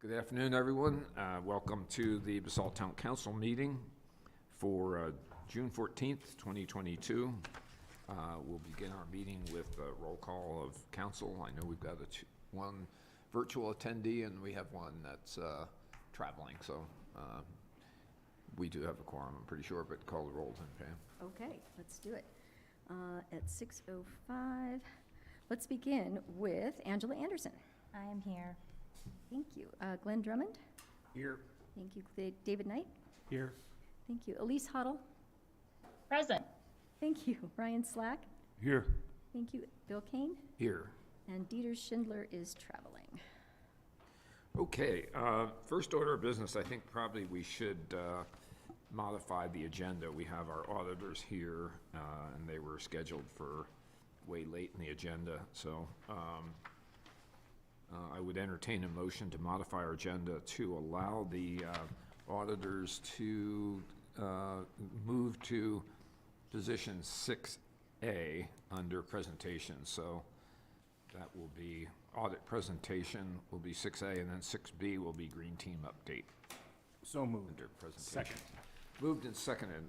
Good afternoon, everyone. Welcome to the Basalt Town Council meeting for June 14th, 2022. We'll begin our meeting with a roll call of council. I know we've got one virtual attendee and we have one that's traveling, so we do have a quorum, I'm pretty sure, but call the roll then, Pam. Okay, let's do it. At 6:05, let's begin with Angela Anderson. I am here. Thank you. Glenn Drummond. Here. Thank you. David Knight. Here. Thank you. Elise Huddle. Present. Thank you. Ryan Slack. Here. Thank you. Bill Kane. Here. And Dieter Schindler is traveling. Okay, first order of business, I think probably we should modify the agenda. We have our auditors here, and they were scheduled for way late in the agenda, so I would entertain a motion to modify our agenda to allow the auditors to move to position 6A under presentation. So that will be audit presentation will be 6A, and then 6B will be green team update. So moved. Under presentation. Second. Moved and seconded.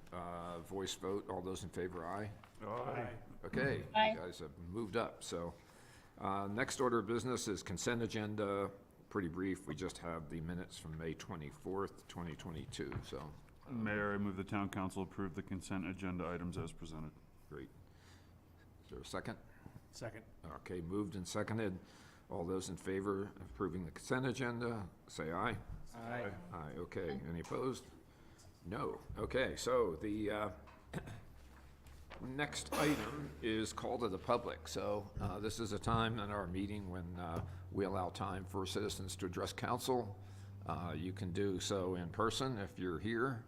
Voice vote. All those in favor, aye. Aye. Okay, Aye. you guys have moved up. So next order of business is consent agenda. Pretty brief. We just have the minutes from May 24th, 2022. So Mayor, I move the town council approve the consent agenda items as presented. great. Is there a second? Second. Okay, moved and seconded. All those in favor of approving the consent agenda, say aye. Aye. Aye, okay. Any opposed? No. Okay, so the next item is call to the public. So this is a time in our meeting when we allow time for citizens to address council. You can do so in person if you're here,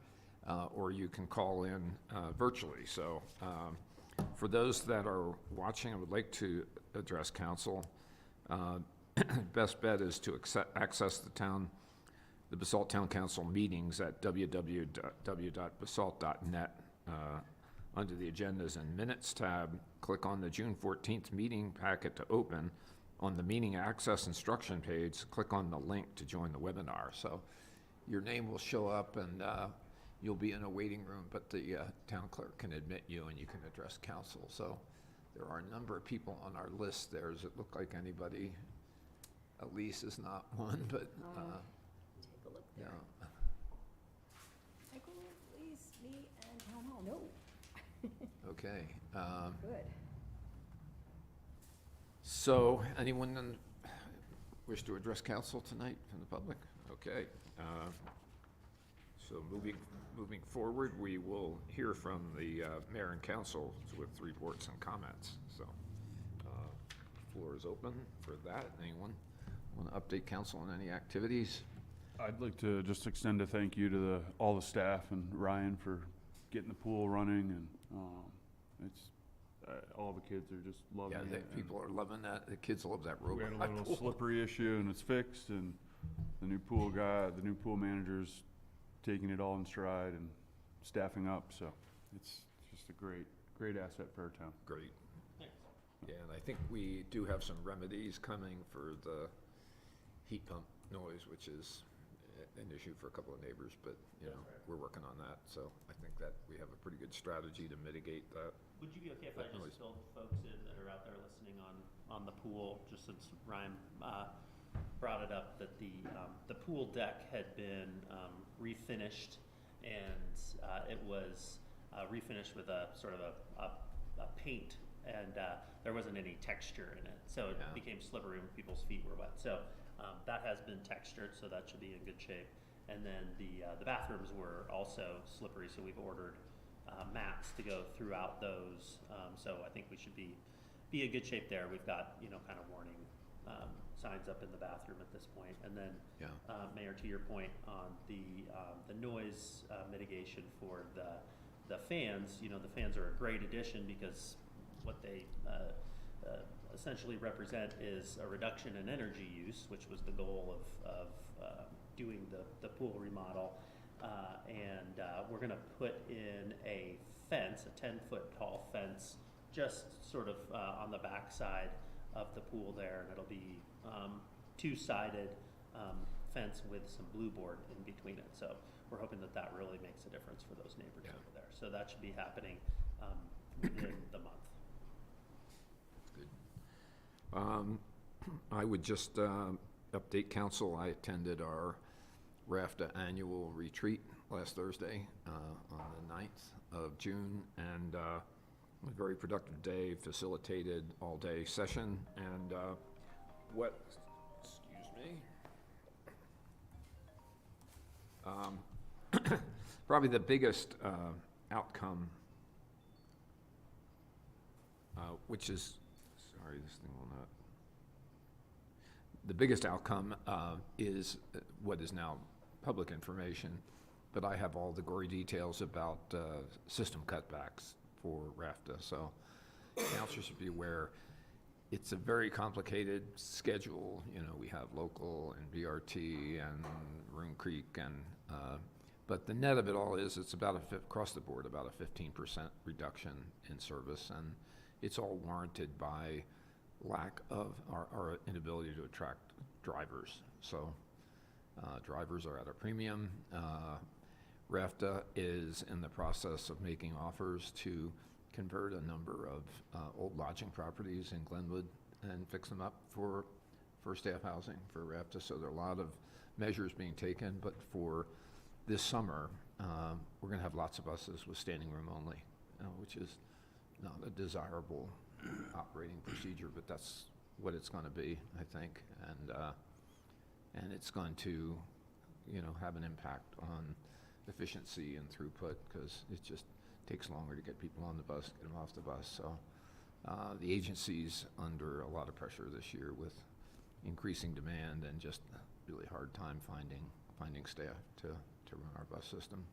or you can call in virtually. So for those that are watching and would like to address council, best bet is to access the Basalt Town Council meetings at www.basalt.net. Under the Agendas and Minutes tab, click on the June 14th meeting packet to open. On the meeting access instruction page, click on the link to join the webinar. So your name will show up and you'll be in a waiting room, but the town clerk can admit you and you can address council. So there are a number of people on our list there. Does it look like anybody? Elise is not one, but Take a look yeah. there. Michael, please, me, and Helmo. No. Okay. Good. So anyone wish to address council tonight from the public? Okay. So moving forward, we will hear from the mayor and council with reports and comments. So floor is open for that. Anyone want to update council on any activities? I'd like to just extend a thank you to all the staff and Ryan for getting the pool running, and it's all the kids are just loving Yeah, it. people are loving that. The kids love that robot. We had a little pool. slippery issue and it's fixed, and the new pool manager's taking it all in stride and staffing up, so it's just a great asset for our town. Great. Yeah, and I think we do have some remedies coming for the heat pump noise, which is an issue for a couple of neighbors, but, you know, we're working on that. So I think that we have a pretty good strategy to mitigate that. Would you be okay if I that noise. just filled folks in that are out there listening on the pool, just since Ryan brought it up, that the pool deck had been refinished, and it was refinished with a sort of a paint, and there wasn't any texture in it, so it Yeah. became slippery when people's feet were wet. So that has been textured, so that should be in good shape. And then the bathrooms were also slippery, so we've ordered mats to go throughout those. So I think we should be in good shape there. We've got, kind of warning signs up in the bathroom at this point. And then, Yeah. Mayor, to your point on the noise mitigation for the fans, the fans are a great addition because what they essentially represent is a reduction in energy use, which was the goal of doing the pool remodel. And we're going to put in a fence, a 10-foot tall fence, just sort of on the back side of the pool there, and it'll be two-sided fence with some blue board in between it. So we're hoping that that really makes a difference for those neighbors Yeah. over there. So that should be happening within the month. Good. I would just update council. I attended our RAFTA annual retreat last Thursday on the 9th of June, and a very productive day, facilitated all-day session, and probably the biggest outcome, which is, sorry, this thing will not. The biggest outcome is what is now public information, but I have all the gory details about system cutbacks for RAFTA, so councilors should be aware. It's a very complicated schedule. You know, we have local and BRT and Room Creek, and but the net of it all is it's about across the board about a 15% reduction in service, and it's all warranted by lack of our inability to attract drivers. So drivers are at a premium. RAFTA is in the process of making offers to convert a number of old lodging properties in Glenwood and fix them up for staff housing for RAFTA. So there are a lot of measures being taken, but for this summer, we're going to have lots of buses with standing room only, which is not a desirable operating procedure, but that's what it's going to be, I think, and it's going to, you know, have an impact on efficiency and throughput, because it just takes longer to get people on the bus, get them off the bus. So the agency's under a lot of pressure this year with increasing demand and just really hard time finding staff to run our bus system.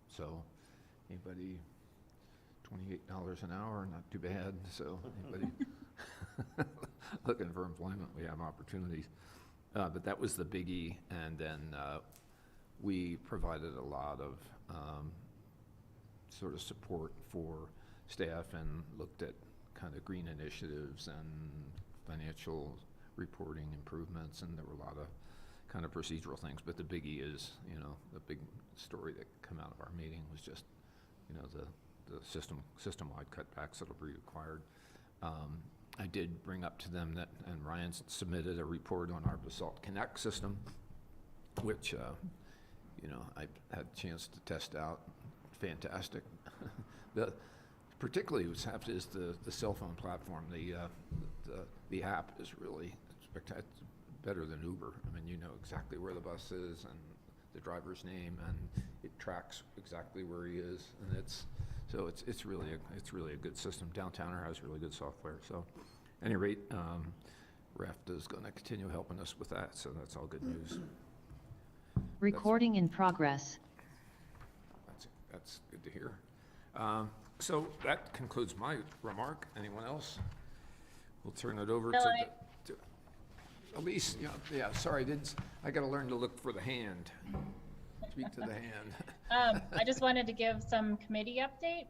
So anybody, $28 an hour, not too bad. So anybody looking for employment, we have opportunities. But that was the biggie, and then we provided a lot of sort of support for staff and looked at kind of green initiatives and financial reporting improvements, and there were a lot of kind of procedural things. But the biggie is, you know, the big story that came out of our meeting was just, you know, the system-wide cutbacks that'll be required. I did bring up to them that, and Ryan submitted a report on our Basalt Connect system, which, you know, I had a chance to test out. Fantastic. Particularly what's happened is the cell phone platform. The app is really spectacular, better than Uber. I mean, you know exactly where the bus is and the driver's name, and it tracks exactly where he is, and it's really a good system. Downtowner has really good software. So, at any rate, RAFTA is going to continue helping us with that. So that's all good news. Recording in progress. That's good to hear. So that concludes my remark. Anyone else? We'll turn it over to Elise. Yeah. Sorry, I got to learn to look for the hand. Speak to the hand. I just wanted to give some committee updates.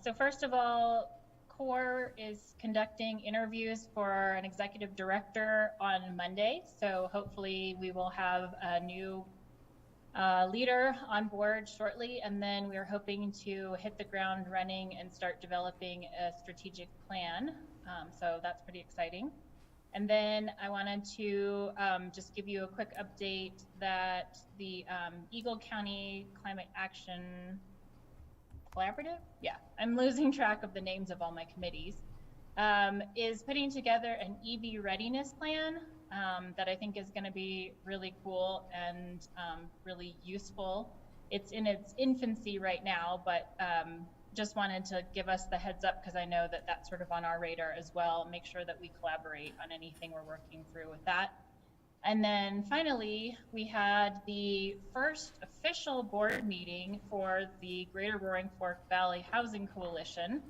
So first of all, CORE is conducting interviews for an executive director on Monday. So hopefully we will have a new leader on board shortly, and then we're hoping to hit the ground running and start developing a strategic plan. So that's pretty exciting. And then I wanted to just give you a quick update that the Eagle County Climate Action Collaborative, yeah, I'm losing track of the names of all my committees, is putting together an EV readiness plan that I think is going to be really cool and really useful. It's in its infancy right now, but just wanted to give us the heads up because I know that that's sort of on our radar as well. Make sure that we collaborate on anything we're working through with that. And then finally, we had the first official board meeting for the Greater Roaring Fork Valley Housing Coalition,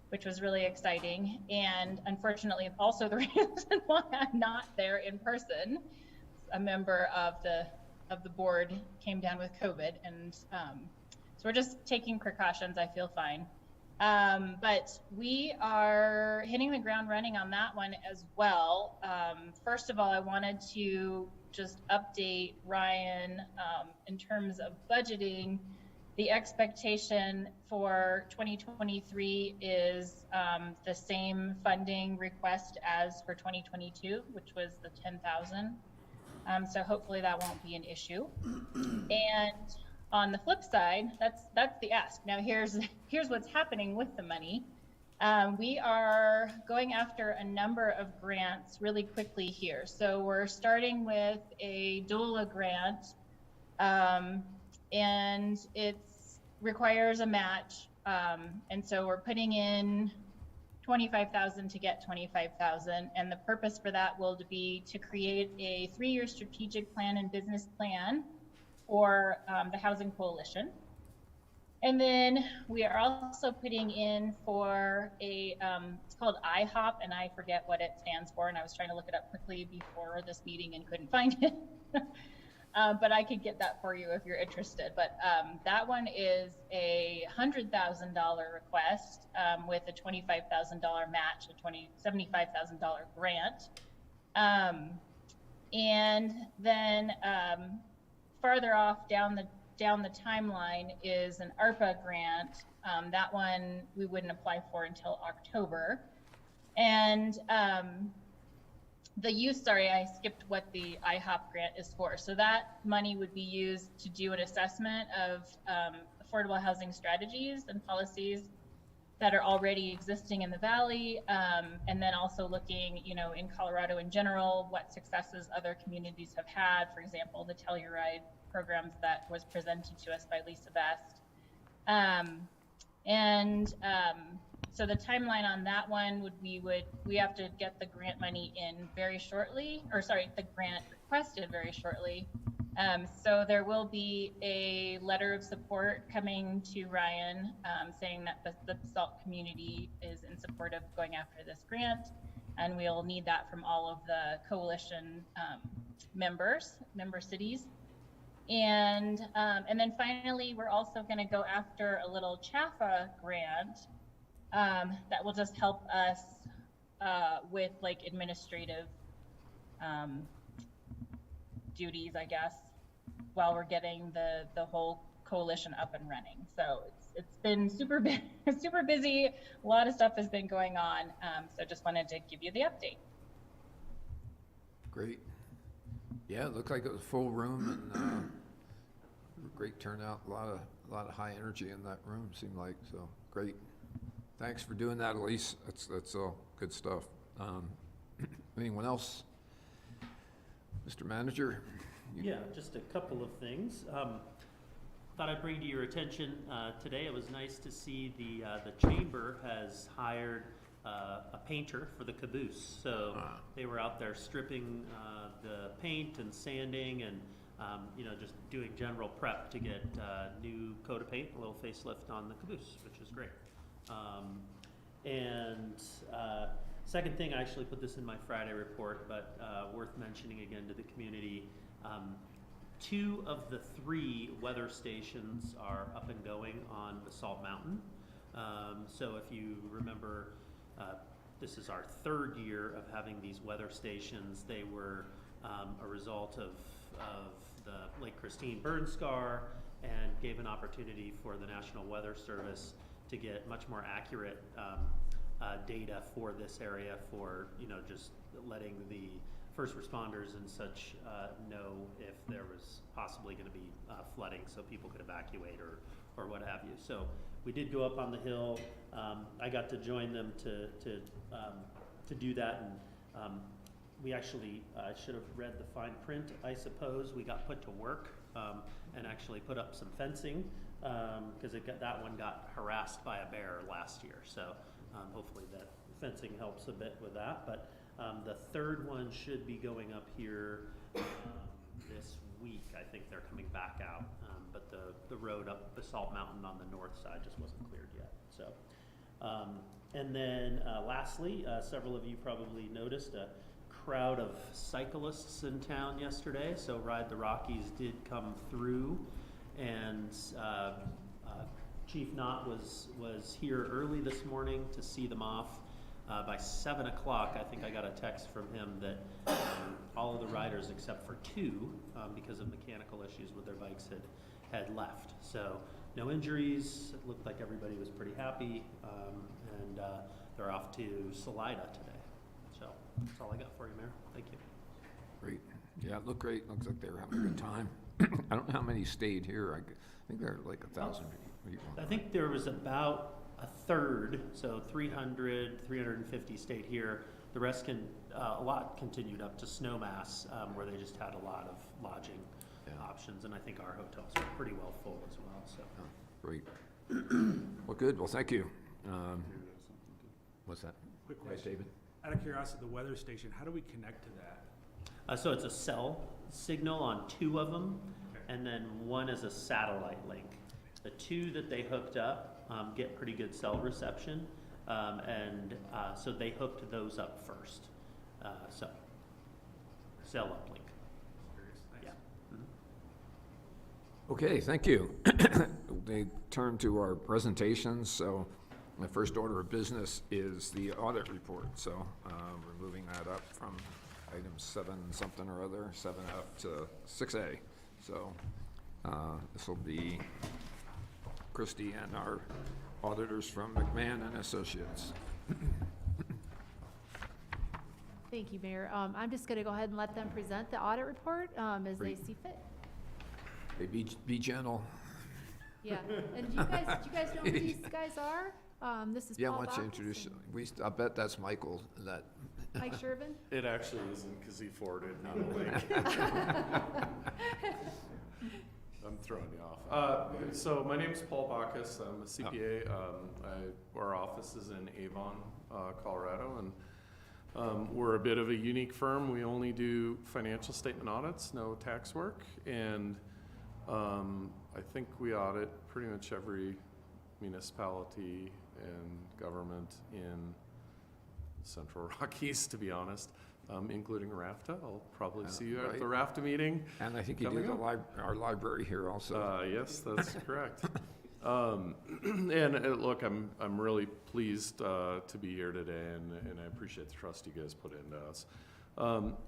which was really exciting. And unfortunately, also the reason why I'm not there in person. A member of the board came down with COVID, and so we're just taking precautions. I feel fine. But we are hitting the ground running on that one as well. First of all, I wanted to just update Ryan in terms of budgeting. The expectation for 2023 is the same funding request as for 2022, which was the 10,000. So hopefully that won't be an issue. And on the flip side, that's the ask. Now here's what's happening with the money. We are going after a number of grants really quickly here. So we're starting with a doula grant, and it requires a match. And so we're putting in 25,000 to get 25,000, and the purpose for that will be to create a 3-year strategic plan and business plan for the Housing Coalition. And then we are also putting in for a, it's called IHOP, and I forget what it stands for, and I was trying to look it up quickly before this meeting and couldn't find it. But I could get that for you if you're interested. But that one is a $100,000 request with a $25,000 match, a $75,000 grant. And then farther off down the timeline is an ARPA grant. That one we wouldn't apply for until October. And the use, sorry, I skipped what the IHOP grant is for. So that money would be used to do an assessment of affordable housing strategies and policies that are already existing in the Valley, and then also looking, in Colorado in general, what successes other communities have had. For example, the Telluride programs that was presented to us by Lisa Best. So the timeline on that one would be, we have to get the grant money in very shortly, the grant requested very shortly. So there will be a letter of support coming to Ryan saying that the Basalt community is in support of going after this grant, and we'll need that from all of the coalition member cities. And then finally, we're also going to go after a little CHAFA grant that will just help us with administrative duties, I guess, while we're getting the whole coalition up and running. So it's been super busy. A lot of stuff has been going on. So just wanted to give you the update. Great. Yeah, it looked like it was a full room and great turnout. A lot of high energy in that room, seemed like. So great. Thanks for doing that, Elise. That's all good stuff. Anyone else? Mr. Manager? Yeah, just a couple of things. Thought I'd bring to your attention today. It was nice to see the chamber has hired a painter for the caboose. So they were out there stripping the paint and sanding and just doing general prep to get new coat of paint, a little facelift on the caboose, which is great. Second thing, I actually put this in my Friday report, but worth mentioning again to the community. 2 of the 3 weather stations are up and going on Basalt Mountain. So if you remember, this is our 3rd year of having these weather stations. They were a result of the Lake Christine burn scar, and gave an opportunity for the National Weather Service to get much more accurate data for this area, for just letting the first responders and such know if there was possibly going to be flooding, so people could evacuate or what have you. So we did go up on the hill. I got to join them to do that, and we actually should have read the fine print, I suppose. We got put to work and actually put up some fencing because that one got harassed by a bear last year. So hopefully that fencing helps a bit with that. But the 3rd one should be going up here this week. I think they're coming back out. But the road up Basalt Mountain on the north side just wasn't cleared yet. So, and then lastly, several of you probably noticed a crowd of cyclists in town yesterday. So Ride the Rockies did come through and Chief Knott was here early this morning to see them off. By 7 o'clock, I think I got a text from him that all of the riders except for two, because of mechanical issues with their bikes, had left. So no injuries. It looked like everybody was pretty happy, and they're off to Salida today. So that's all I got for you, Mayor. Thank you. Great. Yeah, it looked great. Looks like they were having a good time. I don't know how many stayed here. I think there are like 1,000 people. I think there was about a third, so 300, 350 stayed here. The rest a lot continued up to Snowmass, where they just had a lot of lodging options, and I think our hotels are pretty well full as well. So Great. Well, good. Well, thank you. What's that? Quick Yes, question. David? Out of curiosity, the weather station, how do we connect to that? so it's a cell signal on two of them, Okay. and then one is a satellite link. The two that they hooked up get pretty good cell reception, and so they hooked those up first. So cell uplink. Curious. Thanks. Yeah. Okay, thank you. They turn to our presentations. So the first order of business is the audit report. So we're moving that up from item 7 something or other, 7F to 6A. So this will be Christie and our auditors from McMahon and Associates. Thank you, Mayor. I'm just going to go ahead and let them present the audit report as they Great. see fit. Hey, be gentle. Yeah, and do you guys know who these guys are? This is Yeah, Paul why don't you Bacchus introduce, and I bet that's Michael, that. Mike Shervin. It actually isn't, because he forwarded me the link. I'm throwing you off. So my name's Paul Bacchus. I'm a CPA. Our office is in Avon, Colorado, and we're a bit of a unique firm. We only do financial statement audits, no tax work, and I think we audit pretty much every municipality and government in Central Rockies, to be honest, including RAFTA. I'll probably see you at the RAFTA meeting. And I think you do Coming our library here also. Yes, that's correct. And look, I'm really pleased to be here today, and I appreciate the trust you guys put into us.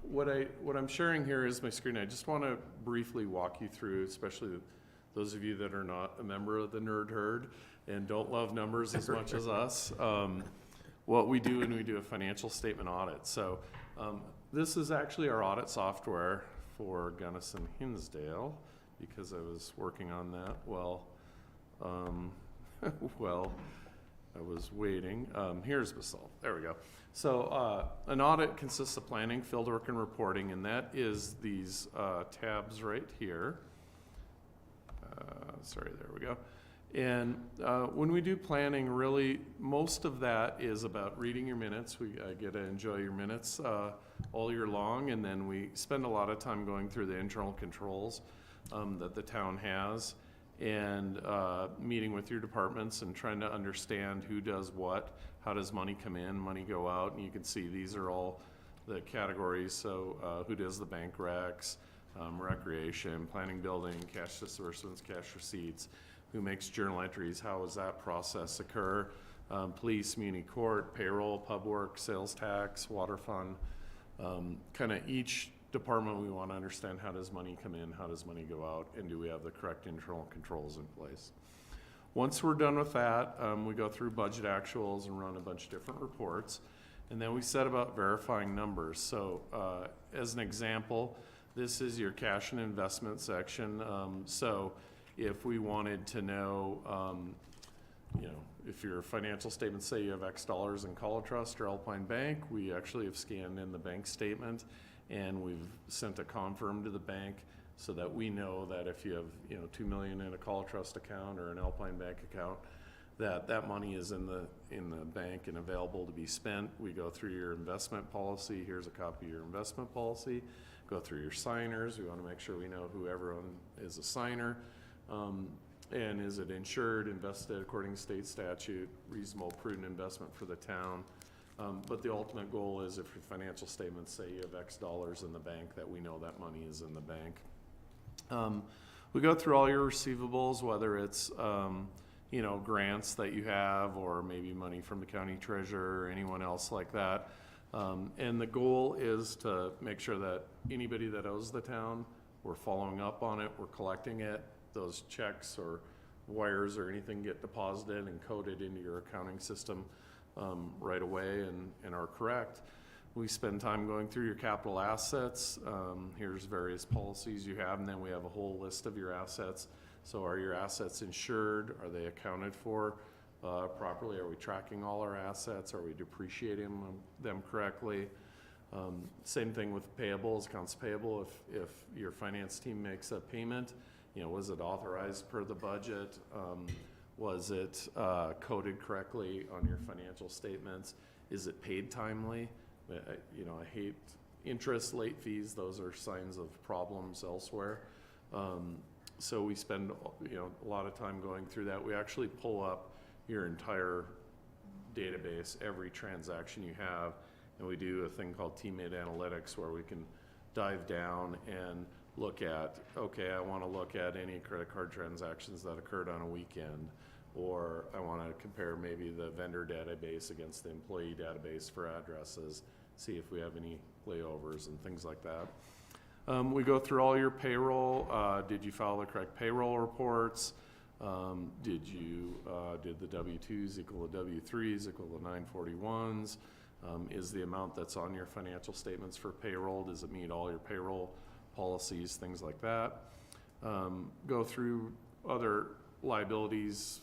What I'm sharing here is my screen. I just want to briefly walk you through, especially those of you that are not a member of the Nerd Herd and don't love numbers as much as us, what we do when we do a financial statement audit. So this is actually our audit software for Gunnison Hinsdale, because I was working on that while I was waiting. Here's Basalt. There we go. So an audit consists of planning, fieldwork, and reporting, and that is these tabs right here. Sorry, there we go. And when we do planning, really, most of that is about reading your minutes. I get to enjoy your minutes all year long, and then we spend a lot of time going through the internal controls that the town has, and meeting with your departments and trying to understand who does what, how does money come in, money go out, and you can see these are all the categories. So who does the bank recs, recreation, planning, building, cash disbursements, cash receipts, who makes journal entries, how does that process occur, police, muni court, payroll, pub work, sales tax, water fund, kind of each department we want to understand how does money come in, how does money go out, and do we have the correct internal controls in place. Once we're done with that, we go through budget actuals and run a bunch of different reports, and then we set about verifying numbers. So as an example, this is your cash and investment section. So if we wanted to know, if your financial statements say you have X dollars in Colatrust or Alpine Bank, we actually have scanned in the bank statement, and we've sent a confirm to the bank so that we know that if you have, $2 million in a Colatrust account or an Alpine Bank account, that money is in the bank and available to be spent. We go through your investment policy. Here's a copy of your investment policy. Go through your signers. We want to make sure we know who everyone is a signer. And is it insured, invested according to state statute, reasonable, prudent investment for the town? But the ultimate goal is if your financial statements say you have X dollars in the bank, that we know that money is in the bank. We go through all your receivables, whether it's grants that you have, or maybe money from the county treasurer or anyone else like that. And the goal is to make sure that anybody that owes the town, we're following up on it, we're collecting it, those checks or wires or anything get deposited and coded into your accounting system right away and are correct. We spend time going through your capital assets. Here's various policies you have, and then we have a whole list of your assets. So are your assets insured? Are they accounted for properly? Are we tracking all our assets? Are we depreciating them correctly? Same thing with payables, accounts payable. If your finance team makes a payment, was it authorized per the budget? Was it coded correctly on your financial statements? Is it paid timely? I hate interest, late fees. Those are signs of problems elsewhere. So we spend, a lot of time going through that. We actually pull up your entire database, every transaction you have, and we do a thing called teammate analytics where we can dive down and look at, okay, I want to look at any credit card transactions that occurred on a weekend, or I want to compare maybe the vendor database against the employee database for addresses, see if we have any layovers and things like that. We go through all your payroll. Did you file the correct payroll reports? Did the W-2s equal the W-3s equal the 941s? Is the amount that's on your financial statements for payroll, does it meet all your payroll policies, things like that? Go through other liabilities,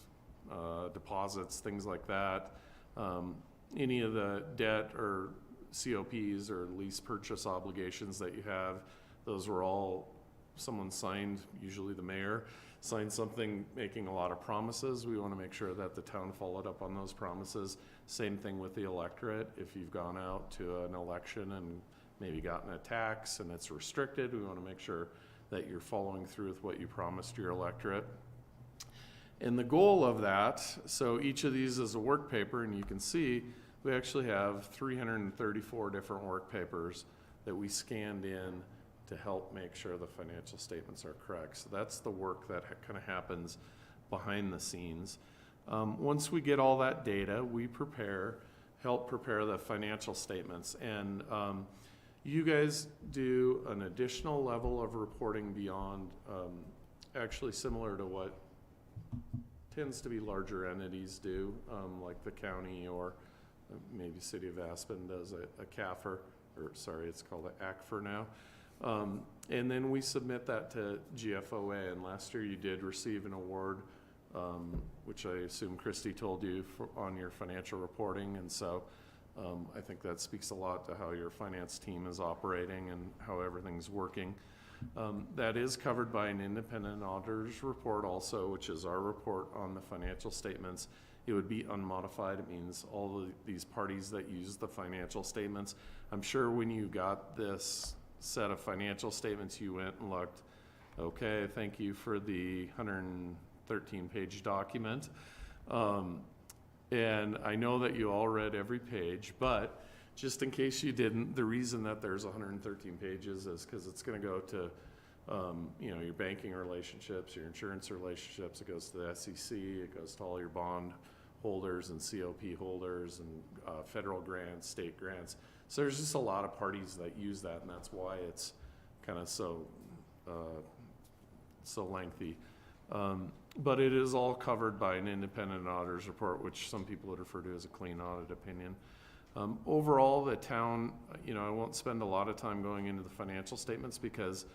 deposits, things like that. Any of the debt or COPs or lease purchase obligations that you have, those were all, someone signed, usually the mayor, signed something making a lot of promises. We want to make sure that the town followed up on those promises. Same thing with the electorate. If you've gone out to an election and maybe gotten a tax and it's restricted, we want to make sure that you're following through with what you promised your electorate. And the goal of that, so each of these is a work paper, and you can see we actually have 334 different work papers that we scanned in to help make sure the financial statements are correct. So that's the work that kind of happens behind the scenes. Once we get all that data, we help prepare the financial statements. And you guys do an additional level of reporting beyond, actually similar to what tends to be larger entities do, like the county or maybe City of Aspen does a CAFR, or sorry, it's called an ACFR now. And then we submit that to GFOA, and last year you did receive an award, which I assume Christy told you on your financial reporting, and so I think that speaks a lot to how your finance team is operating and how everything's working. That is covered by an independent auditor's report also, which is our report on the financial statements. It would be unmodified. It means all of these parties that use the financial statements. I'm sure when you got this set of financial statements, you went and looked, okay, thank you for the 113-page document. And I know that you all read every page, but just in case you didn't, the reason that there's 113 pages is because it's going to go to your banking relationships, your insurance relationships. It goes to the SEC. It goes to all your bond holders and COP holders and federal grants, state grants. So there's just a lot of parties that use that, and that's why it's kind of so lengthy. But it is all covered by an independent auditor's report, which some people would refer to as a clean audit opinion. Overall, the town, I won't spend a lot of time going into the financial statements because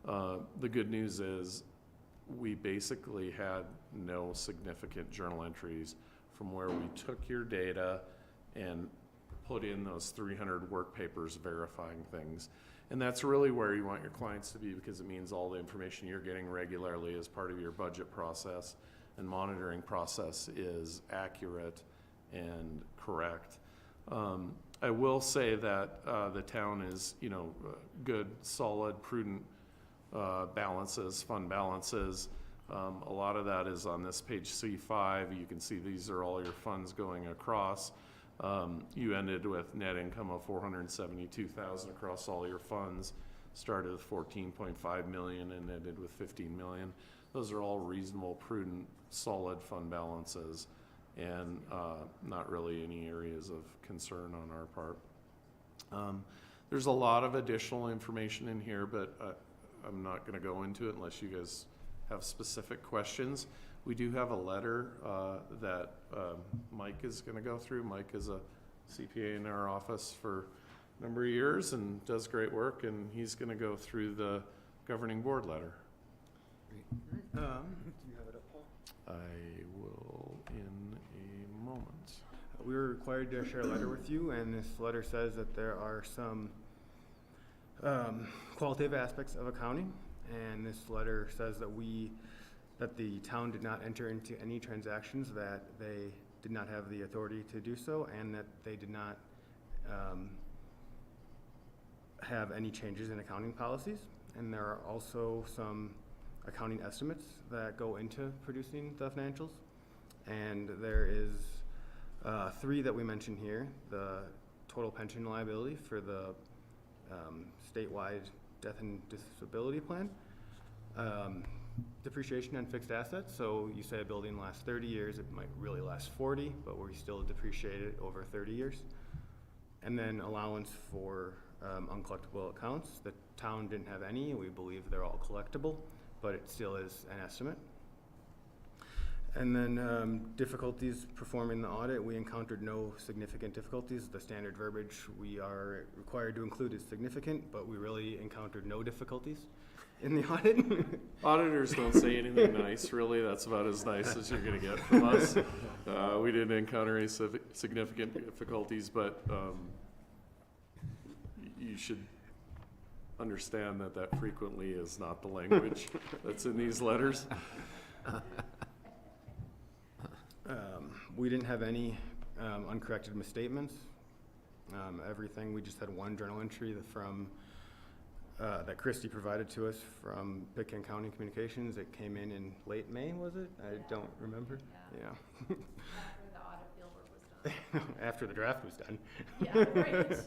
the good news is we basically had no significant journal entries from where we took your data and put in those 300 work papers verifying things. And that's really where you want your clients to be, because it means all the information you're getting regularly as part of your budget process and monitoring process is accurate and correct. I will say that the town is, good, solid, prudent balances, fund balances. A lot of that is on this page C5. You can see these are all your funds going across. You ended with net income of $472,000 across all your funds, started with $14.5 million and ended with $15 million. those are all reasonable, prudent, solid fund balances, and not really any areas of concern on our part. There's a lot of additional information in here, but I'm not going to go into it unless you guys have specific questions. We do have a letter that Mike is going to go through. Mike is a CPA in our office for a number of years and does great work, and he's going to go through the governing board letter. Do you have it up, Paul? I will in a moment. We were required to share a letter with you, and this letter says that there are some qualitative aspects of accounting, and this letter says that the town did not enter into any transactions that they did not have the authority to do so, and that they did not have any changes in accounting policies. And there are also some accounting estimates that go into producing the financials. And there is 3 that we mentioned here: the total pension liability for the statewide death and disability plan, depreciation on fixed assets. So you say a building lasts 30 years, it might really last 40, but we still depreciate it over 30 years. And then allowance for uncollectible accounts. The town didn't have any. We believe they're all collectible, but it still is an estimate. And then difficulties performing the audit. We encountered no significant difficulties. The standard verbiage we are required to include is significant, but we really encountered no difficulties in the audit. Auditors don't say anything nice, really. That's about as nice as you're going to get from us. We didn't encounter any significant difficulties, but you should understand that frequently is not the language that's in these letters. We didn't have any uncorrected misstatements. Everything, we just had one journal entry from that Christy provided to us from Pitkin County Communications. It came in late May, was it? I don't remember. Yeah. After the audit field work was done. After the draft was done. Yeah, right.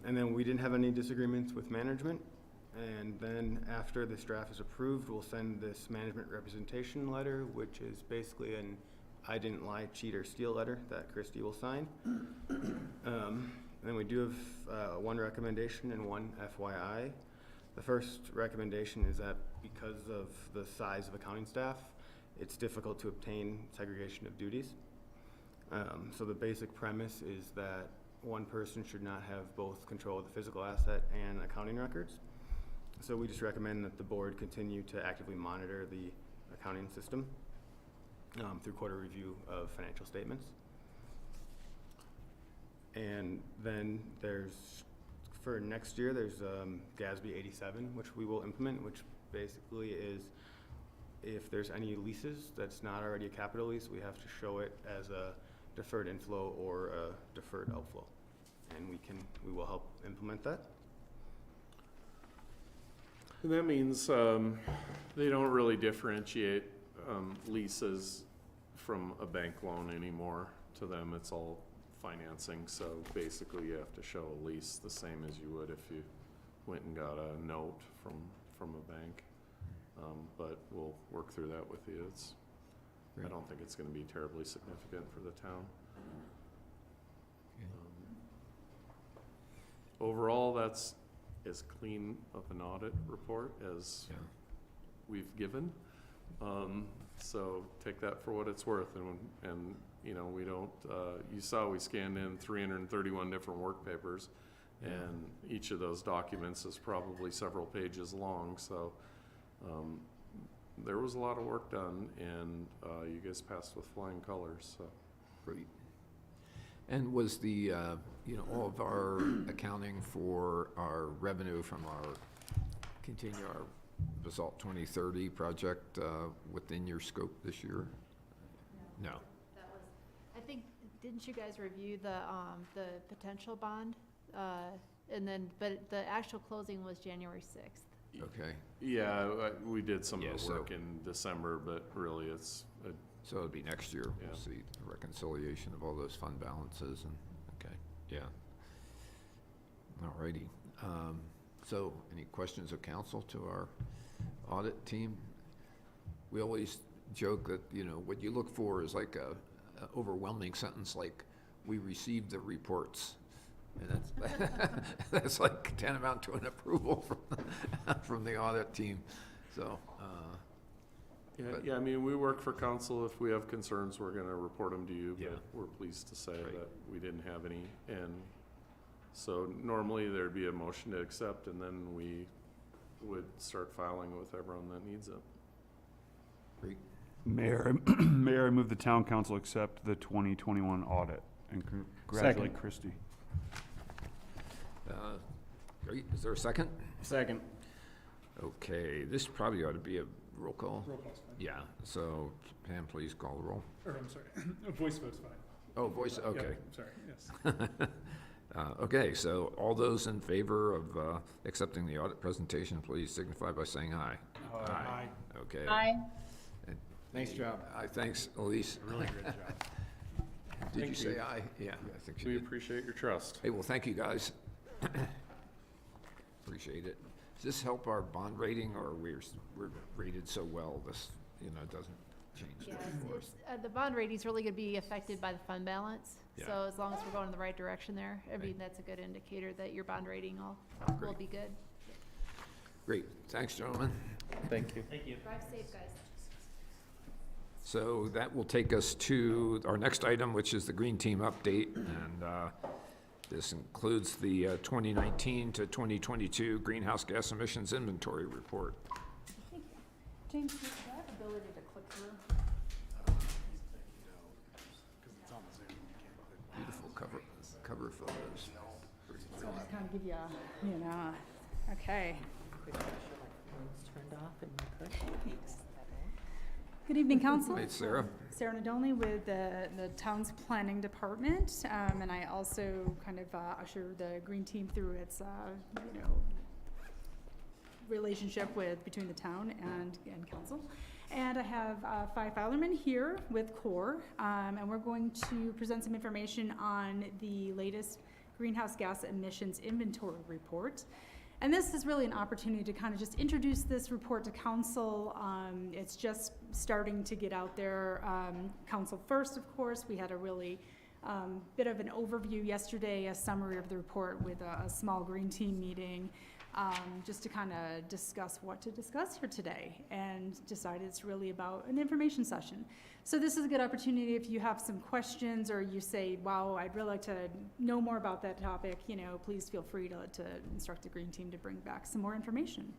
And then we didn't have any disagreements with management. And then after this draft is approved, we'll send this management representation letter, which is basically an I didn't lie, cheat, or steal letter that Christy will sign. And then we do have one recommendation and one FYI. The first recommendation is that because of the size of accounting staff, it's difficult to obtain segregation of duties. So the basic premise is that one person should not have both control of the physical asset and accounting records. So we just recommend that the board continue to actively monitor the accounting system through quarter review of financial statements. And then for next year, there's GASB 87, which we will implement, which basically is if there's any leases that's not already a capital lease, we have to show it as a deferred inflow or a deferred outflow. And we will help implement that. And that means they don't really differentiate leases from a bank loan anymore. To them, it's all financing. So basically, you have to show a lease the same as you would if you went and got a note from a bank. But we'll work through that with you. I don't think it's going to be terribly significant for the town. Overall, that's as clean of an audit report as we've given. So take that for what it's worth. And you know, we don't, you saw we scanned in 331 different work papers, and each of those documents is probably several pages long. So there was a lot of work done, and you guys passed with flying colors. So. Great. And was the, all of our accounting for our revenue from our Basalt 2030 project within your scope this year? No. That was, I think, didn't you guys review the potential bond? But the actual closing was January 6th. Okay. Yeah, we did some of the work in December, but really it's so it'll be next year. Yeah. We'll see the reconciliation of all those fund balances and, okay, yeah. All righty. So any questions of council to our audit team. We always joke that, you know, what you look for is like a overwhelming sentence like, "We received the reports." And that's, that's like tantamount to an approval from the audit team. So, Yeah, I mean, we work for council. If we have concerns, we're gonna report them to you, Yeah. but we're pleased to say Right. that we didn't have any. And so normally there'd be a motion to accept, and then we would start filing with everyone that needs it. great. Mayor, Mayor, I move the town council accept the 2021 audit and congratulate Christie. Great. Is there a second? Second. Okay, this probably ought to be a roll call. Roll call's fine. Yeah, so Pam, please call the roll. Or, I'm sorry, a voice vote's fine. Oh, voice, Yeah, okay. sorry, yes. Okay, so all those in favor of accepting the audit presentation, please signify by saying aye. Aye. Okay. Aye. Nice job. Thanks, Elise. Really great job. Did you Thank say you. aye? Yeah, I think she We did. appreciate your trust. Hey, well, thank you, guys. Appreciate it. Does this help our bond rating, or we're rated so well, this, you know, doesn't change Yeah, that for us? the bond rating's really gonna be affected by the fund balance. Yeah. So as long as we're going in the right direction there, I mean, Right. that's a good indicator that your bond rating will Great. be good. Great, thanks, gentlemen. Thank you. Thank you. Drive safe, guys. So that will take us to our next item, which is the Green Team update. And this includes the 2019 to 2022 greenhouse gas emissions inventory report. James, do you have ability to click through? Beautiful cover photos. So I'll just kind of give you a, you know, okay. Good evening, council. Hey, Sarah. Sarah Nadolny with the town's planning department, and I also kind of usher the Green Team through its, you know, relationship between the town and council. And I have 5 filermen here with CORE, and we're going to present some information on the latest greenhouse gas emissions inventory report. And this is really an opportunity to kind of just introduce this report to council. It's just starting to get out there. Council first, of course. We had a really bit of an overview yesterday, a summary of the report with a small Green Team meeting, just to kind of discuss what to discuss here today, and decided it's really about an information session. So this is a good opportunity if you have some questions, or you say, wow, I'd really like to know more about that topic, you know, please feel free to instruct the Green Team to bring back some more information.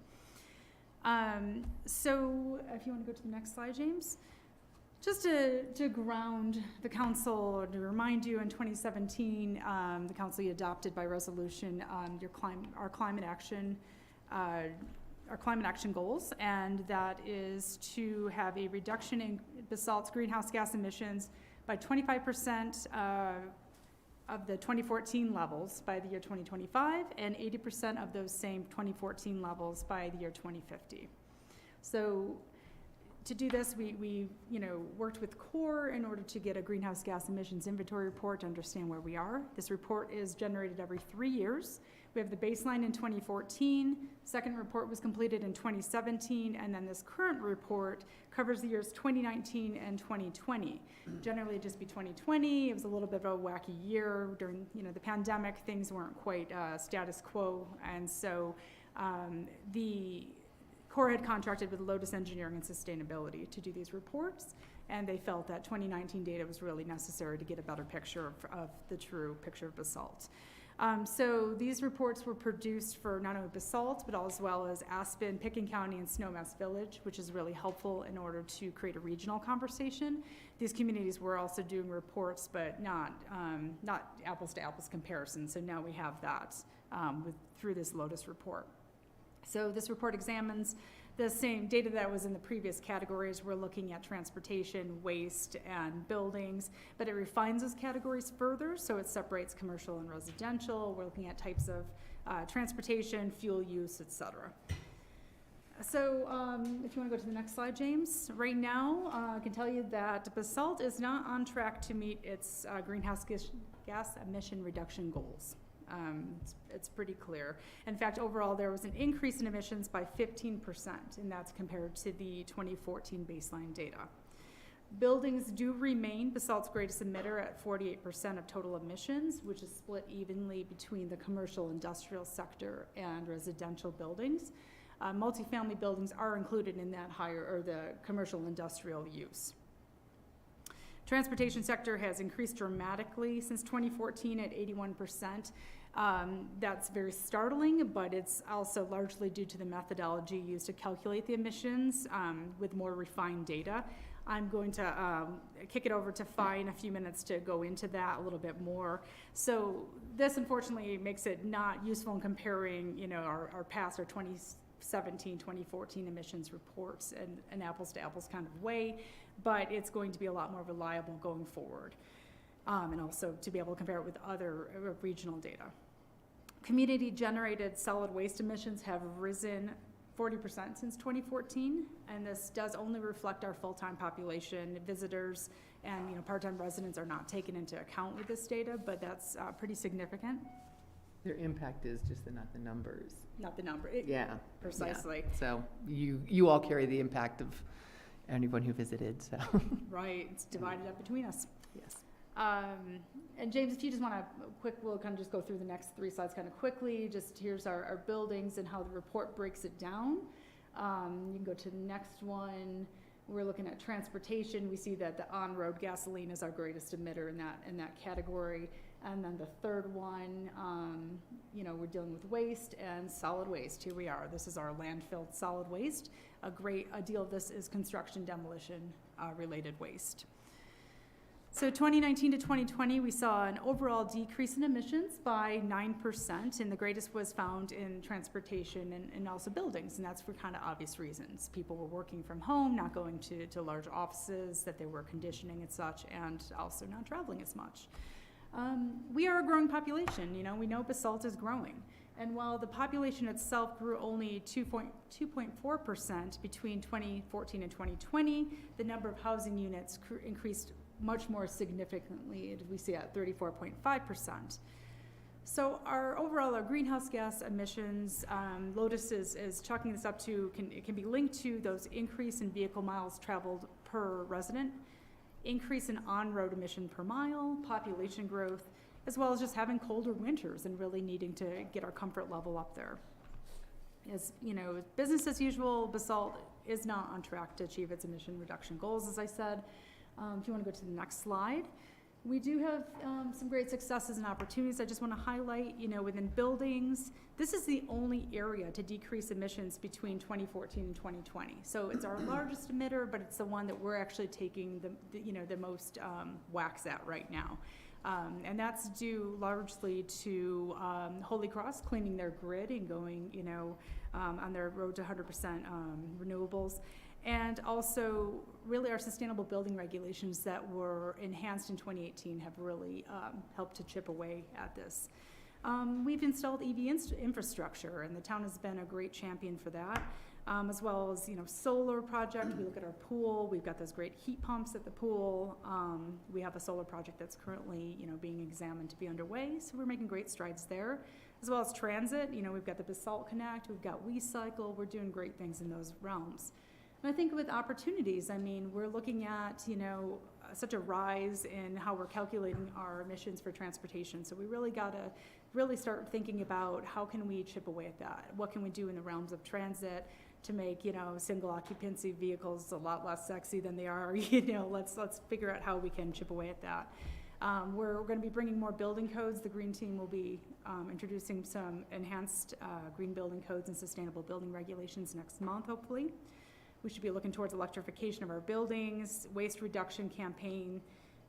So if you want to go to the next slide, James. Just to ground the council, or to remind you, in 2017, the council adopted by resolution our climate action goals, and that is to have a reduction in Basalt's greenhouse gas emissions by 25% of the 2014 levels by the year 2025, and 80% of those same 2014 levels by the year 2050. So to do this, we you know, worked with CORE in order to get a greenhouse gas emissions inventory report to understand where we are. This report is generated every 3 years. We have the baseline in 2014, second report was completed in 2017, and then this current report covers the years 2019 and 2020. Generally, it'd just be 2020. It was a little bit of a wacky year during, you know, the pandemic. Things weren't quite status quo, and so the CORE had contracted with Lotus Engineering and Sustainability to do these reports, and they felt that 2019 data was really necessary to get a better picture of the true picture of Basalt. So these reports were produced for not only Basalt, but as well as Aspen, Picken County, and Snowmass Village, which is really helpful in order to create a regional conversation. These communities were also doing reports, but not apples to apples comparison. So now we have that through this Lotus report. So this report examines the same data that was in the previous categories. We're looking at transportation, waste, and buildings, but it refines those categories further, so it separates commercial and residential. We're looking at types of transportation, fuel use, et cetera. So if you want to go to the next slide, James. Right now, I can tell you that Basalt is not on track to meet its greenhouse gas emission reduction goals. It's pretty clear. In fact, overall, there was an increase in emissions by 15%, and that's compared to the 2014 baseline data. Buildings do remain Basalt's greatest emitter at 48% of total emissions, which is split evenly between the commercial industrial sector and residential buildings. Multifamily buildings are included in that higher, or the commercial industrial use. Transportation sector has increased dramatically since 2014 at 81%. That's very startling, but it's also largely due to the methodology used to calculate the emissions with more refined data. I'm going to kick it over to Fi in a few minutes to go into that a little bit more. So this unfortunately makes it not useful in comparing, our past, our 2017, 2014 emissions reports in an apples to apples kind of way, but it's going to be a lot more reliable going forward. And also to be able to compare it with other regional data. Community generated solid waste emissions have risen 40% since 2014, and this does only reflect our full-time population. Visitors and part-time residents are not taken into account with this data, but that's pretty significant. Their impact is just not the numbers. Not the number. Yeah. Precisely. Yeah. So you all carry the impact of anyone who visited, so. Right, it's divided up between us. Yes. And James, if you just want to we'll kind of just go through the next 3 slides kind of quickly. Just here's our buildings and how the report breaks it down. You can go to the next one. We're looking at transportation. We see that the on-road gasoline is our greatest emitter in that category. And then the third one, we're dealing with waste and solid waste. Here we are. This is our landfill solid waste. A deal of this is construction demolition related waste. So 2019 to 2020, we saw an overall decrease in emissions by 9%, and the greatest was found in transportation and also buildings, and that's for kind of obvious reasons. People were working from home, not going to large offices, that they were conditioning and such, and also not traveling as much. We are a growing population. We know Basalt is growing. And while the population itself grew only 2.4% between 2014 and 2020, the number of housing units increased much more significantly. We see at 34.5%. So our greenhouse gas emissions, Lotus is chalking this up to, it can be linked to those increase in vehicle miles traveled per resident, increase in on-road emission per mile, population growth, as well as just having colder winters and really needing to get our comfort level up there. As business as usual, Basalt is not on track to achieve its emission reduction goals, as I said. If you want to go to the next slide. We do have some great successes and opportunities I just want to highlight. Within buildings, this is the only area to decrease emissions between 2014 and 2020. So it's our largest emitter, but it's the one that we're actually taking the most whacks at right now. And that's due largely to Holy Cross cleaning their grid and going, on their road to 100% renewables. And also, really, our sustainable building regulations that were enhanced in 2018 have really helped to chip away at this. We've installed EV infrastructure, and the town has been a great champion for that, as well as, solar project. We look at our pool. We've got those great heat pumps at the pool. We have a solar project that's currently, being examined to be underway, so we're making great strides there. As well as transit, we've got the Basalt Connect, we've got WeCycle. We're doing great things in those realms. And I think with opportunities, we're looking at, such a rise in how we're calculating our emissions for transportation. So we really got to start thinking about how can we chip away at that? What can we do in the realms of transit to make, single occupancy vehicles a lot less sexy than they are? Let's figure out how we can chip away at that. We're going to be bringing more building codes. The Green Team will be introducing some enhanced green building codes and sustainable building regulations next month, hopefully. We should be looking towards electrification of our buildings, waste reduction campaign,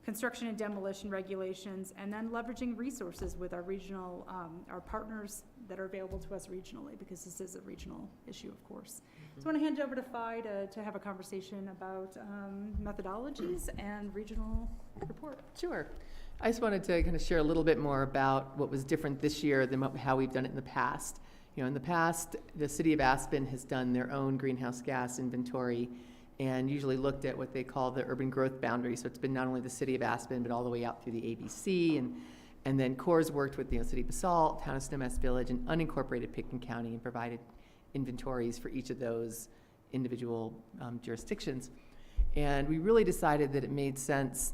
construction and demolition regulations, and then leveraging resources with our regional, our partners that are available to us regionally, because this is a regional issue, of course. So I want to hand it over to Fi to have a conversation about methodologies and regional report. Sure. I just wanted to kind of share a little bit more about what was different this year than how we've done it in the past. In the past, the city of Aspen has done their own greenhouse gas inventory and usually looked at what they call the urban growth boundary. So it's been not only the city of Aspen, but all the way out through the ABC, and And then CORE's worked with the City of Basalt, Town of Snowmass Village, and unincorporated Pitkin County and provided inventories for each of those individual jurisdictions. And we really decided that it made sense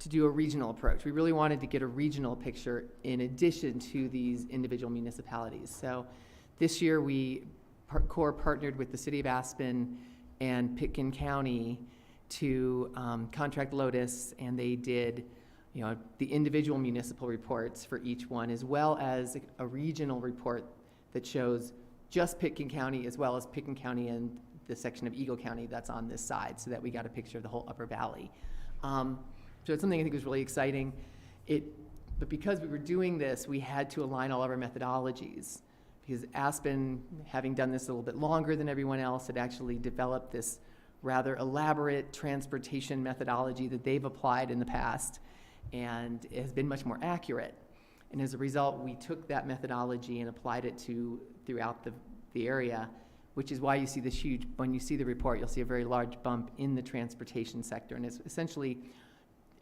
to do a regional approach. We really wanted to get a regional picture in addition to these individual municipalities. So this year, CORE partnered with the City of Aspen and Pitkin County to contract Lotus, and they did, the individual municipal reports for each one, as well as a regional report that shows just Pitkin County, as well as Pitkin County and the section of Eagle County that's on this side, so that we got a picture of the whole Upper Valley. So it's something I think was really exciting. But because we were doing this, we had to align all of our methodologies, because Aspen, having done this a little bit longer than everyone else, had actually developed this rather elaborate transportation methodology that they've applied in the past, and it has been much more accurate. And as a result, we took that methodology and applied it throughout the area, which is why you see this huge, when you see the report, you'll see a very large bump in the transportation sector. And it's essentially,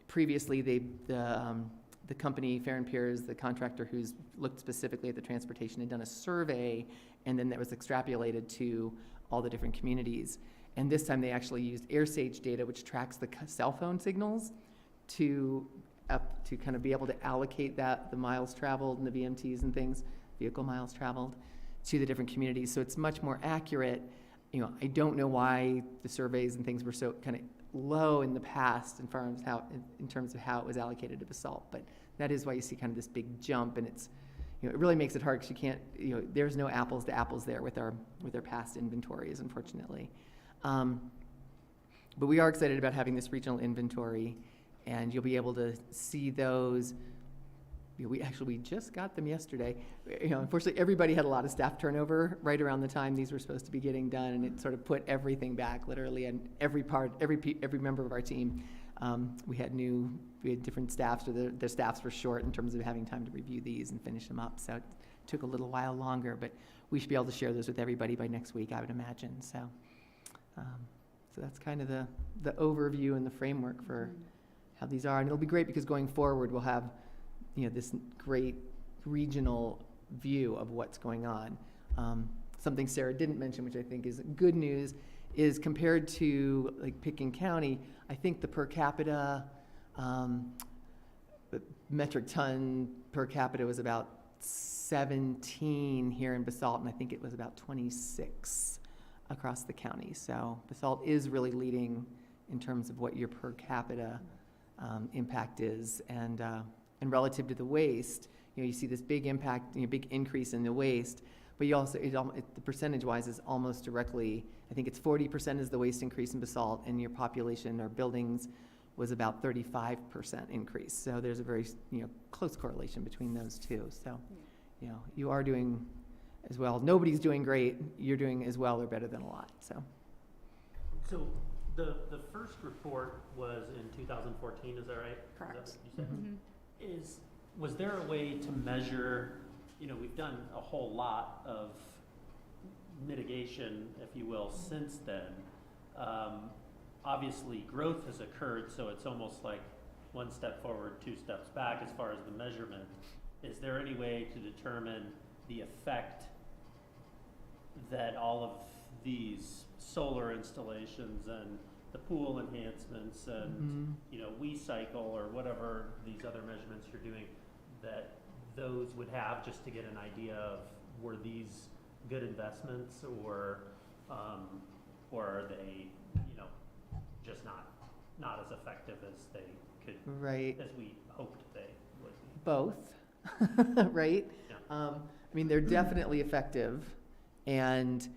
previously, the company, Fair and Piers, the contractor who's looked specifically at the transportation, had done a survey, and then that was extrapolated to all the different communities. And this time they actually used AirSage data, which tracks the cell phone signals, to kind of be able to allocate the miles traveled and the VMTs and things, vehicle miles traveled, to the different communities. So it's much more accurate. I don't know why the surveys and things were so kind of low in the past in terms of how it was allocated to Basalt, but that is why you see kind of this big jump, and it's, it really makes it hard because you can't, there's no apples to apples there with our past inventories, unfortunately. But we are excited about having this regional inventory, and you'll be able to see those. We just got them yesterday. Unfortunately, everybody had a lot of staff turnover right around the time these were supposed to be getting done, and it sort of put everything back, literally, and every member of our team. We had different staffs, or their staffs were short in terms of having time to review these and finish them up. So it took a little while longer, but we should be able to share those with everybody by next week, I would imagine. So that's kind of the overview and the framework for how these are, and it'll be great because going forward we'll have this great regional view of what's going on. Something Sarah didn't mention, which I think is good news, is compared to like Pitkin County, I think the per capita, the metric ton per capita was about 17 here in Basalt, and I think it was about 26 across the county. So Basalt is really leading in terms of what your per capita impact is, and relative to the waste, you see this big impact, big increase in the waste, but you also, the percentage-wise is almost directly, I think it's 40% is the waste increase in Basalt, and your population or buildings was about 35% increase. So there's a very, close correlation between those two. So, you are doing as well. Nobody's doing great. You're doing as well or better than a lot. So the first report was in 2014, is that right? Correct. Is that what you said? Was there a way to measure, we've done a whole lot of mitigation, if you will, since then. Obviously growth has occurred, so it's almost like one step forward, two steps back as far as the measurement. Is there any way to determine the effect that all of these solar installations and the pool enhancements and we cycle or whatever these other measurements you're doing, that those would have, just to get an idea of, were these good investments, or are they just not as effective as they could, right, as we hoped they would be? Both. Right? Yeah. They're definitely effective, and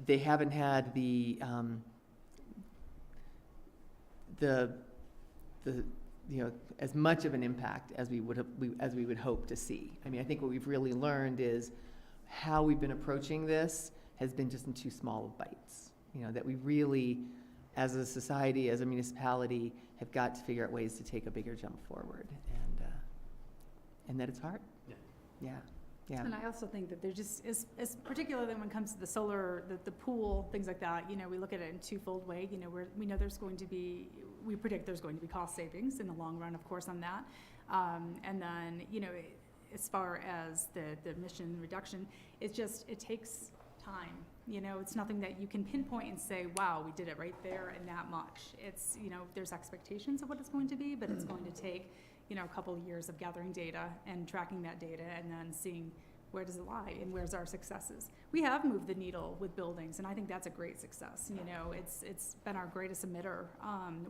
they haven't had the as much of an impact as we would hope to see. I think what we've really learned is how we've been approaching this has been just in too small of bites. That we really, as a society, as a municipality, have got to figure out ways to take a bigger jump forward, and that it's hard. Yeah. And I also think that there just is, particularly when it comes to the solar, the pool, things like that, we look at it in twofold way. We know there's going to be, we predict there's going to be cost savings in the long run, of course, on that. And then, as far as the emission reduction, it takes time. It's nothing that you can pinpoint and say, wow, we did it right there and that much. It's, there's expectations of what it's going to be, but it's going to take, a couple of years of gathering data and tracking that data and then seeing where does it lie and where's our successes. We have moved the needle with buildings, and I think that's a great success. It's been our greatest emitter,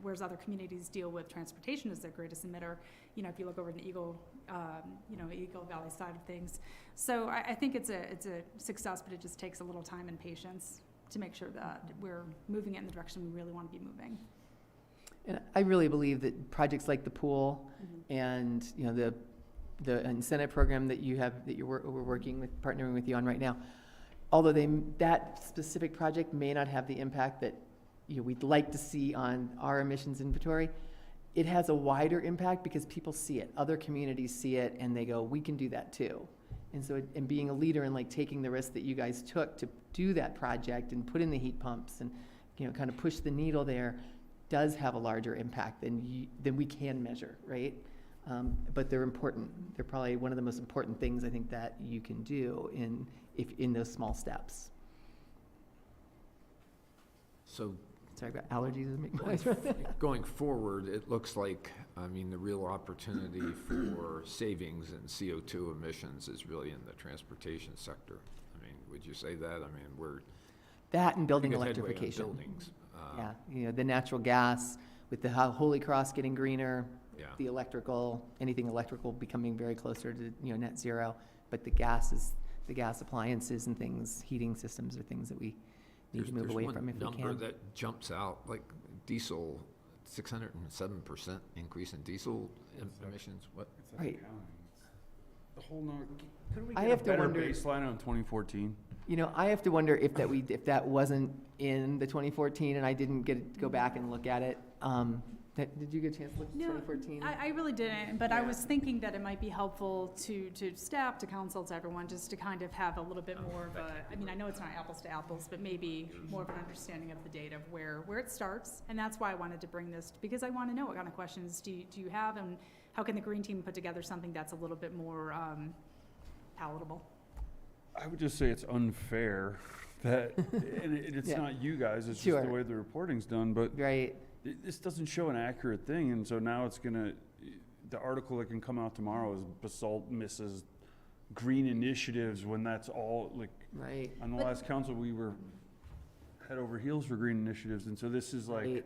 whereas other communities deal with transportation as their greatest emitter. If you look over in the Eagle Valley side of things. So I think it's a success, but it just takes a little time and patience to make sure that we're moving it in the direction we really want to be moving. And I really believe that projects like the pool and, the incentive program that we're working with, partnering with you on right now, although that specific project may not have the impact that we'd like to see on our emissions inventory, it has a wider impact because people see it, other communities see it, and they go, we can do that too. And so, and being a leader and taking the risk that you guys took to do that project and put in the heat pumps and, kind of push the needle there does have a larger impact than we can measure, right? But they're important. They're probably one of the most important things I think that you can do in those small steps. So Sorry about allergies. going forward, it looks like, the real opportunity for savings in CO2 emissions is really in the transportation sector. Would you say that? We're That and building making headway on electrification. buildings. Yeah, the natural gas with the Holy Cross getting greener, Yeah. the anything electrical becoming very closer to net zero. But the gas appliances and things, heating systems are things that we need to move away from if we There's one number can. that jumps out, like diesel, 607% increase in diesel emissions. What? It's like Right. accounting. The whole number, couldn't we I get have a to better wonder- baseline on 2014? I have to wonder if that wasn't in the 2014 and I didn't go back and look at it. Did you get a chance to look at No, 2014? I really didn't, but I Yeah. was thinking that it might be helpful to staff, to council, to everyone, just to kind of have a little bit more of a, I know it's not apples to apples, but maybe more of an understanding of the data of where it starts. And that's why I wanted to bring this, because I want to know what kind of questions do you have, and how can the green team put together something that's a little bit more palatable? I would just say it's unfair that, and it's Yeah. not you guys, it's just Sure. the way the reporting's done, but Right. this doesn't show an accurate thing, and so now the article that can come out tomorrow is Basalt misses green initiatives when that's all, Right. on the But- last council, we were head over heels for green initiatives, and so this is Right.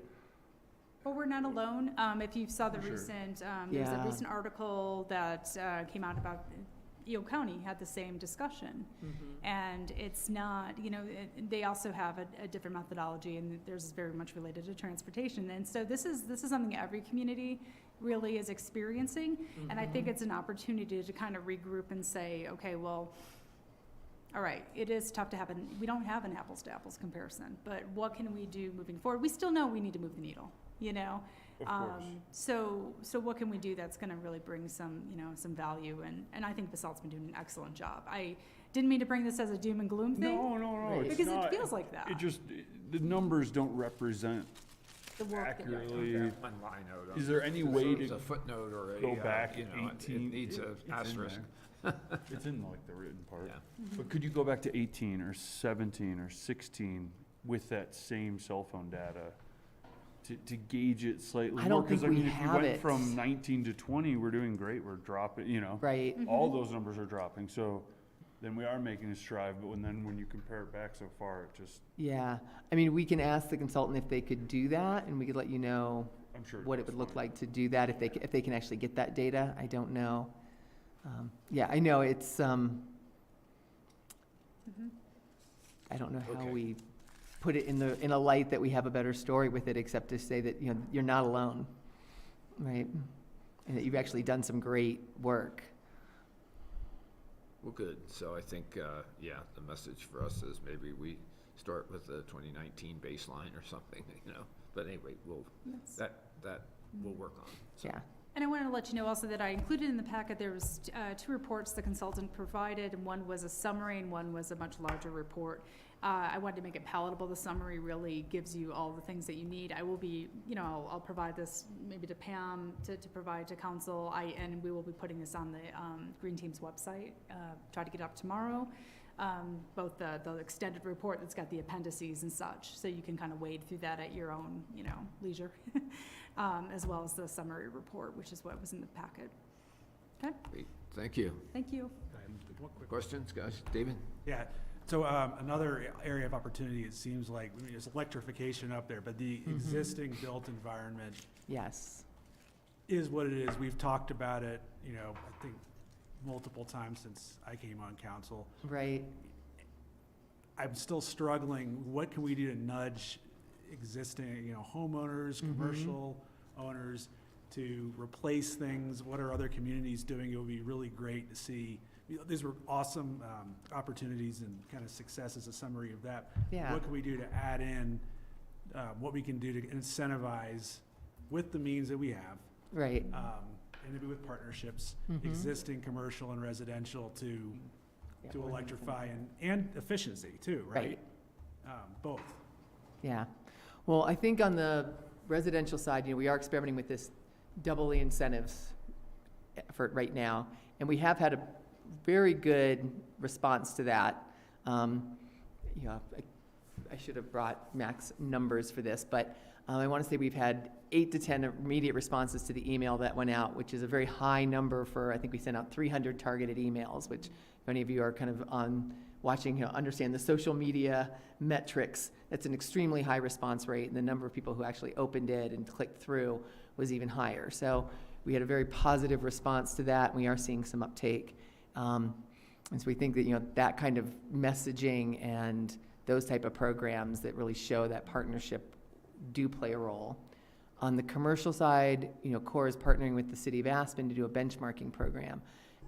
Well, we're not alone. If you saw the Sure. recent, there's a Yeah. recent article that came out about Eagle County had the same discussion. And it's not, they also have a different methodology, and theirs is very much related to transportation. And so this is something every community really is experiencing. And I think it's an opportunity to kind of regroup and say, okay, well, all right, it is tough to we don't have an apples to apples comparison, but what can we do moving forward? We still know we need to move the needle, Of course. So what can we do that's gonna really bring some value, and I think Basalt's been doing an excellent job. I didn't mean to bring this as a doom and gloom thing. No, it's Because not. it feels like that. It just, the numbers don't represent The work that you're doing. accurately. One line out. Is there any So way there's to a footnote or a, go back it 18? needs a It's in asterisk. there. It's in the written part. Yeah. But could you go back to 18 or 17 or 16 with that same cell phone data to gauge it slightly I more? don't think 'Cause, we if you have went it. from 19 to 20, we're doing great, we're dropping, Right. all those numbers are dropping, so then we are making a stride, but when you compare it back so far, it just, Yeah. We can ask the consultant if they could do that, and we could let you know I'm sure. what it would look like to do that, if they can actually get that data. I don't know. Yeah, I know it's, I don't know how Okay. we put it in a light that we have a better story with it, except to say that, you're not alone, right? And that you've actually done some great work. Well, good. So I think, the message for us is maybe we start with the 2019 baseline or something, But anyway, that we'll work on. So. Yeah. And I wanted to let you know also that I included in the packet, there was 2 reports the consultant provided, and one was a summary and one was a much larger report. I wanted to make it palatable. The summary really gives you all the things that you need. I will be, I'll provide this maybe to Pam to provide to council. And we will be putting this on the Green Team's website, try to get it up tomorrow. Both the extended report that's got the appendices and such, so you can kind of wade through that at your own, leisure, as well as the summary report, which is what was in the packet. Okay, Great. Thank you. thank you. One quick Questions, guys? David? Yeah, so another area of opportunity, it seems like, there's electrification up there, but the existing built environment Yes. is what it is. We've talked about it, I think multiple times since I came on council. Right. I'm still struggling. What can we do to nudge existing, homeowners, commercial owners to replace things? What are other communities doing? It would be really great to see. These were awesome opportunities and kind of success as a summary of that. Yeah. What can we do to add in what we can do to incentivize with the means that we have? Right. And maybe with partnerships, existing commercial and residential to electrify and efficiency too, right? Both. Yeah. Well, I think on the residential side, we are experimenting with this double the incentives effort right now, and we have had a very good response to that. I should have brought max numbers for this, but I want to say we've had 8 to 10 immediate responses to the email that went out, which is a very high number for, I think we sent out 300 targeted emails, which if any of you are kind of on watching, understand the social media metrics, that's an extremely high response rate, and the number of people who actually opened it and clicked through was even higher. So we had a very positive response to that, and we are seeing some uptake. And so we think that, that kind of messaging and those type of programs that really show that partnership do play a role. On the commercial side, CORE is partnering with the city of Aspen to do a benchmarking program.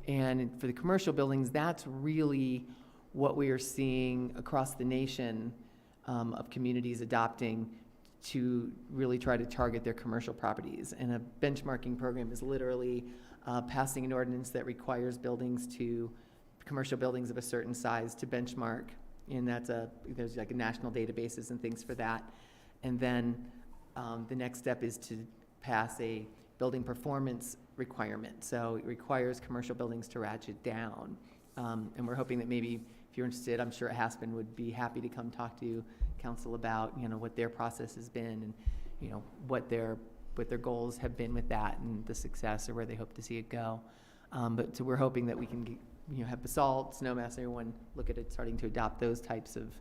And for the commercial buildings, that's really what we are seeing across the nation of communities adopting to really try to target their commercial properties. And a benchmarking program is literally passing an ordinance that requires commercial buildings of a certain size to benchmark. And there's like a national databases and things for that. And then the next step is to pass a building performance requirement. So it requires commercial buildings to ratchet down. And we're hoping that maybe if you're interested, I'm sure Aspen would be happy to come talk to council about, what their process has been and, what their goals have been with that and the success or where they hope to see it go. But so we're hoping that we can, have Basalt, Snowmass, everyone look at it, starting to adopt those types of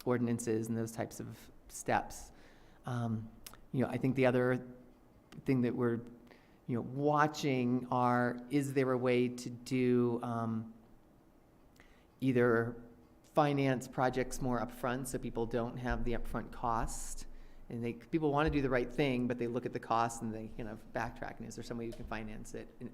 ordinances and those types of steps. I think the other thing that we're, watching is there a way to do either finance projects more upfront so people don't have the upfront cost, and people want to do the right thing, but they look at the cost and they backtrack. And is there some way you can finance it and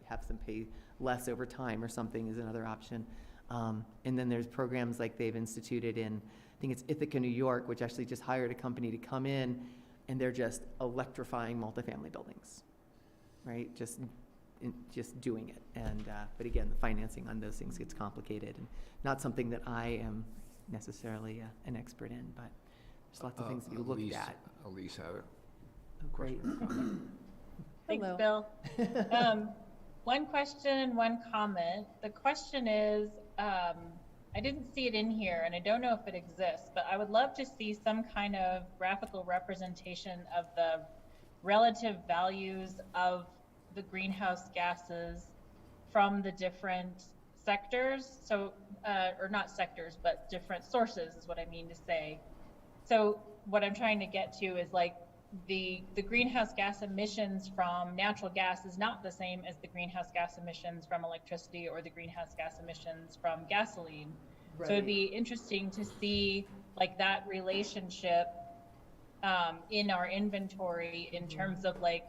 have them pay less over time or something is another option. And then there's programs like they've instituted in, I think it's Ithaca, New York, which actually just hired a company to come in, and they're just electrifying multifamily buildings, right? Just doing it. And but again, the financing on those things gets complicated and not something that I am necessarily an expert in, but there's lots of things that you look at. Elise had it. Oh, great. Thanks, Hello. Bill. One question and one comment. The question is, I didn't see it in here, and I don't know if it exists, but I would love to see some kind of graphical representation of the relative values of the greenhouse gases from the different sectors. So, or not sectors, but different sources is what I mean to say. So what I'm trying to get to is like the greenhouse gas emissions from natural gas is not the same as the greenhouse gas emissions from electricity or the greenhouse gas emissions from gasoline. Right. So it'd be interesting to see like that relationship in our inventory in terms of like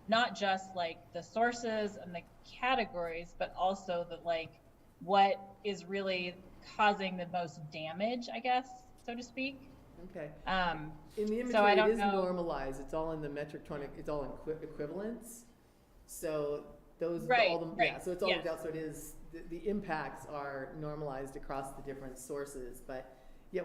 not just like the sources and the categories, but also the like what is really causing the most damage, I guess, so to speak. Okay. In the inventory, so I don't it is know. normalized. It's all in the metric, it's all in equivalents. So those, Right, all the, yeah, right, so it's all yes. worked out, so it is, the impacts are normalized across the different sources, but yeah,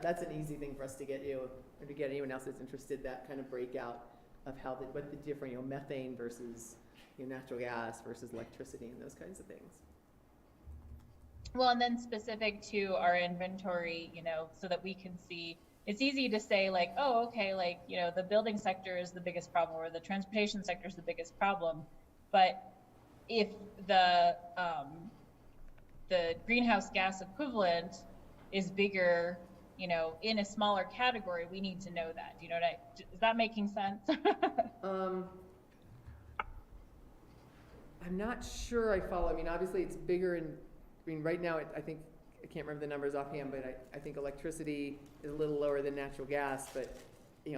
that's an easy thing for us to get you, or to get anyone else that's interested, that kind of breakout of how what the different, methane versus, natural gas versus electricity and those kinds of things. Well, and then specific to our inventory, so that we can see, it's easy to say like, oh, okay, like, the building sector is the biggest problem or the transportation sector is the biggest problem. But if the greenhouse gas equivalent is bigger, in a smaller category, we need to know that. Is that making sense? I'm not sure I follow. I mean, obviously it's bigger right now, I think, I can't remember the numbers offhand, but I think electricity is a little lower than natural gas, but,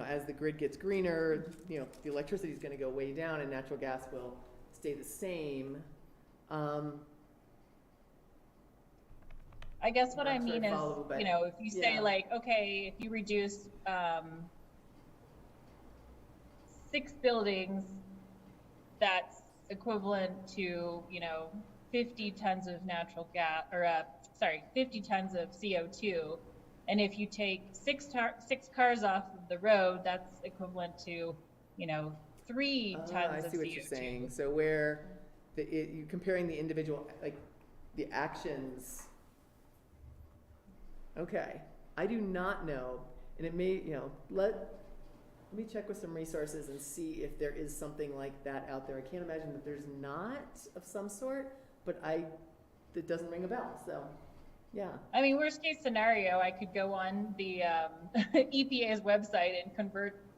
as the grid gets greener, the electricity is gonna go way down and natural gas will stay the same. I guess what I'm I not sure mean is, follow, but if you say yeah. like, okay, if you reduce 6 buildings, that's equivalent to, 50 tons of natural gas, or 50 tons of CO2. And if you take six cars off of the road, that's equivalent to, 3 tons I of see what CO2. you're saying. So where you're comparing the individual, like the actions. Okay, I do not know, and it may, let me check with some resources and see if there is something like that out there. I can't imagine that there's not of some sort, but it doesn't ring a bell, so, yeah. I mean, worst case scenario, I could go on the EPA's website and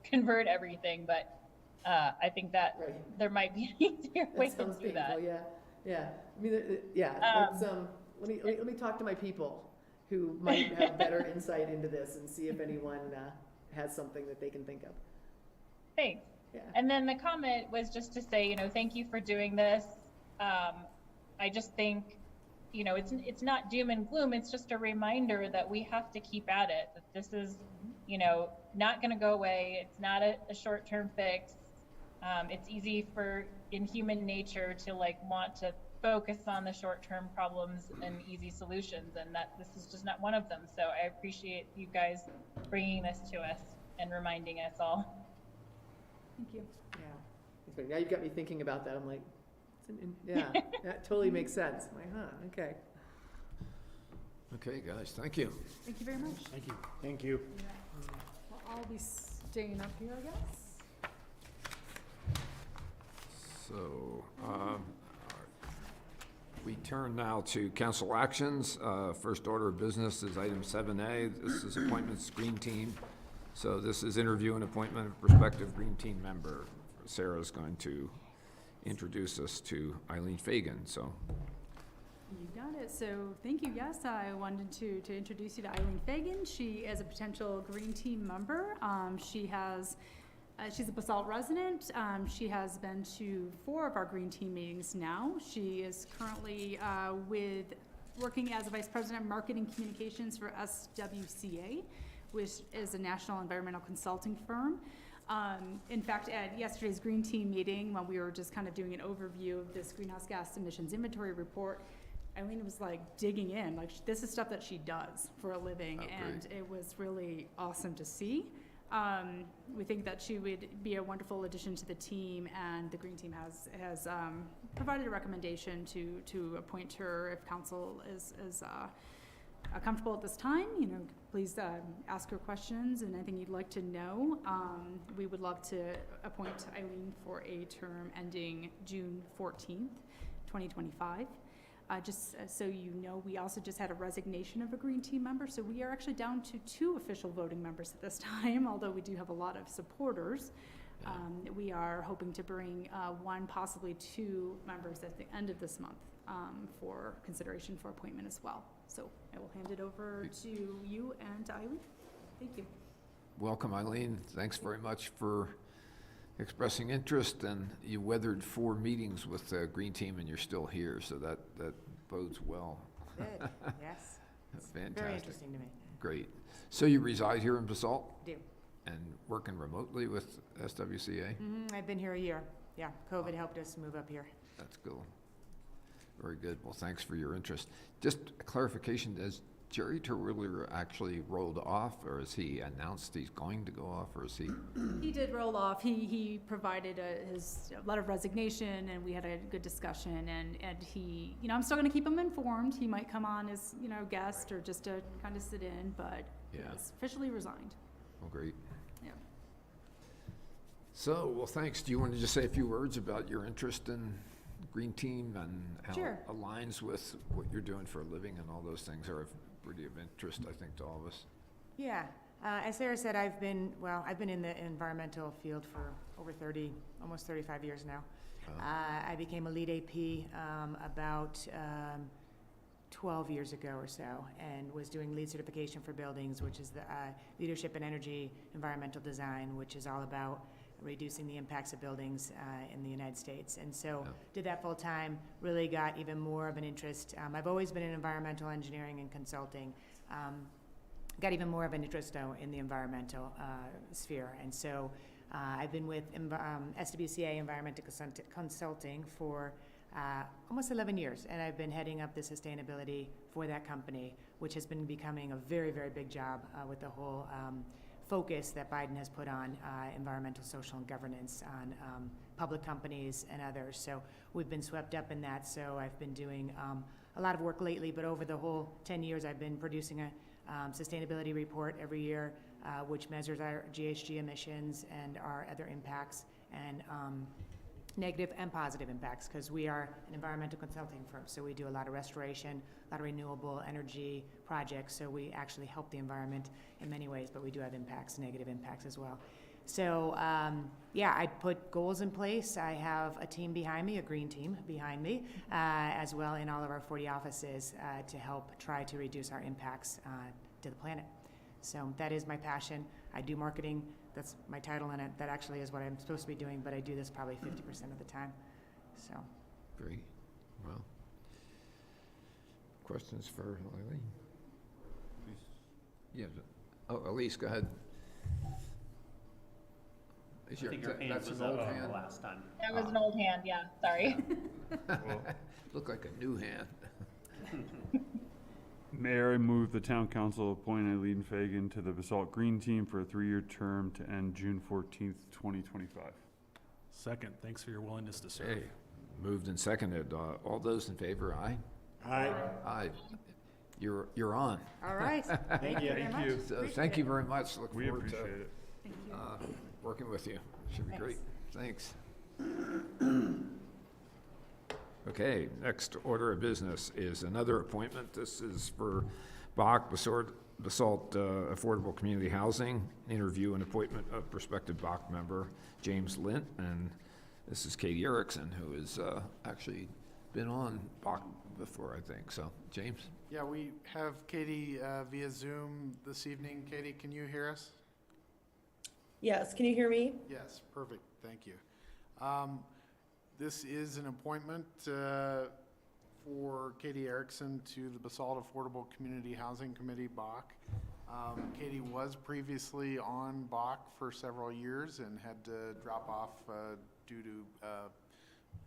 convert everything, but I think that Right. there might be an easier way to sounds do that. painful, yeah. I mean, yeah, let me talk to my people who might have better insight into this and see if anyone has something that they can think of. Thanks. Yeah. And then the comment was just to say, thank you for doing this. I just think, it's not doom and gloom. It's just a reminder that we have to keep at it, that this is, not going to go away. It's not a short-term fix. It's easy in human nature to want to focus on the short-term problems and easy solutions, and that this is just not one of them. So I appreciate you guys bringing this to us and reminding us all. Thank you. Yeah. Now you've got me thinking about that. I'm like, yeah, that totally makes sense. I'm like, okay. Okay, guys, thank you. Thank you very much. Thank you. Thank you. Well, I'll be staying up here, I guess. So, we turn now to council actions. First order of business is item 7A. This is appointments green team. So this is interview and appointment of prospective green team member. Sarah's going to introduce us to Eileen Fagan, so. You got it. So thank you. Yes, I wanted to introduce you to Eileen Fagan. She is a potential green team member. She's a Basalt resident. She has been to 4 of our green team meetings now. She is currently working as a vice president of marketing communications for SWCA, which is a national environmental consulting firm. In fact, at yesterday's green team meeting, when we were just kind of doing an overview of this greenhouse gas emissions inventory report, Eileen was digging in, this is stuff that she does for a living, and it was really awesome to see. We think that she would be a wonderful addition to the team, and the green team has provided a recommendation to appoint her if council is comfortable at this time. Please ask her questions and anything you'd like to know. We would love to appoint Eileen for a term ending June 14th, 2025. Just so you know, we also just had a resignation of a green team member, so we are actually down to 2 official voting members at this time, although we do have a lot of supporters. We are hoping to bring 1, possibly 2 members at the end of this month for consideration for appointment as well. So I will hand it over to you and to Eileen. Thank you. Welcome, Eileen. Thanks very much for expressing interest, and you weathered 4 meetings with the green team and you're still here, so that bodes well. Good, yes. It's Fantastic. very interesting to me. Great. So you reside here in Basalt Do. and working remotely with SWCA? I've been here a year. yeah, COVID helped us move up here. That's cool. Very good. Well, thanks for your interest. Just a clarification, has Jerry Terwilliger actually rolled off, or has he announced he's going to go off, or is he? He did roll off. He provided his letter of resignation, and we had a good discussion, and he, you know, I'm still gonna keep him informed. He might come on as, you know, guest or just to kind of sit in, but he Yeah. has officially resigned. Oh, great. Yeah. So, well, thanks. Do you want to just say a few words about your interest in Green Team and how Sure. it aligns with what you're doing for a living, and all those things are pretty of interest, I think, to all of us. Yeah, as Sarah said, I've been in the environmental field for over 30, almost 35 years now. I became a lead AP about 12 years ago or so, and was doing lead certification for buildings, which is the leadership in energy environmental design, which is all about reducing the impacts of buildings in the United States. And so did that full time, really got even more of an interest. I've always been in environmental engineering and consulting. Got even more of an interest though in the environmental sphere. And so I've been with SWCA Environmental Consulting for almost 11 years, and I've been heading up the sustainability for that company, which has been becoming a very, very big job with the whole focus that Biden has put on environmental, social, and governance on public companies and others. So we've been swept up in that. So I've been doing a lot of work lately, but over the whole 10 years, I've been producing a sustainability report every year, which measures our GHG emissions and our other impacts, and negative and positive impacts, because we are an environmental consulting firm. So we do a lot of restoration, a lot of renewable energy projects. So we actually help the environment in many ways, but we do have impacts, negative impacts as well. So yeah, I put goals in place. I have a team behind me, a green team behind me, as well in all of our 40 offices to help try to reduce our impacts to the planet. So that is my passion. I do marketing. That's my title, and that actually is what I'm supposed to be doing, but I do this probably 50% of the time. So. Great. Well, questions for Eileen? Yeah. Oh, Elise, go ahead. I think your hand That's was an old up hand? the last time. That was an old hand, yeah, sorry. Look like a new hand. Mayor, I move the town council appoint Eileen Fagan to the Basalt Green Team for a 3-year term to end June 14th, 2025. Second, thanks for your willingness to serve. Okay, moved and seconded. All those in favor, aye? Aye. Aye. You're on. All right. Thank you very much. So thank you very much. Look We forward to appreciate it. Thank you. working with you. Should be great. Thanks. Okay, next order of business is another appointment. This is for Basalt Affordable Community Housing, interview and appointment of prospective BAC member James Lint, and this is Katie Erickson, who has actually been on BAC before, I think. So, James? Yeah, we have Katie via Zoom this evening. Katie, can you hear us? Yes, can you hear me? Yes, perfect, thank you. This is an appointment for Katie Erickson to the Basalt Affordable Community Housing Committee, BAC. Katie was previously on BAC for several years and had to drop off due to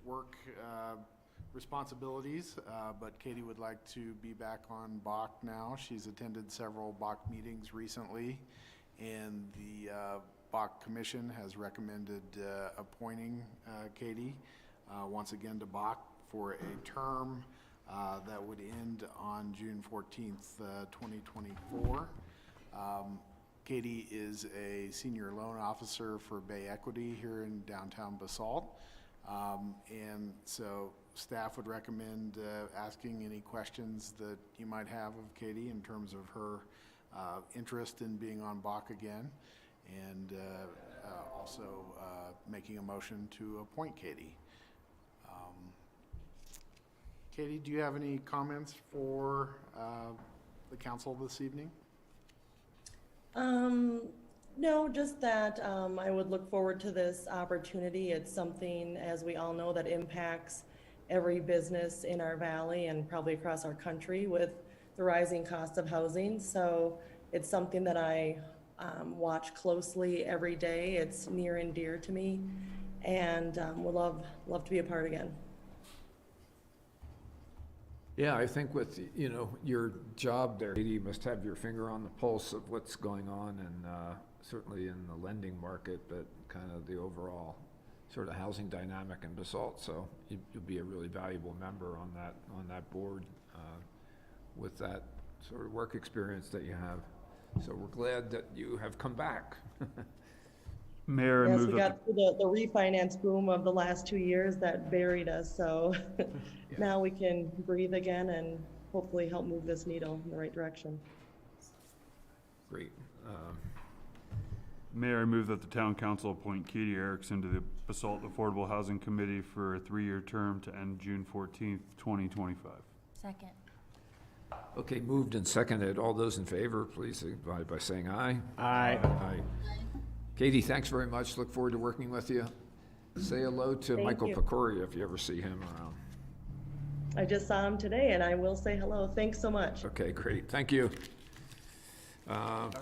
work responsibilities, but Katie would like to be back on BAC now. She's attended several BAC meetings recently, and the BAC Commission has recommended appointing Katie once again to BAC for a term that would end on June 14th, 2024. Katie is a senior loan officer for Bay Equity here in downtown Basalt. And so staff would recommend asking any questions that you might have of Katie in terms of her interest in being on BAC again, and also making a motion to appoint Katie. Katie, do you have any comments for the council this evening? No, just that I would look forward to this opportunity. It's something, as we all know, that impacts every business in our valley and probably across our country with the rising cost of housing. So it's something that I watch closely every day. It's near and dear to me. and would love to be a part again. Yeah, I think with, you know, your job there, you must have your finger on the pulse of what's going on, and certainly in the lending market, but kind of the overall sort of housing dynamic in Basalt. So you'll be a really valuable member on that board with that sort of work experience that you have. So we're glad that you have come back. Mayor, I Yes, move we that got through the refinance boom of the last 2 years that buried us, so now we can breathe again and hopefully help move this needle in the right direction. Great. Mayor, I move that the town council appoint Katie Erickson to the Basalt Affordable Housing Committee for a 3-year term to end June 14th, 2025. Second. Okay, moved and seconded. All those in favor, please signify by saying aye. Aye. Aye. Katie, thanks very much. Look forward to working with you. Say hello to Thank Michael you. Pecori if you ever see him around. I just saw him today, and I will say hello. Thanks so much. Okay, great. Thank you.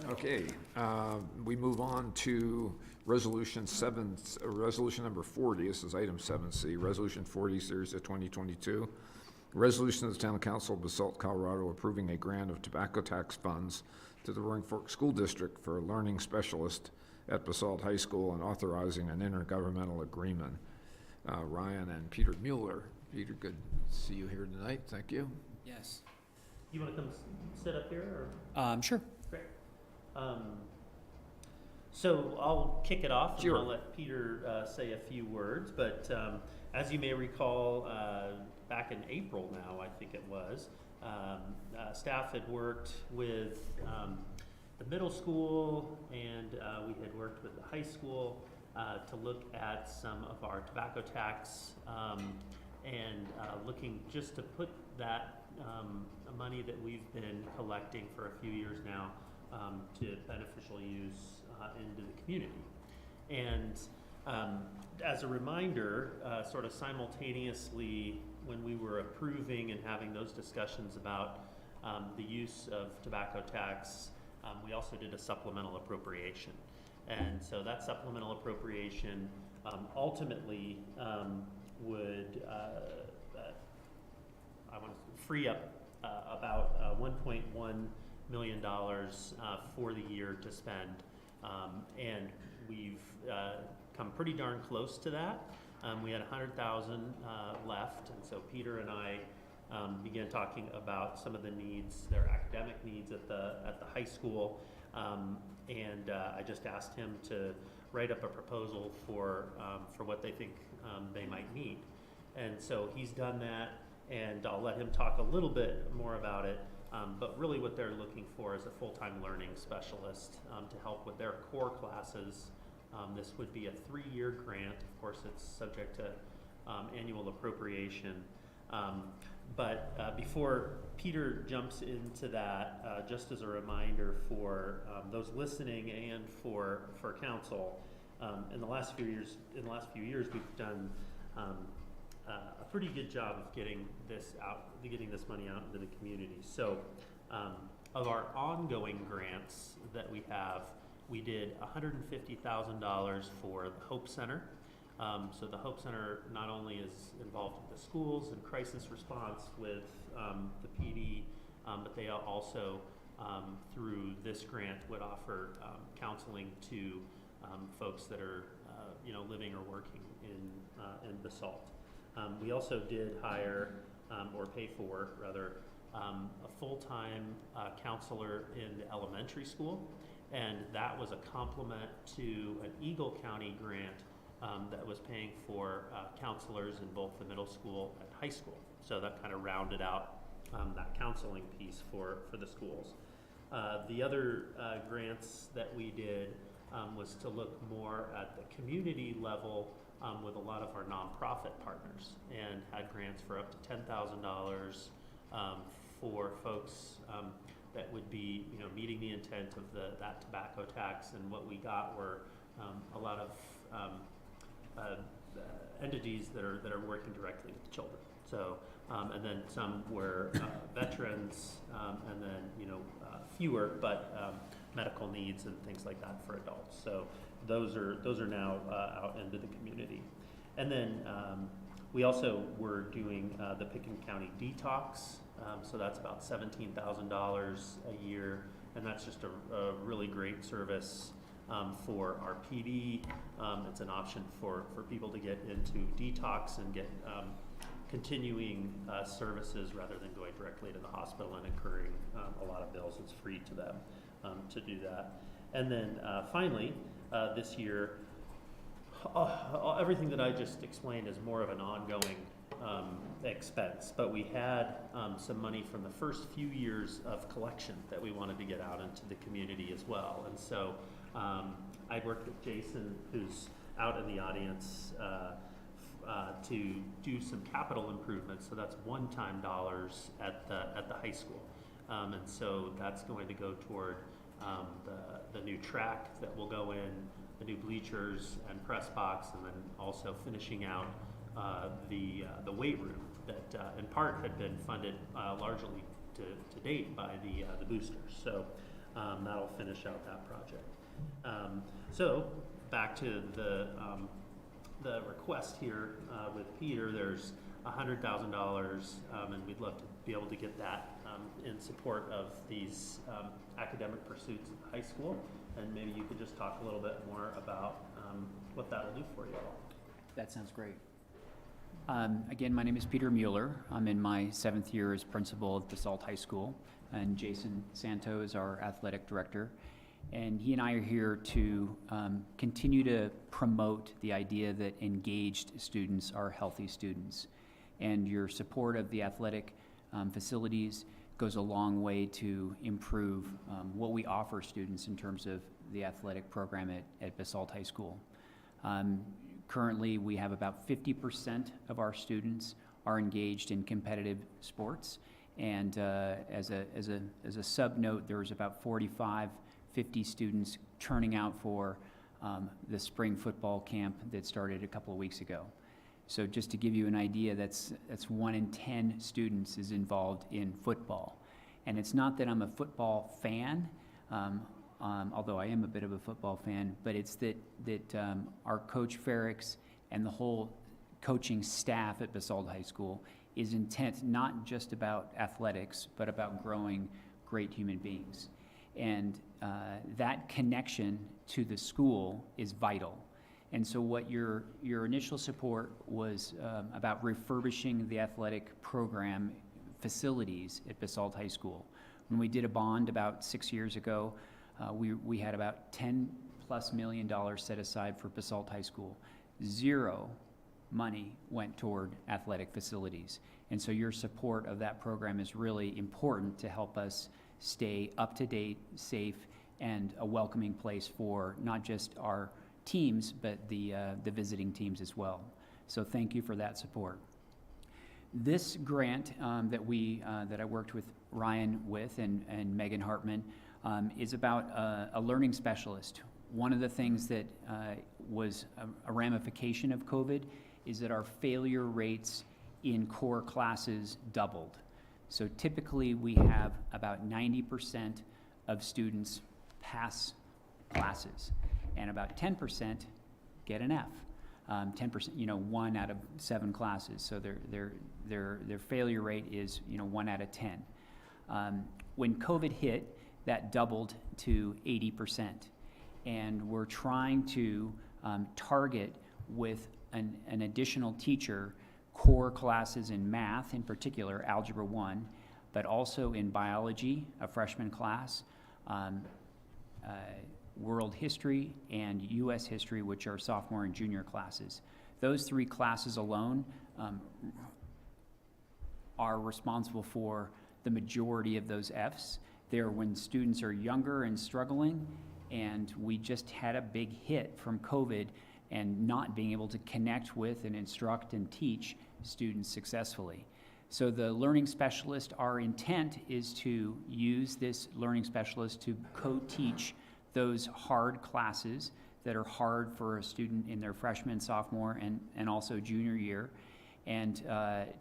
Okay, we move on to resolution number 40. This is item 7C, resolution 40, series of 2022. Resolution of the Town Council of Basalt, Colorado, approving a grant of tobacco tax funds to the Roaring Fork School District for a learning specialist at Basalt High School and authorizing an intergovernmental agreement. Ryan and Peter Mueller. Peter, good to see you here tonight. Thank you. Yes. You want to come sit up here, or? Sure. Great. So I'll kick it off, and Sure. I'll let Peter say a few words. But as you may recall, back in April now, I think it was, staff had worked with the middle school, and we had worked with the high school to look at some of our tobacco tax and looking just to put that money that we've been collecting for a few years now to beneficial use into the community. And as a reminder, sort of simultaneously when we were approving and having those discussions about the use of tobacco tax, we also did a supplemental appropriation. And so that supplemental appropriation ultimately would I want to free up about $1.1 million for the year to spend. And we've come pretty darn close to that. We had 100,000 left, and so Peter and I began talking about some of the needs, their academic needs at the high school, and I just asked him to write up a proposal for what they think they might need. And so he's done that, and I'll let him talk a little bit more about it. But really what they're looking for is a full-time learning specialist to help with their core classes. This would be a 3-year grant. Of course, it's subject to annual appropriation. But before Peter jumps into that, just as a reminder for those listening and for council, in the last few years, we've done a pretty good job of getting this money out into the community. So, of our ongoing grants that we have, we did $150,000 for the Hope Center. So the Hope Center not only is involved with the schools and crisis response with the PD, but they also, through this grant, would offer counseling to folks that are, living or working in Basalt. We also did hire, or pay for, rather, a full-time counselor in the elementary school, and that was a complement to an Eagle County grant that was paying for counselors in both the middle school and high school. So that kind of rounded out that counseling piece for the schools. The other grants that we did was to look more at the community level with a lot of our nonprofit partners, and had grants for up to $10,000 for folks that would be, meeting the intent of that tobacco tax. And what we got were a lot of entities that are working directly with children. So, and then some were veterans, and then fewer, but medical needs and things like that for adults. So those are now out into the community. And then we also were doing the Pickens County Detox, so that's about $17,000 a year, and that's just a really great service for our PD. It's an option for people to get into detox and get continuing services rather than going directly to the hospital and incurring a lot of bills. It's free to them to do that. And then finally, this year, everything that I just explained is more of an ongoing expense, but we had some money from the first few years of collection that we wanted to get out into the community as well. And so I worked with Jason, who's out in the audience, to do some capital improvements. So that's one-time dollars at the high school. And so that's going to go toward the new track that will go in, the new bleachers and press box, and then also finishing out the weight room that in part had been funded largely to date by the boosters. So that'll finish out that project. So back to the request here with Peter, there's $100,000, and we'd love to be able to get that in support of these academic pursuits at the high school. And maybe you could just talk a little bit more about what that will do for you all. That sounds great. Again, my name is Peter Mueller. I'm in my 7th year as principal of Basalt High School, and Jason Santo is our athletic director. And he and I are here to continue to promote the idea that engaged students are healthy students. And your support of the athletic facilities goes a long way to improve what we offer students in terms of the athletic program at Basalt High School. Currently, we have about 50% of our students are engaged in competitive sports. And as a sub note, there was about 50 students turning out for the spring football camp that started a couple of weeks ago. So just to give you an idea, that's 1 in 10 students is involved in football. And it's not that I'm a football fan, although I am a bit of a football fan, but it's that our coach Ferrix and the whole coaching staff at Basalt High School is intent not just about athletics, but about growing great human beings. And that connection to the school is vital. And so what your initial support was about refurbishing the athletic program facilities at Basalt High School. When we did a bond about 6 years ago, we had about $10+ million set aside for Basalt High School. 0 money went toward athletic facilities. And so your support of that program is really important to help us stay up to date, safe, and a welcoming place for not just our teams, but the visiting teams as well. So thank you for that support. This grant that I worked with Ryan with and Megan Hartman is about a learning specialist. One of the things that was a ramification of COVID is that our failure rates in core classes doubled. So typically we have about 90% of students pass classes, and about 10% get an F. 10%, 1 out of 7 classes. So their failure rate is 1 out of 10. When COVID hit, that doubled to 80%, and we're trying to target with an additional teacher core classes in math, in particular Algebra 1, but also in biology, a freshman class, world history, and U.S. history, which are sophomore and junior classes. Those 3 classes alone are responsible for the majority of those Fs. They're when students are younger and struggling, and we just had a big hit from COVID and not being able to connect with and instruct and teach students successfully. So the learning specialist, our intent is to use this learning specialist to co-teach those hard classes that are hard for a student in their freshman, sophomore, and also junior year, and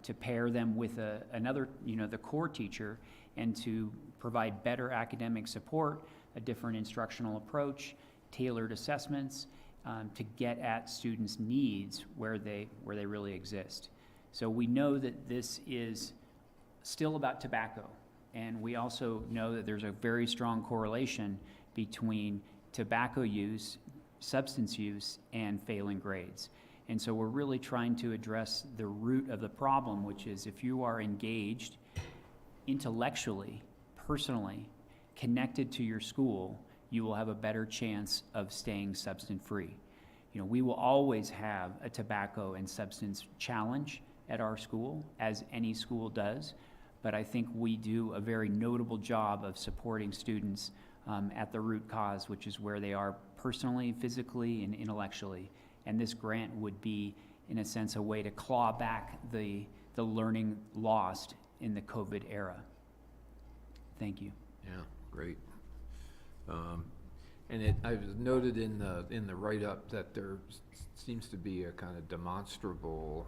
to pair them with another, the core teacher, and to provide better academic support, a different instructional approach, tailored assessments, to get at students' needs where they really exist. So we know that this is still about tobacco, and we also know that there's a very strong correlation between tobacco use, substance use, and failing grades. And so we're really trying to address the root of the problem, which is if you are engaged intellectually, personally, connected to your school, you will have a better chance of staying substance-free. You know, we will always have a tobacco and substance challenge at our school, as any school does, but I think we do a very notable job of supporting students at the root cause, which is where they are personally, physically, and intellectually. And this grant would be, in a sense, a way to claw back the learning lost in the COVID era. Thank you. Yeah, great. And I was noted in the write-up that there seems to be a kind of demonstrable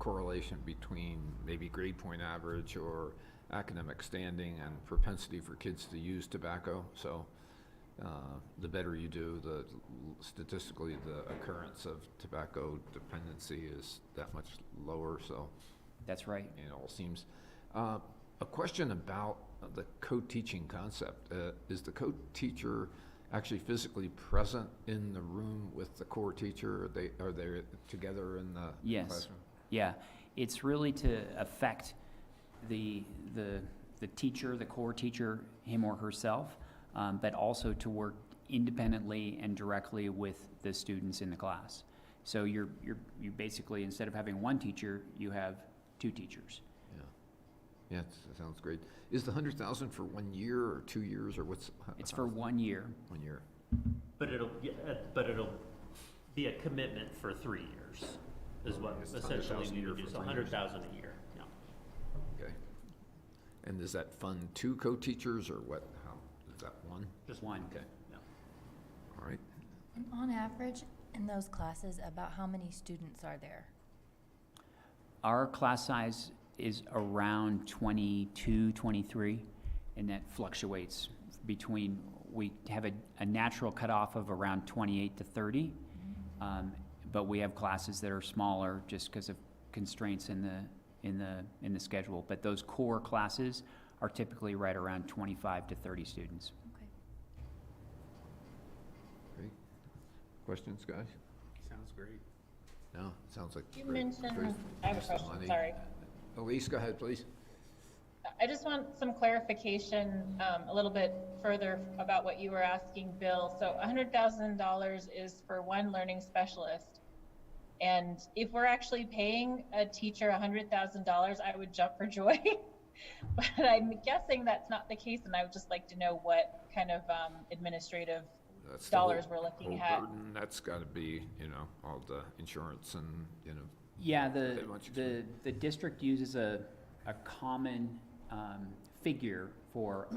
correlation between maybe grade point average or academic standing and propensity for kids to use tobacco. So the better you do, the statistically the occurrence of tobacco dependency is that much lower. So that's right. It all seems. A question about the co-teaching concept. Is the co-teacher actually physically present in the room with the core teacher? Are they together in the classroom? Yeah, it's really to affect the teacher, the core teacher, him or herself, but also to work independently and directly with the students in the class. So you basically, instead of having one teacher, you have two teachers. Yeah, that sounds great. Is the 100,000 for 1 year or 2 years or what's? It's for 1 year. 1 year. But it'll be a commitment for 3 years, is what essentially we would do. So 100,000 a year. Yeah. Okay. And is that fund 2 co-teachers or what? How is that one? Just one. Okay. Yeah. All right. And on average, in those classes, about how many students are there? Our class size is around 22, 23, and that fluctuates between, we have a natural cutoff of around 28 to 30, but we have classes that are smaller just because of constraints in the schedule. But those core classes are typically right around 25 to 30 students. Okay. Great. Questions, guys? Sounds great. No, sounds like You great mentioned, I have a question, testimony. sorry. Elise, go ahead, please. I just want some clarification, a little bit further about what you were asking, Bill. So $100,000 is for one learning specialist. And if we're actually paying a teacher $100,000, I would jump for joy. But I'm guessing that's not the case, and I would just like to know what kind of administrative dollars we're looking at. Burden. That's got to be, all the insurance and, Yeah, the district uses a common figure for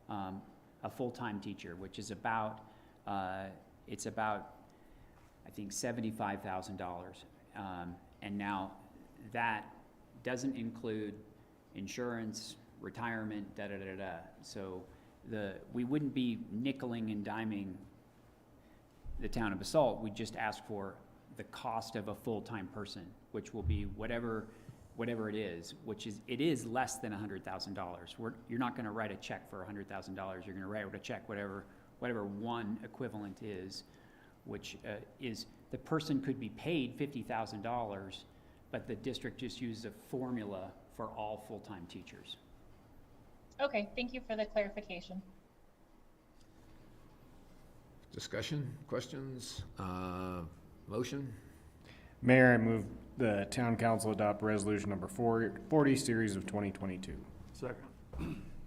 a full-time teacher, which is about it's about I think $75,000, and now that doesn't include insurance, retirement, So we wouldn't be nickeling and diming the town of Basalt. We just ask for the cost of a full-time person, which will be whatever it is, it is less than $100,000. You're not going to write a check for $100,000. You're going to write a check whatever one equivalent is, which is the person could be paid $50,000, but the district just uses a formula for all full-time teachers. Okay, thank you for the clarification. Discussion, questions, motion? Mayor, I move the town council adopt resolution number 40, series of 2022. Second.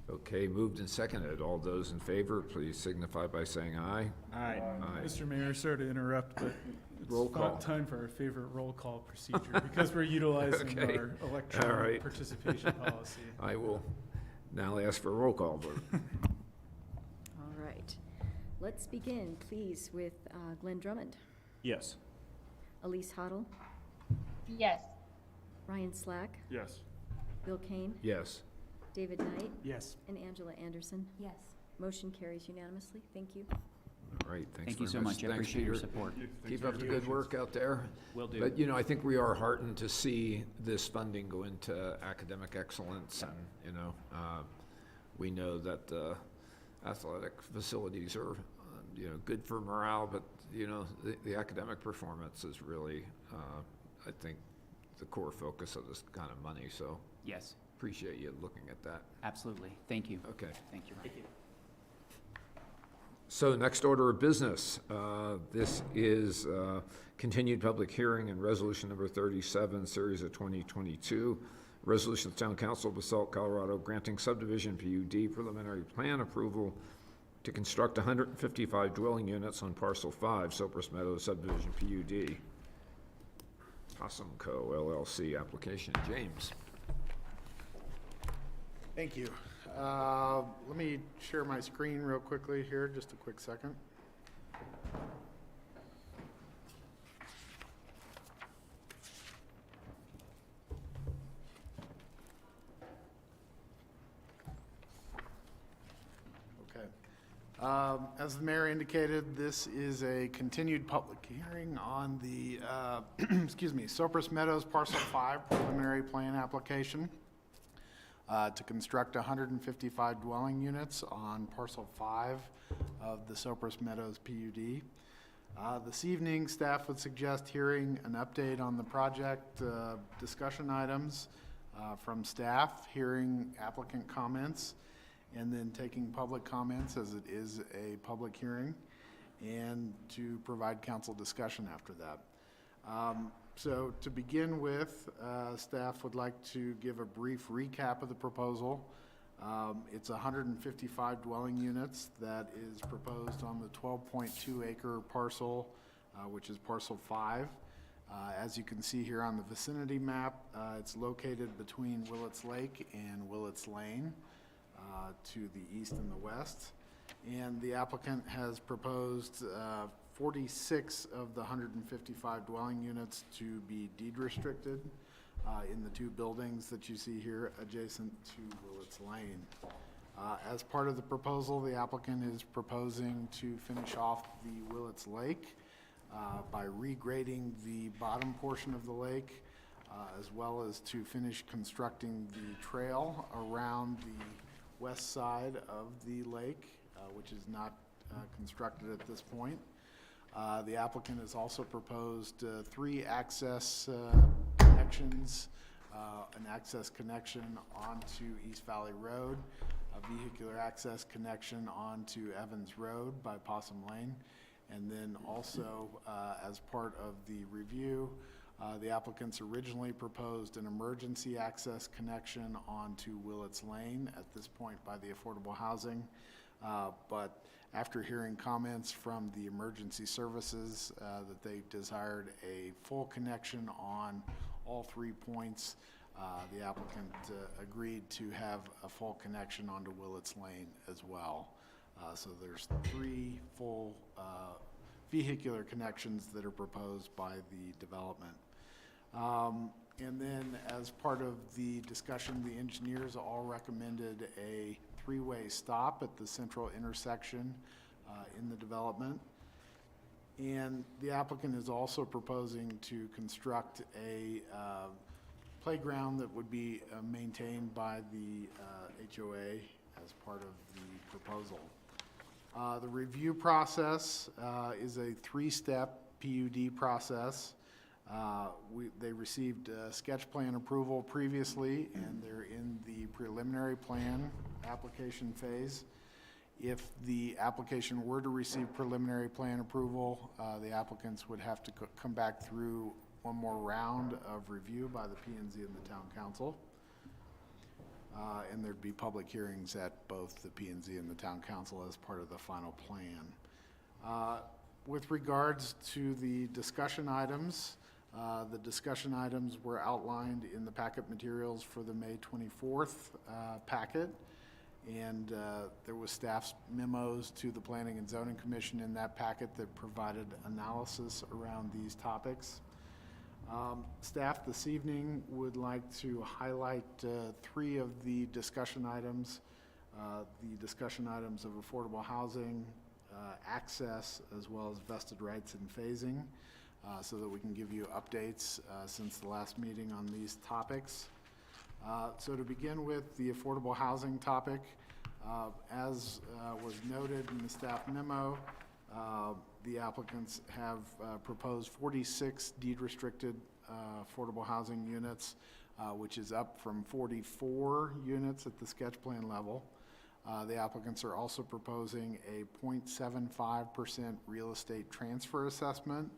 Okay, moved and seconded. All those in favor, please signify by saying aye. Aye. Aye. Mr. Mayor, sorry to interrupt, but Roll it's call. about time for our favorite roll call procedure because we're utilizing Okay. our electronic right. participation policy. I will now ask for a roll call vote. All right. Let's begin, please, with Glenn Drummond, Yes. Elise Hoddle, Yes. Ryan Slack, Yes. Bill Kane, Yes. David Knight, Yes. and Angela Anderson. Yes. Motion carries unanimously. Thank you. right, thanks Thank you very so much. I Thanks, appreciate your Peter. support. Keep up the good work out there. Will do. But, you know, I think we are heartened to see this funding go into academic excellence, and, you know, we know that athletic facilities are, you know, good for morale, but, you know, the academic performance is really, I think, the core focus of this kind of money, so. Yes, Appreciate you looking at that. absolutely. Thank you. Okay. Thank you. Thank you. So next order of business, this is continued public hearing and resolution number 37, series of 2022. Resolution of Town Council of Basalt, Colorado, granting subdivision PUD preliminary plan approval to construct 155 dwelling units on Parcel 5, Sopranos Meadows subdivision PUD. Awesome Co. LLC application. James. Thank you. Let me share my screen real quickly here, just a quick second. Okay. As the mayor indicated, this is a continued public hearing on the, excuse me, Sopranos Meadows Parcel 5 preliminary plan application to construct 155 dwelling units on Parcel 5 of the Sopranos Meadows PUD. This evening, staff would suggest hearing an update on the project, discussion items from staff, hearing applicant comments, and then taking public comments as it is a public hearing, and to provide council discussion after that. So to begin with, staff would like to give a brief recap of the proposal. It's 155 dwelling units that is proposed on the 12.2 acre parcel, which is Parcel 5. As you can see here on the vicinity map, it's located between Willets Lake and Willets Lane to the east and the west. And the applicant has proposed 46 of the 155 dwelling units to be deed restricted in the two buildings that you see here adjacent to Willets Lane. As part of the proposal, the applicant is proposing to finish off the Willets Lake by regrading the bottom portion of the lake, as well as to finish constructing the trail around the west side of the lake, which is not constructed at this point. The applicant has also proposed 3 access connections, an access connection onto East Valley Road, a vehicular access connection onto Evans Road by Possum Lane, and then also as part of the review, the applicants originally proposed an emergency access connection onto Willets Lane, at this point by the Affordable Housing, but after hearing comments from the emergency services that they desired a full connection on all 3 points, the applicant agreed to have a full connection onto Willets Lane as well. So there's 3 full vehicular connections that are proposed by the development. And then as part of the discussion, the engineers all recommended a 3-way stop at the central intersection in the development. And the applicant is also proposing to construct a playground that would be maintained by the HOA as part of the proposal. The review process is a 3-step PUD process. They received sketch plan approval previously, and they're in the preliminary plan application phase. If the application were to receive preliminary plan approval, the applicants would have to come back through one more round of review by the P&Z and the Town Council. And there'd be public hearings at both the P&Z and the Town Council as part of the final plan. With regards to the discussion items were outlined in the packet materials for the May 24th packet. And there was staff's memos to the Planning and Zoning Commission in that packet that provided analysis around these topics. Staff this evening would like to highlight 3 of the discussion items. The discussion items of affordable housing, access as well as vested rights and phasing, so that we can give you updates since the last meeting on these topics. So to begin with, the affordable housing topic, as was noted in the staff memo, the applicants have proposed 46 deed-restricted affordable housing units, which is up from 44 units at the sketch plan level. The applicants are also proposing a 0.75% real estate transfer assessment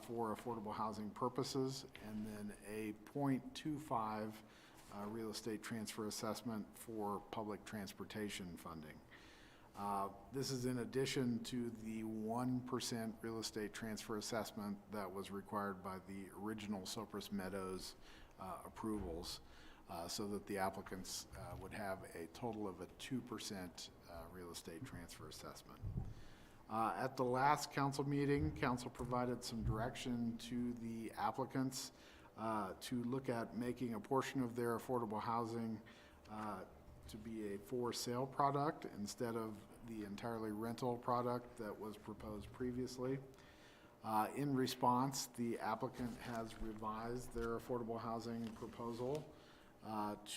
for affordable housing purposes, and then a 0.25 real estate transfer assessment for public transportation funding. This is in addition to the 1% real estate transfer assessment that was required by the original Meadows approvals, so that the applicants would have a total of a 2% real estate transfer assessment. At the last council meeting, council provided some direction to the applicants to look at making a portion of their affordable housing to be a for sale product instead of the entirely rental product that was proposed previously. In response, the applicant has revised their affordable housing proposal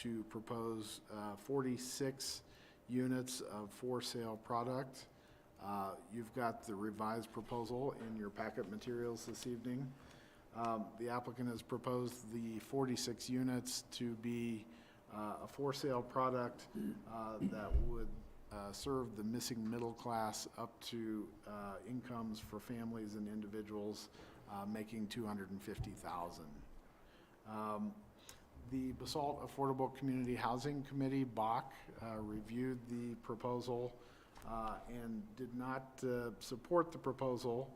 to propose 46 units of for sale product. You've got the revised proposal in your packet materials this evening. The applicant has proposed the 46 units to be a for sale product that would serve the missing middle class up to incomes for families and individuals making $250,000. The Basalt Affordable Community Housing Committee, BAC, reviewed the proposal and did not support the proposal,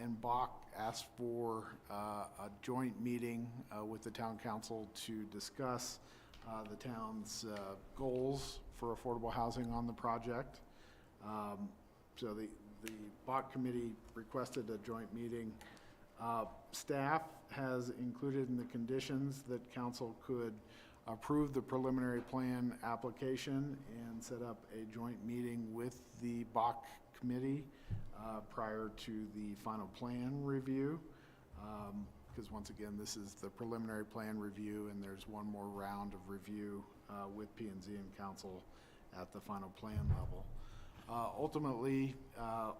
and BAC asked for a joint meeting with the town council to discuss the town's goals for affordable housing on the project. So the BAC committee requested a joint meeting. Staff has included in the conditions that council could approve the preliminary plan application and set up a joint meeting with the BAC committee prior to the final plan review. Because once again, this is the preliminary plan review, and there's one more round of review with P&Z and council at the final plan level. Ultimately,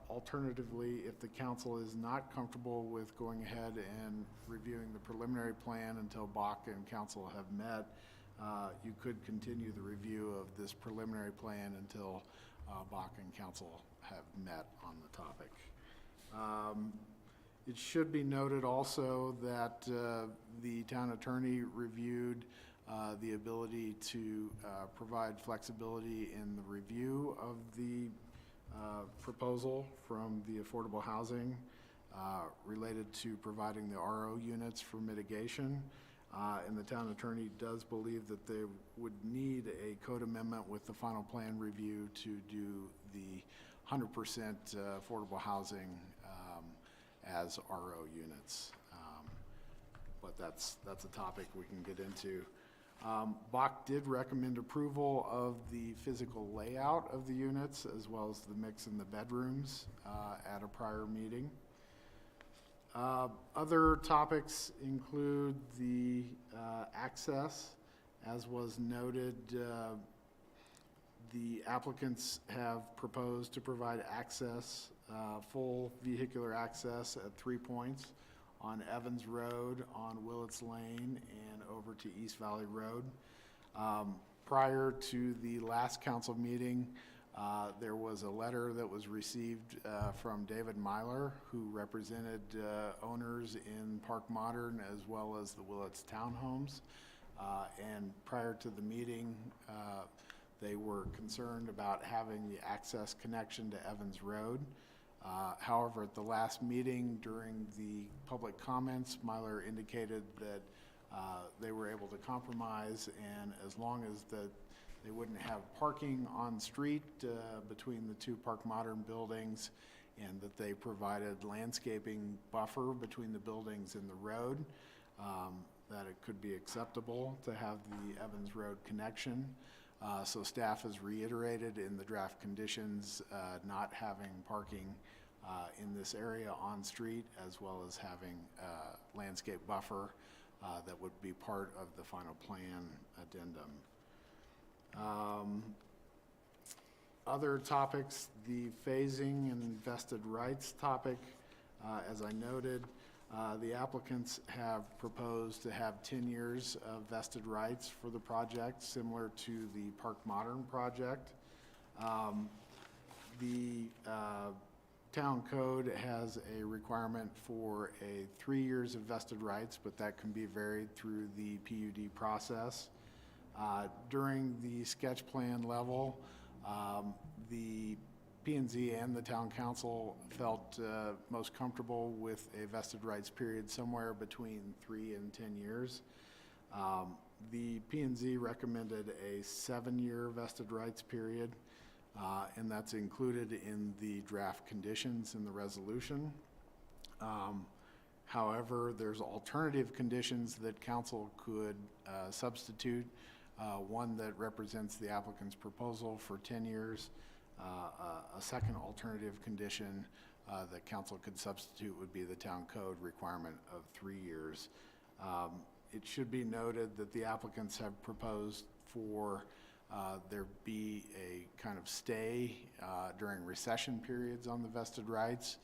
alternatively, if the council is not comfortable with going ahead and reviewing the preliminary plan until BAC and council have met, you could continue the review of this preliminary plan until BAC and council have met on the topic. It should be noted also that the town attorney reviewed the ability to provide flexibility in the review of the proposal from the affordable housing related to providing the RO units for mitigation. And the town attorney does believe that they would need a code amendment with the final plan review to do the 100% affordable housing as RO units. But that's a topic we can get into. BAC did recommend approval of the physical layout of the units as well as the mix in the bedrooms at a prior meeting. Other topics include the access. As was noted, the applicants have proposed to provide access, full vehicular access at 3 points: on Evans Road, on Willets Lane, and over to East Valley Road. Prior to the last council meeting, there was a letter that was received from David Myler, who represented owners in Park Modern as well as the Willets Townhomes. And prior to the meeting, they were concerned about having the access connection to Evans Road. However, at the last meeting during the public comments, Myler indicated that they were able to compromise, and as long as they wouldn't have parking on street between the two Park Modern buildings, and that they provided landscaping buffer between the buildings and the road, that it could be acceptable to have the Evans Road connection. So staff has reiterated in the draft conditions, not having parking in this area on street, as well as having landscape buffer that would be part of the final plan addendum. Other topics, the phasing and vested rights topic, as I noted, the applicants have proposed to have 10 years of vested rights for the project, similar to the Park Modern project. The town code has a requirement for 3 years of vested rights, but that can be varied through the PUD process. During the sketch plan level, the P&Z and the town council felt most comfortable with a vested rights period somewhere between 3 and 10 years. The P&Z recommended a 7-year vested rights period, and that's included in the draft conditions in the resolution. However, there's alternative conditions that council could substitute. One that represents the applicant's proposal for 10 years. A second alternative condition that council could substitute would be the town code requirement of 3 years. It should be noted that the applicants have proposed for there be a kind of stay during recession periods on the vested rights.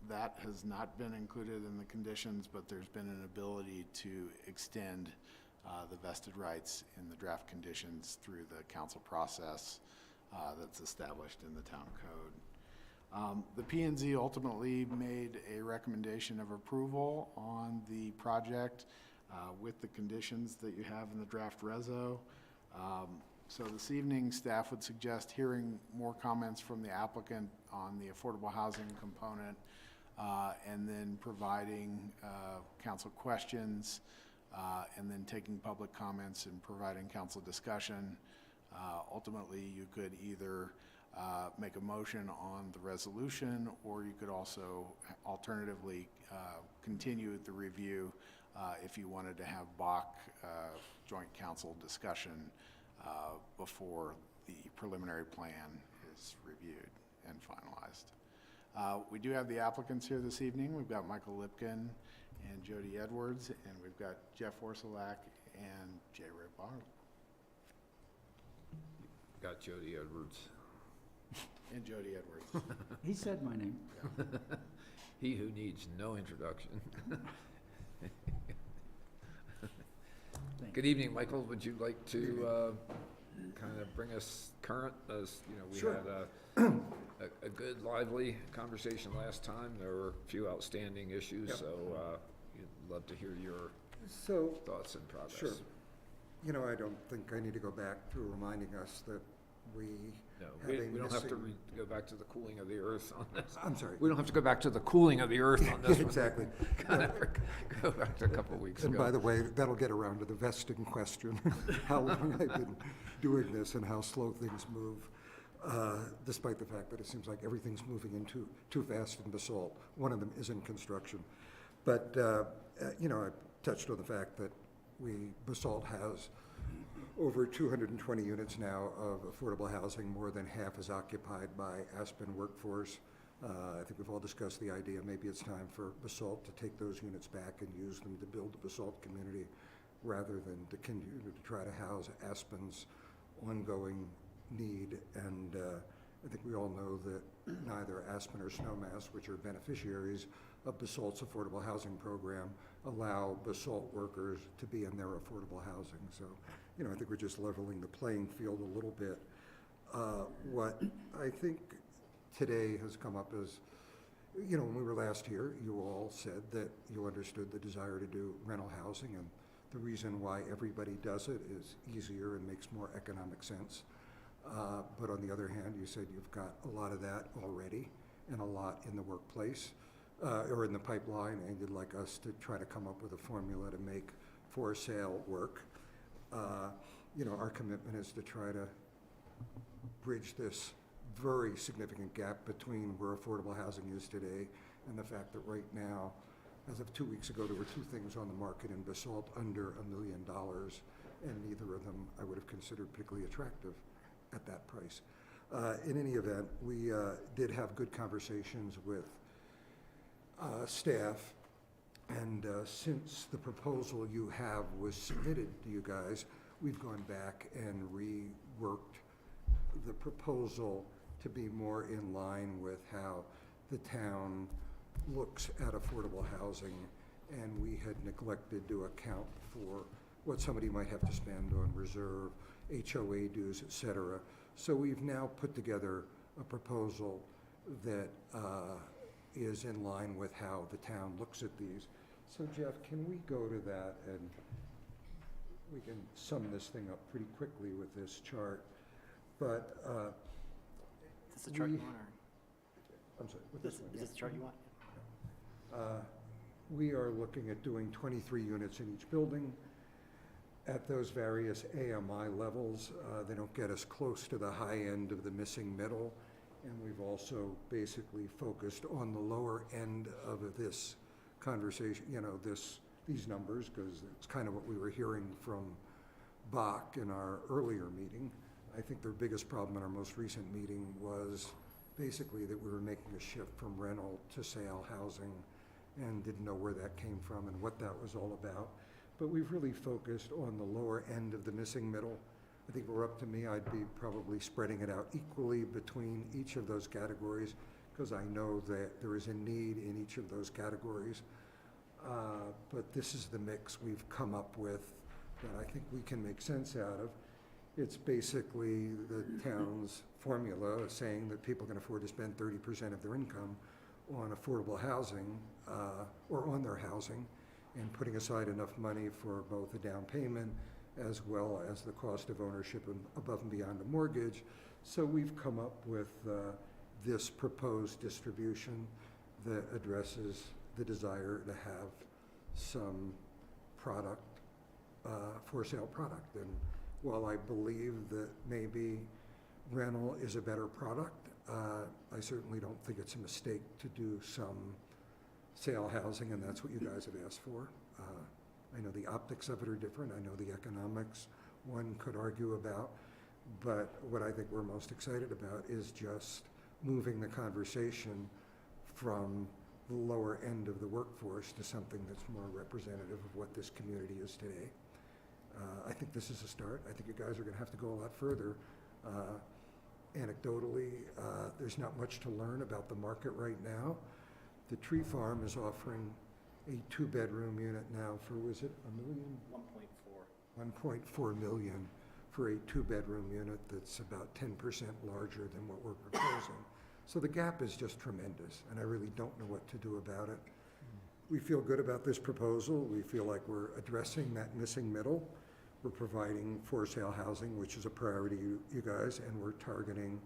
That has not been included in the conditions, but there's been an ability to extend the vested rights in the draft conditions through the council process that's established in the town code. The P&Z ultimately made a recommendation of approval on the project with the conditions that you have in the draft reso. So this evening, staff would suggest hearing more comments from the applicant on the affordable housing component, and then providing council questions, and then taking public comments and providing council discussion. Ultimately, you could either make a motion on the resolution, or you could also alternatively continue the review if you wanted to have Bach joint council discussion before the preliminary plan is reviewed and finalized. We do have the applicants here this evening. We've got Michael Lipkin and Jody Edwards, and we've got Jeff Orsolak and Jay Ray Barlow. Got Jody Edwards. And Jody Edwards. He said my name. Yeah. He who needs no introduction. Good evening, Michael. Would you like to kind of bring us current? As you know, we Sure. had a good, lively conversation last time. There were a few outstanding issues, so you'd love to hear your thoughts and progress. Sure. You know, I don't think I need to go back through reminding us that we we don't have to go back to the cooling of the earth on this. I'm sorry. We don't have to go back to the cooling of the earth on this. Exactly. Kind of go back to a couple of weeks and ago. by the way, that'll get around to the vesting question, how long I've been doing this and how slow things move, despite the fact that it seems like everything's moving in too fast in Basalt. One of them is in construction. But, you know, I touched on the fact that Basalt has over 220 units now of affordable housing. More than half is occupied by Aspen workforce. I think we've all discussed the idea maybe it's time for Basalt to take those units back and use them to build the Basalt community rather than to continue to try to house Aspen's ongoing need. And I think we all know that neither Aspen or Snowmass, which are beneficiaries of Basalt's affordable housing program, allow Basalt workers to be in their affordable housing. So, you know, I think we're just leveling the playing field a little bit. What I think today has come up is, you know, when we were last here, you all said that you understood the desire to do rental housing, and the reason why everybody does it is easier and makes more economic sense. But on the other hand, you said you've got a lot of that already and a lot in the workplace or in the pipeline, and you'd like us to try to come up with a formula to make for sale work. You know, our commitment is to try to bridge this very significant gap between where affordable housing is today and the fact that right now, as of 2 weeks ago, there were 2 things on the market in Basalt under $1 million. and neither of them I would have considered particularly attractive at that price. In any event, we did have good conversations with staff, and since the proposal you have was submitted to you guys, we've gone back and reworked the proposal to be more in line with how the town looks at affordable housing, and we had neglected to account for what somebody might have to spend on reserve, HOA dues, et cetera. So we've now put together a proposal that is in line with how the town looks at these. So Jeff, can we go to that, and we can sum this thing up pretty quickly with this chart, but Is this the chart you want, or? I'm sorry, with Is this one, this the chart you want? we are looking at doing 23 units in each building at those various AMI levels. They don't get us close to the high end of the missing middle, and we've also basically focused on the lower end of this conversation, you know, these numbers, because it's kind of what we were hearing from Bach in our earlier meeting. I think their biggest problem in our most recent meeting was basically that we were making a shift from rental to sale housing and didn't know where that came from and what that was all about. But we've really focused on the lower end of the missing middle. I think we're up to me, I'd be probably spreading it out equally between each of those categories, because I know that there is a need in each of those categories. But this is the mix we've come up with that I think we can make sense out of. It's basically the town's formula saying that people can afford to spend 30% of their income on affordable housing, or on their housing, and putting aside enough money for both the down payment as well as the cost of ownership and above and beyond a mortgage. So we've come up with this proposed distribution that addresses the desire to have some product, for sale product. And while I believe that maybe rental is a better product, I certainly don't think it's a mistake to do some sale housing, and that's what you guys have asked for. I know the optics of it are different. I know the economics one could argue about, but what I think we're most excited about is just moving the conversation from the lower end of the workforce to something that's more representative of what this community is today. I think this is a start. I think you guys are going to have to go a lot further. Anecdotally, there's not much to learn about the market right now. The Tree Farm is offering a 2-bedroom unit now for, was it $1 million? 1.4. 1.4 million for a 2-bedroom unit that's about 10% larger than what we're proposing. So the gap is just tremendous, and I really don't know what to do about it. We feel good about this proposal. We feel like we're addressing that missing middle. We're providing for sale housing, which is a priority, you guys, and we're targeting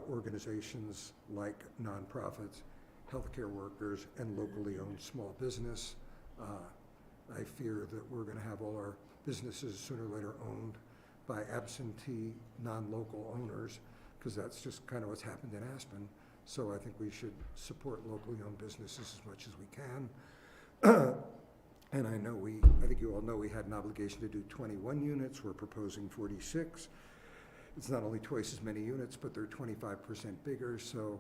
organizations like nonprofits, healthcare workers, and locally owned small business. I fear that we're going to have all our businesses sooner or later owned by absentee, non-local owners, because that's just kind of what's happened in Aspen. So I think we should support locally owned businesses as much as we can. And I think you all know we had an obligation to do 21 units. We're proposing 46. It's not only twice as many units, but they're 25% bigger. So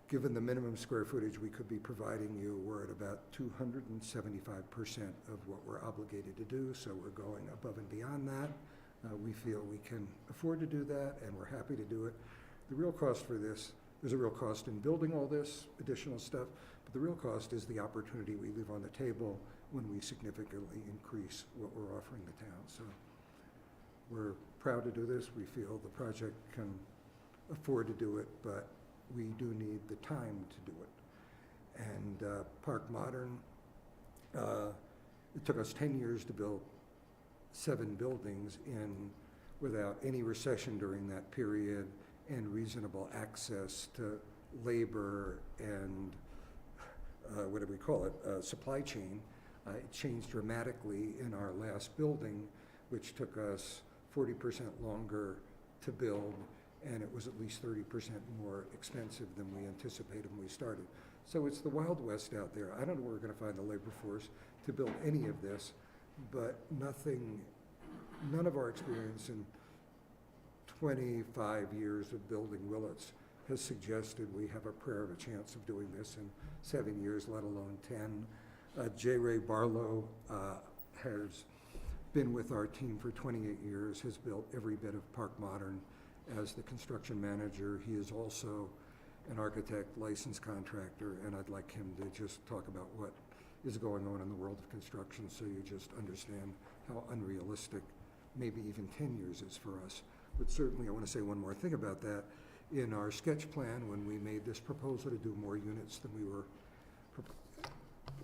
given the minimum square footage we could be providing you, we're at about 275% of what we're obligated to do. So we're going above and beyond that. We feel we can afford to do that, and we're happy to do it. The real cost for this, there's a real cost in building all this additional stuff, but the real cost is the opportunity we leave on the table when we significantly increase what we're offering the town. So we're proud to do this. We feel the project can afford to do it, but we do need the time to do it. And Park Modern, it took us 10 years to build 7 buildings without any recession during that period, and reasonable access to labor and what do we call it, supply chain. It changed dramatically in our last building, which took us 40% longer to build, and it was at least 30% more expensive than we anticipated when we started. So it's the Wild West out there. I don't know where we're going to find the labor force to build any of this, but nothing none of our experience in 25 years of building Willets has suggested we have a prayer of a chance of doing this in 7 years, let alone 10. J. Ray Barlow has been with our team for 28 years, has built every bit of Park Modern as the construction manager. He is also an architect, licensed contractor, and I'd like him to just talk about what is going on in the world of construction so you just understand how unrealistic maybe even 10 years is for us. But certainly I want to say one more thing about that. In our sketch plan, when we made this proposal to do more units than we were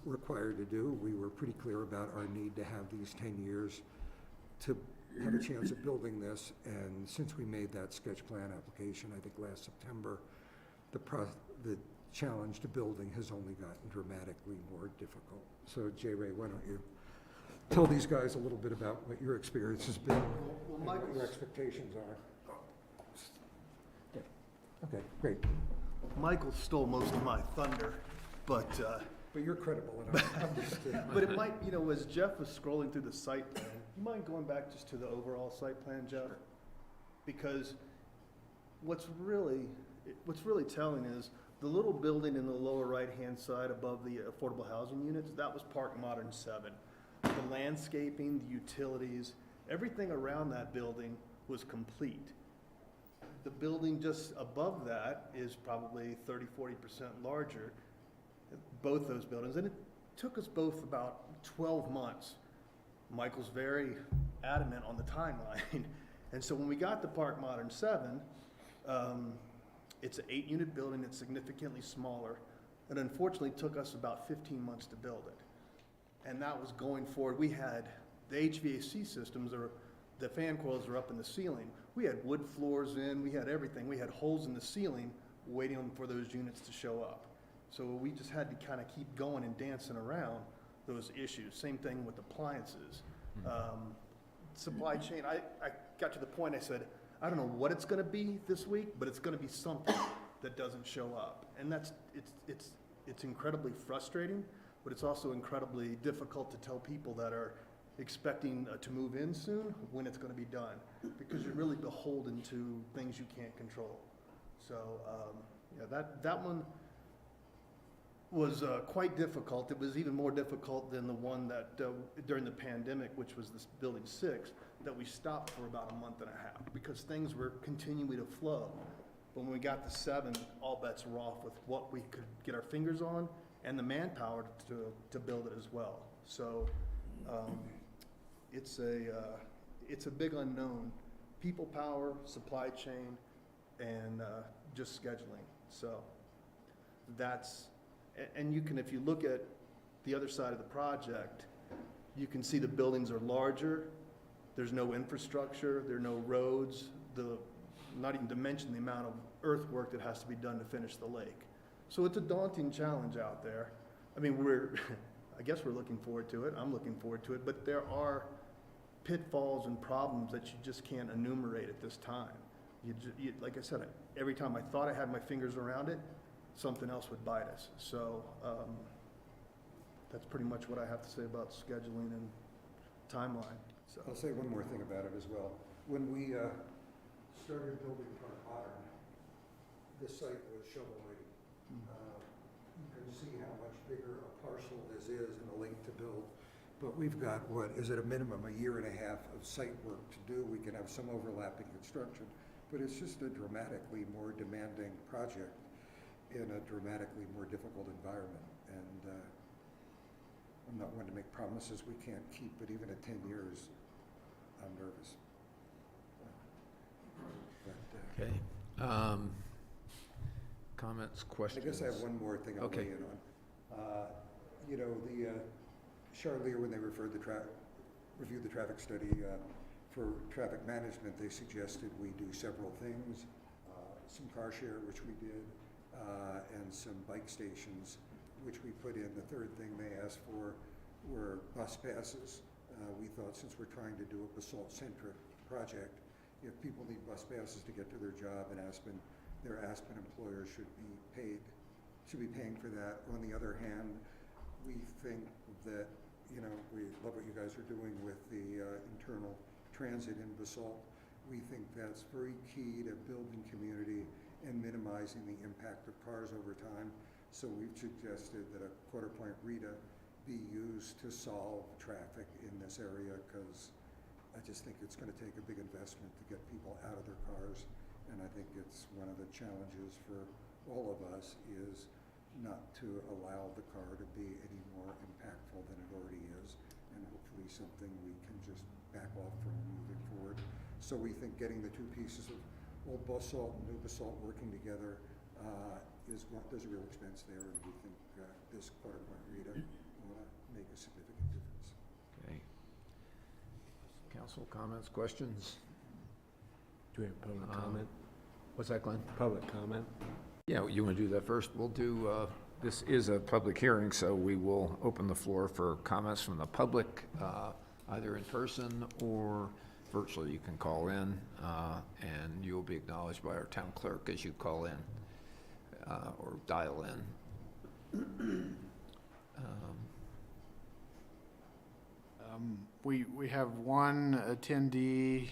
required to do, we were pretty clear about our need to have these 10 years to have a chance of building this. And since we made that sketch plan application, I think last September, the challenge to building has only gotten dramatically more difficult. So J. Ray, why don't you tell these guys a little bit about what your experience has been and what your expectations are. Okay, great. Michael stole most of my thunder, but you're credible enough. but it might, as Jeff was scrolling through the site plan, you mind going back just to the overall site plan, Jeff? Because what's really telling is the little building in the lower right-hand side above the affordable housing units, that was Park Modern 7. The landscaping, the utilities, everything around that building was complete. The building just above that is probably 30-40% larger, both those buildings, and it took us both about 12 months. Michael's very adamant on the timeline, and so when we got to Park Modern 7, it's an 8-unit building, it's significantly smaller, and unfortunately took us about 15 months to build it. And that was going forward. We had the HVAC systems, the fan coils are up in the ceiling. We had wood floors in, we had everything. We had holes in the ceiling waiting for those units to show up. So we just had to kind of keep going and dancing around those issues. Same thing with appliances. Supply chain, I got to the point I said, I don't know what it's gonna be this week, but it's gonna be something that doesn't show up. And it's incredibly frustrating, but it's also incredibly difficult to tell people that are expecting to move in soon when it's going to be done, because you're really beholden to things you can't control. So that one was quite difficult. It was even more difficult than the one that during the pandemic, which was this building 6, that we stopped for about a month and a half because things were continuing to flow. But when we got to 7, all bets were off with what we could get our fingers on and the manpower to build it as well. So it's a big unknown. People power, supply chain, and just scheduling. So that's, and you can, if you look at the other side of the project, you can see the buildings are larger. There's no infrastructure, there are no roads, not even to mention the amount of earthwork that has to be done to finish the lake. So it's a daunting challenge out there. I mean, I guess we're looking forward to it. I'm looking forward to it, but there are pitfalls and problems that you just can't enumerate at this time. Like I said, every time I thought I had my fingers around it, something else would bite us. So that's pretty much what I have to say about scheduling and timeline. So I'll say one more thing about it as well. When we started building Park Modern, the site was shovel-ready. You can see how much bigger a parcel this is and a length to build. But we've got, what, is it a minimum, a year and a half of site work to do. We can have some overlapping construction, but it's just a dramatically more demanding project in a dramatically more difficult environment. And I'm not one to make promises we can't keep, but even at 10 years, I'm nervous. Okay. Comments, questions? I guess I have one more thing I'll weigh in on. Charlier, when they reviewed the traffic study for traffic management, they suggested we do several things, some car share, which we did, and some bike stations, which we put in. The third thing they asked for were bus passes. We thought, since we're trying to do a Basalt-centric project, if people need bus passes to get to their job in Aspen, their Aspen employers should be paying for that. On the other hand, we think that, we love what you guys are doing with the internal transit in Basalt. We think that's very key to building community and minimizing the impact of cars over time. So we've suggested that a quarter point Rita be used to solve traffic in this area, because I just think it's going to take a big investment to get people out of their cars. And I think it's one of the challenges for all of us is not to allow the car to be any more impactful than it already is, and hopefully something we can just back off from moving forward. So we think getting the two pieces of old Basalt and new Basalt working together there's a real expense there, and we think this quarter point Rita will make a significant difference. Okay. Council comments, questions? Do we have public comment? What's that, Glenn? Public comment? Yeah, you want to do that first? We'll do, this is a public hearing, so we will open the floor for comments from the public, either in person or virtually. You can call in, and you'll be acknowledged by our town clerk as you call in or dial in. We have one attendee.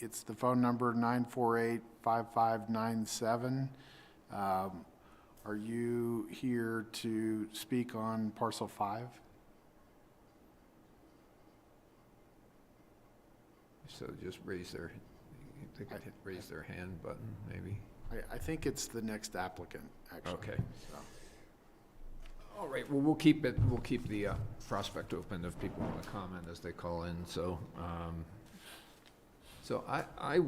It's the phone number 948-5597. Are you here to speak on Parcel 5? So just raise their, they could hit raise their hand button, maybe. I think it's the next applicant, actually. Okay. So. All right, well, we'll keep the prospect open if people want to comment as they call in. So, I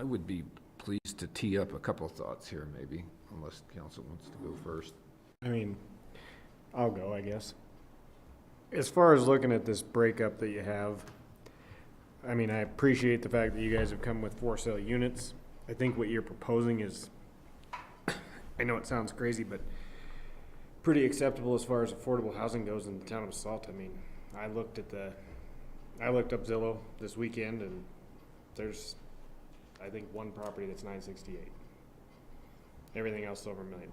would be pleased to tee up a couple thoughts here, maybe, unless council wants to go first. I mean, I'll go, I guess. As far as looking at this breakup that you have, I mean, I appreciate the fact that you guys have come with for sale units. I think what you're proposing is, I know it sounds crazy, but pretty acceptable as far as affordable housing goes in the town of Basalt. I mean, I looked up Zillow this weekend, and there's, I think, one property that's $968. Everything else is over $1 million.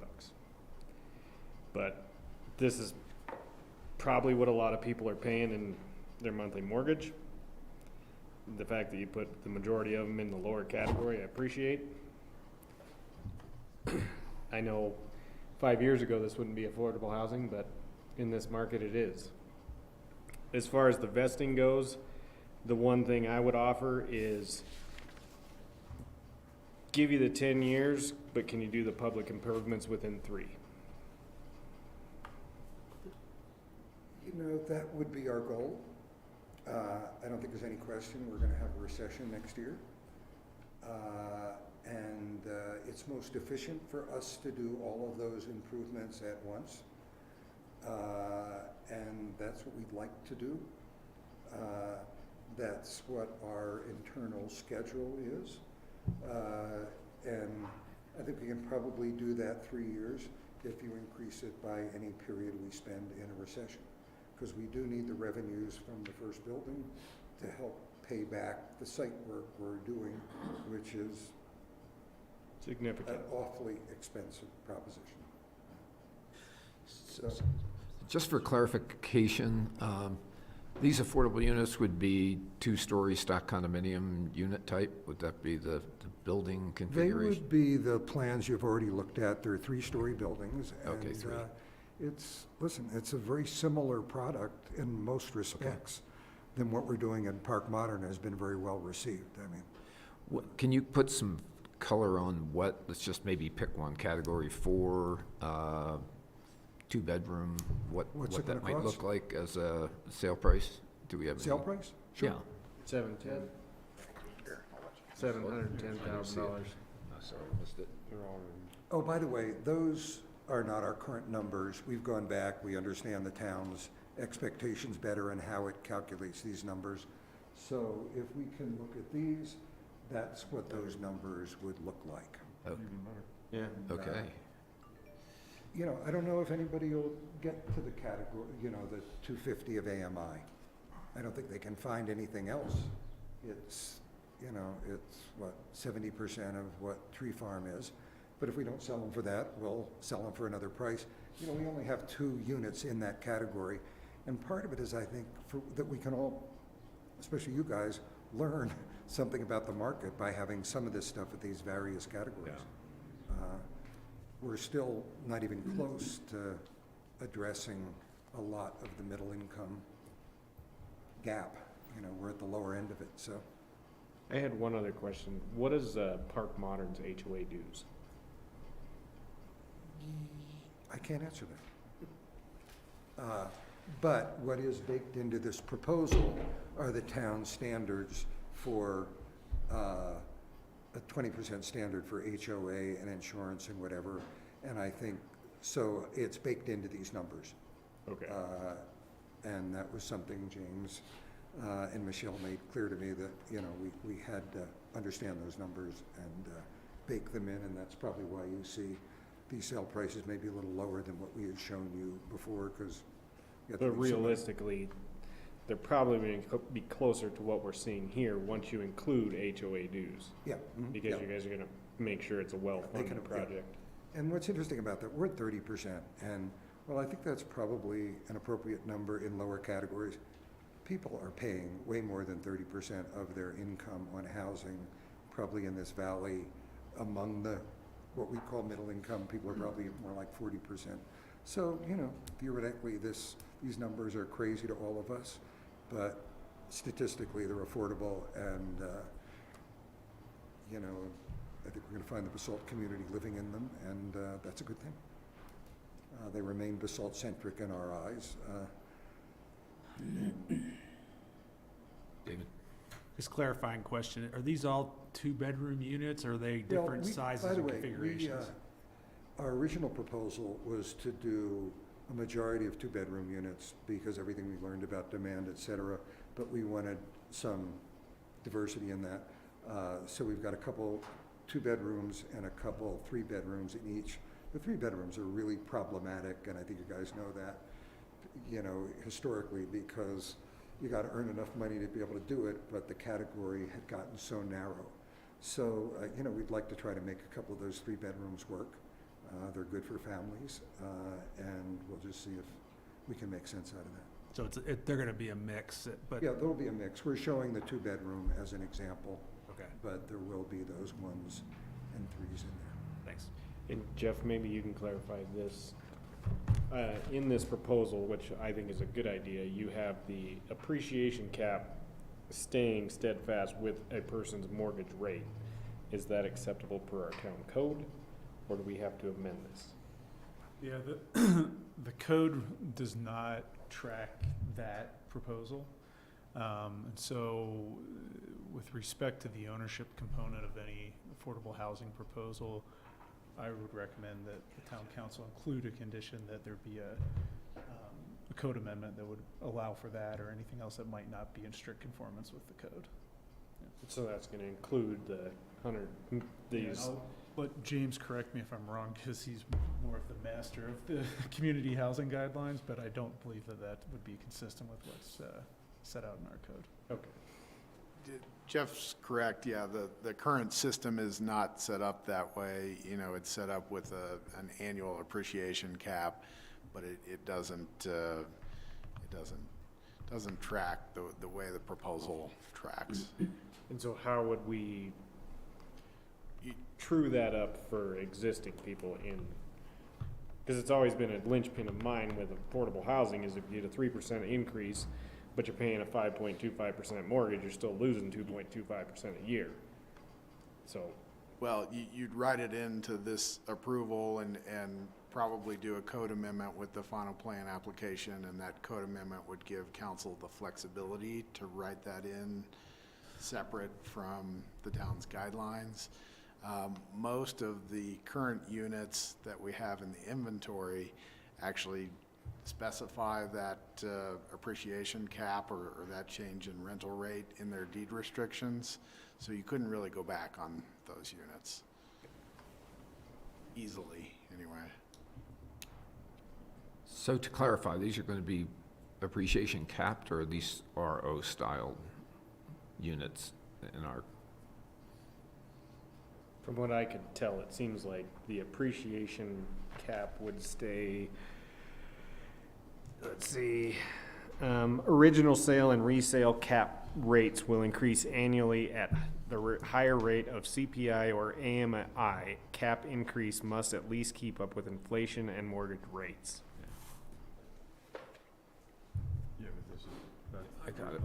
But this is probably what a lot of people are paying in their monthly mortgage. The fact that you put the majority of them in the lower category, I appreciate. I know 5 years ago this wouldn't be affordable housing, but in this market it is. As far as the vesting goes, the one thing I would offer is give you the 10 years, but can you do the public improvements within 3? You know, that would be our goal. I don't think there's any question we're going to have a recession next year. And it's most efficient for us to do all of those improvements at once. And that's what we'd like to do. That's what our internal schedule is. And I think we can probably do that 3 years if you increase it by any period we spend in a recession. Because we do need the revenues from the first building to help pay back the site work we're doing, which is significant, an awfully expensive proposition. So, just for clarification, these affordable units would be 2-story stock condominium unit type? Would that be the building configuration? They would be the plans you've already looked at. They're 3-story buildings. Okay, and, 3. It's a very similar product in most respects than what we're doing in Park Modern has been very well received. I mean, Can you put some color on what, let's just maybe pick one category, 4, 2-bedroom, what that might look like as a sale price? Do we have sale price? Sure. Yeah. 710. $710,000. Sorry, I missed it. Oh, by the way, those are not our current numbers. We've gone back. We understand the town's expectations better and how it calculates these numbers. So if we can look at these, that's what those numbers would look like. Oh. Yeah. Okay. You know, I don't know if anybody will get to the category, you know, the 250 of AMI. I don't think they can find anything else. It's, you know, it's what, 70% of what Tree Farm is. But if we don't sell them for that, we'll sell them for another price. You know, we only have 2 units in that category, And part of it is, I think, that we can all, especially you guys, learn something about the market by having some of this stuff at these various categories. We're still not even close to addressing a lot of the middle income gap. You know, we're at the lower end of it, so. I had one other question. What is Park Modern's HOA dues? I can't answer that. But what is baked into this proposal are the town standards for a 20% standard for HOA and insurance and whatever. And I think, so it's baked into these numbers. Okay. And that was something James and Michelle made clear to me that, you know, we had to understand those numbers and bake them in, and that's probably why you see these sale prices maybe a little lower than what we had shown you before, because. But realistically, they're probably going to be closer to what we're seeing here once you include HOA dues. Yeah. Because you guys are going to make sure it's a well-funded project. Yeah. And what's interesting about that, we're at 30%, and well, I think that's probably an appropriate number in lower categories. People are paying way more than 30% of their income on housing, probably in this valley. Among the, what we call middle income, people are probably more like 40%. So, you know, theoretically, these numbers are crazy to all of us, but statistically, they're affordable, and, you know, I think we're going to find the Basalt community living in them, and that's a good thing. They remain Basalt-centric in our eyes. David? Just clarifying question, are these all 2-bedroom units, or are they different sizes and configurations? Our original proposal was to do a majority of 2-bedroom units because everything we learned about demand, et cetera, but we wanted some diversity in that. So we've got a couple 2-bedrooms and a couple 3-bedrooms in each. The 3-bedrooms are really problematic, and I think you guys know that, you know, historically, because you got to earn enough money to be able to do it, but the category had gotten so narrow. So, you know, we'd like to try to make a couple of those 3-bedrooms work. They're good for families, and we'll just see if we can make sense out of that. So they're going to be a mix, but. Yeah, there'll be a mix. We're showing the 2-bedroom as an example. Okay. But there will be those 1s and 3s in there. Thanks. And Jeff, maybe you can clarify this. In this proposal, which I think is a good idea, you have the appreciation cap staying steadfast with a person's mortgage rate. Is that acceptable per our town code, or do we have to amend this? Yeah, the code does not track that proposal. And so with respect to the ownership component of any affordable housing proposal, I would recommend that the town council include a condition that there be a code amendment that would allow for that, or anything else that might not be in strict conformance with the code. Yeah. So that's going to include the 100, these. Yeah, I'll let James correct me if I'm wrong, because he's more of the master of the community housing guidelines, but I don't believe that that would be consistent with what's set out in our code. Okay. Jeff's correct, yeah, the current system is not set up that way. You know, it's set up with an annual appreciation cap, but it doesn't track the way the proposal tracks. And so how would we true that up for existing people in, because it's always been a linchpin of mine with affordable housing, is if you get a 3% increase, but you're paying a 5.25% mortgage, you're still losing 2.25% a year. So. Well, you'd write it into this approval and probably do a code amendment with the final plan application, and that code amendment would give council the flexibility to write that in separate from the town's guidelines. Most of the current units that we have in the inventory actually specify that appreciation cap or that change in rental rate in their deed restrictions. So you couldn't really go back on those units easily, anyway. So to clarify, these are going to be appreciation capped, or these RO style units in our? From what I could tell, it seems like the appreciation cap would stay, let's see, Original sale and resale cap rates will increase annually at the higher rate of CPI or AMI. Cap increase must at least keep up with inflation and mortgage rates. Yeah, but this is, that's. I got it.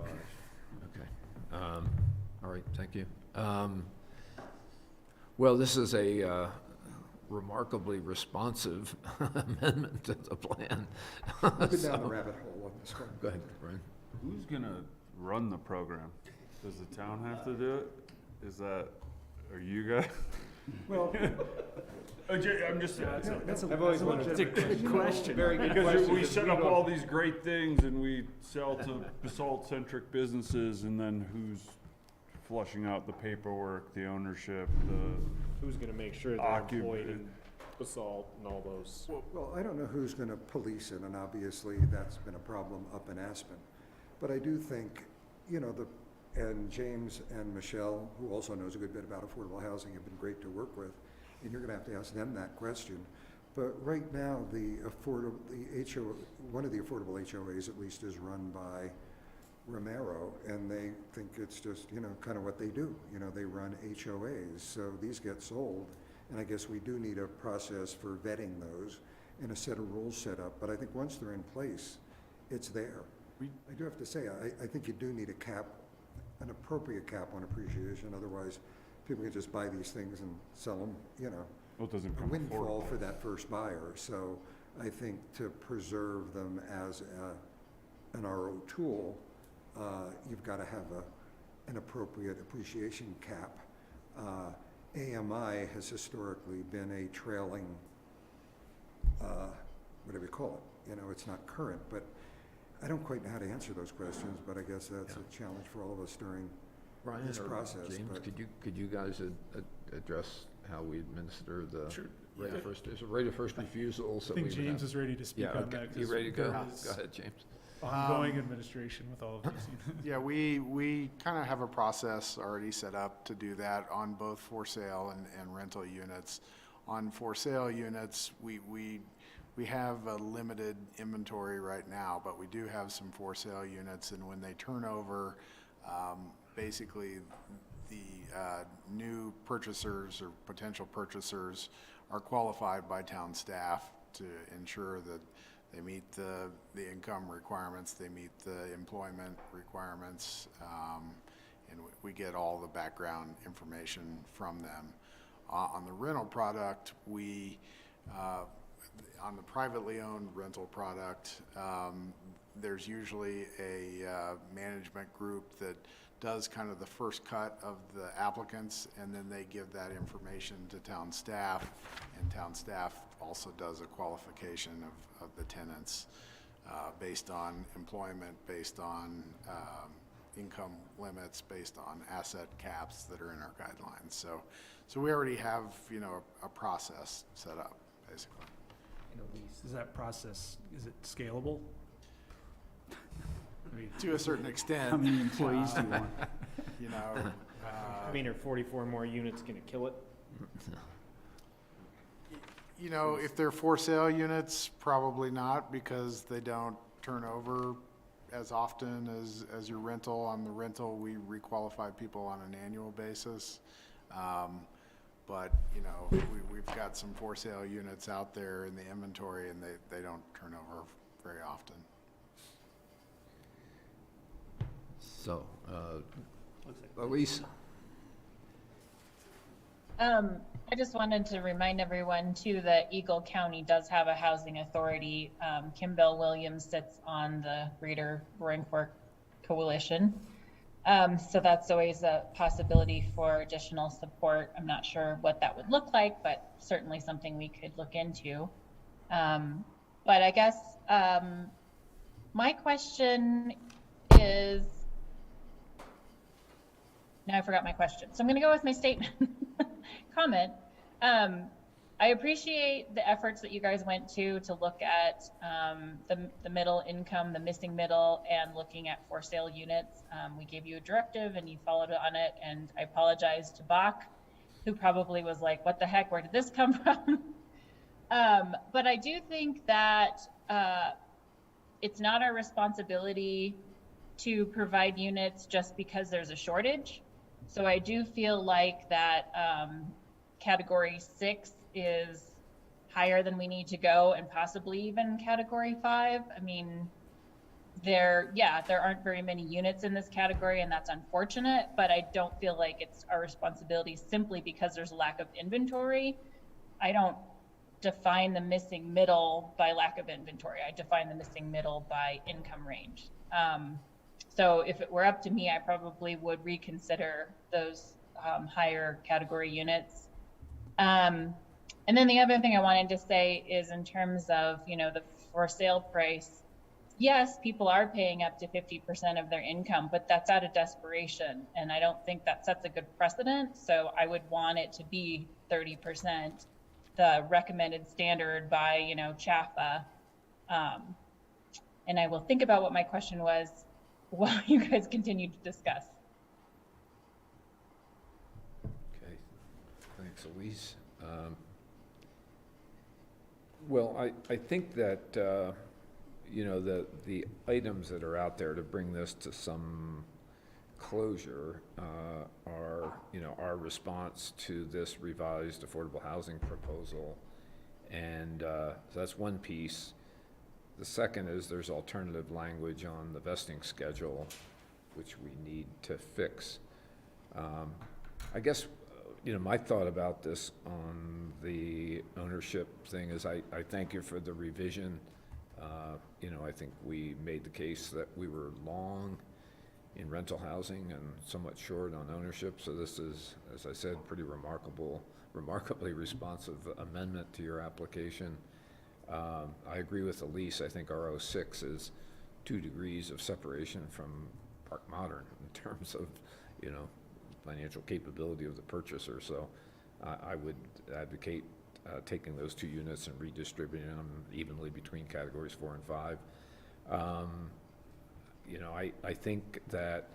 Okay. All right, thank you. Well, this is a remarkably responsive amendment to the plan. We've been down So- the rabbit hole on this one. Go ahead, Brian. Who's gonna run the program? Does the town have to do it? Are you guys? Well, I'm just. I've always wondered. That's a good question. Very good Because question. we set up all these great things and we sell to basalt-centric businesses, and then who's flushing out the paperwork, the ownership, Who's gonna make sure they're employed in Basalt and all those? Well, I don't know who's going to police it, and obviously that's been a problem up in Aspen. But I do think, and James and Michelle, who also knows a good bit about affordable housing, have been great to work with, and you're going to have to ask them that question. But right now, one of the affordable HOAs at least is run by Romero, and they think it's just, kind of what they do. They run HOAs, so these get sold, and I guess we do need a process for vetting those and a set of rules set up. But I think once they're in place, it's there. I do have to say, I think you do need a cap, an appropriate cap on appreciation, otherwise people can just buy these things and sell them, Well, it doesn't a come windfall affordable. for that first buyer. So I think to preserve them as an RO tool, you've got to have an appropriate appreciation cap. AMI has historically been a trailing, whatever you call it. It's not current, but I don't quite know how to answer those questions, but I guess that's a challenge for all of us during Brian this or process. James, But could you guys address how we administer the Sure. right of first, is it right of first refusal? So I think we would James have- is ready to speak Yeah, on okay. that. You 'cause ready to go? there Go is ahead, James. Ongoing administration with all of these. Yeah, we kind of have a process already set up to do that on both for sale and rental units. On for sale units, we have a limited inventory right now, but we do have some for sale units, and when they turn over, basically the new purchasers or potential purchasers are qualified by town staff to ensure that they meet the income requirements, they meet the employment requirements, and we get all the background information from them. On the rental product, on the privately owned rental product, there's usually a management group that does kind of the first cut of the applicants, and then they give that information to town staff, and town staff also does a qualification of the tenants based on employment, based on income limits, based on asset caps that are in our guidelines. So we already have, a process set up, basically. Is that process, is it scalable? I mean, To a certain extent. How many employees do you want? I mean, are 44 more units gonna kill it? If they're for sale units, probably not, because they don't turn over as often as your rental. On the rental, we requalify people on an annual basis. But, we've got some for sale units out there in the inventory, and they don't turn over very often. So, Elise? I just wanted to remind everyone too that Eagle County does have a housing authority. Kim Bell Williams sits on the Greater Roaring Fork Coalition. So that's always a possibility for additional support. I'm not sure what that would look like, but certainly something we could look into. But I guess my question is, now I forgot my question. So I'm going to go with my statement. Comment. I appreciate the efforts that you guys went to look at the middle income, the missing middle, and looking at for sale units. We gave you a directive and you followed on it, and I apologize to Bach, who probably was like, what the heck, where did this come from? But I do think that it's not our responsibility to provide units just because there's a shortage. So I do feel like that category 6 is higher than we need to go, and possibly even category 5. I mean, there aren't very many units in this category, and that's unfortunate, but I don't feel like it's our responsibility simply because there's a lack of inventory. I don't define the missing middle by lack of inventory. I define the missing middle by income range. So if it were up to me, I probably would reconsider those higher category units. And then the other thing I wanted to say is in terms of, the for sale price, yes, people are paying up to 50% of their income, but that's out of desperation. And I don't think that sets a good precedent. So I would want it to be 30%, the recommended standard by, CHAFA. And I will think about what my question was while you guys continue to discuss. Okay, thanks, Elise. Well, I think that, the items that are out there to bring this to some closure are, our response to this revised affordable housing proposal. And so that's one piece. The second is there's alternative language on the vesting schedule, which we need to fix. I guess, my thought about this on the ownership thing is I thank you for the revision. I think we made the case that we were long in rental housing and somewhat short on ownership. So this is, as I said, pretty remarkably responsive amendment to your application. I agree with Elise. I think RO6 is 2 degrees of separation from Park Modern in terms of, financial capability of the purchaser. So I would advocate taking those 2 units and redistributing them evenly between categories 4 and 5. I think that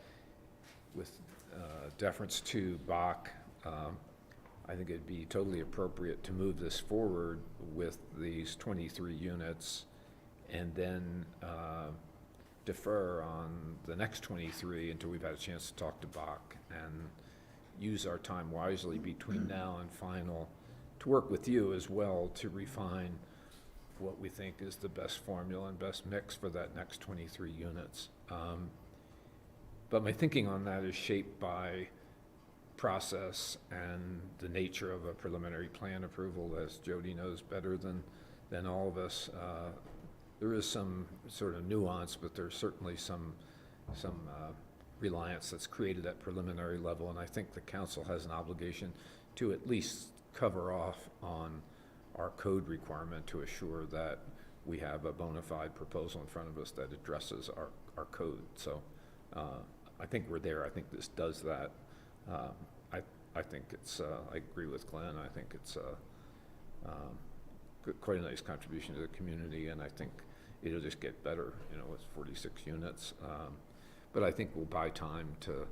with deference to Bach, I think it'd be totally appropriate to move this forward with these 23 units and then defer on the next 23 until we've had a chance to talk to Bach and use our time wisely between now and final to work with you as well to refine what we think is the best formula and best mix for that next 23 units. But my thinking on that is shaped by process and the nature of a preliminary plan approval, as Jody knows better than all of us. There is some sort of nuance, but there's certainly some reliance that's created at preliminary level, and I think the council has an obligation to at least cover off on our code requirement to assure that we have a bona fide proposal in front of us that addresses our code. So I think we're there. I think this does that. I think it's, I agree with Glenn. I think it's quite a nice contribution to the community, and I think it'll just get better, with 46 units. But I think we'll buy time to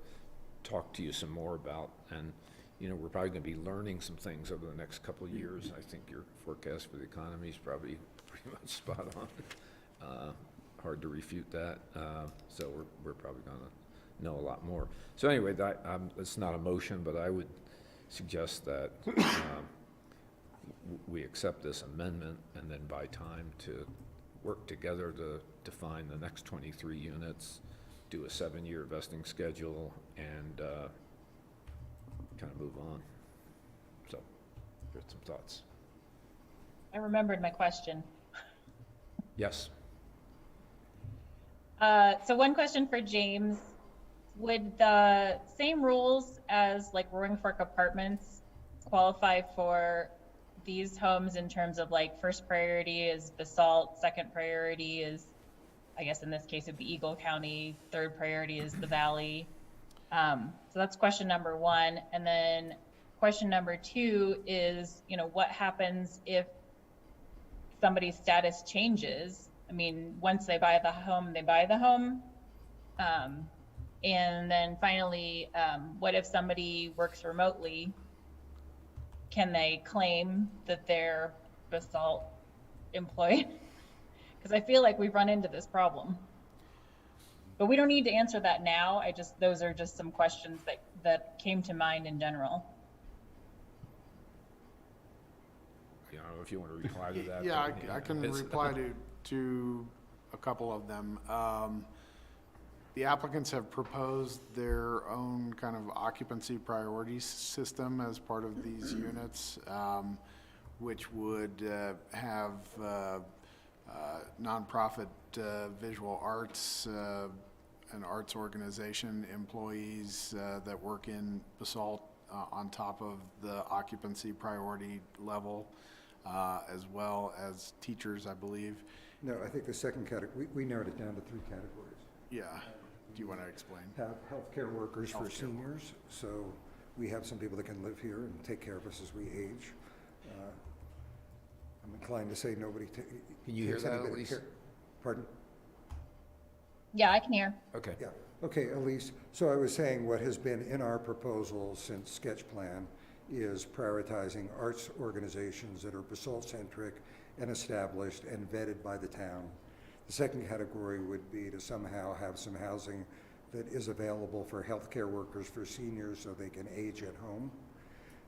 talk to you some more about, and we're probably going to be learning some things over the next couple of years. I think your forecast for the economy is probably pretty much spot on. Hard to refute that. So we're probably going to know a lot more. So anyway, it's not a motion, but I would suggest that we accept this amendment and then buy time to work together to define the next 23 units, do a 7-year vesting schedule, and kind of move on. So here's some thoughts. I remembered my question. Yes. So one question for James. Would the same rules as like Roaring Fork Apartments qualify for these homes in terms of like first priority is Basalt, second priority is, I guess in this case it'd be Eagle County, third priority is the Valley. So that's question number 1. And then question number 2 is, what happens if somebody's status changes? I mean, once they buy the home, they buy the home. And then finally, what if somebody works remotely? Can they claim that they're Basalt employed? Because I feel like we've run into this problem. But we don't need to answer that now. Those are just some questions that came to mind in general. You know, if you want to reply to that. Yeah, but, I can it's- reply to a couple of them. The applicants have proposed their own kind of occupancy priority system as part of these units, which would have nonprofit visual arts and arts organization employees that work in Basalt on top of the occupancy priority level, as well as teachers, I believe. No, I think the second category, we narrowed it down to 3 categories. Yeah. Do you want to explain? Have healthcare workers for Healthcare seniors, so we have some people that can live here and take care of us as we age. I'm inclined to say nobody Can you hear takes any that, bit of Elise? care. Pardon? Yeah, I can hear. Okay. Yeah, okay, Elise, so I was saying what has been in our proposal since sketch plan is prioritizing arts organizations that are Basalt-centric and established and vetted by the town. The second category would be to somehow have some housing that is available for healthcare workers for seniors so they can age at home.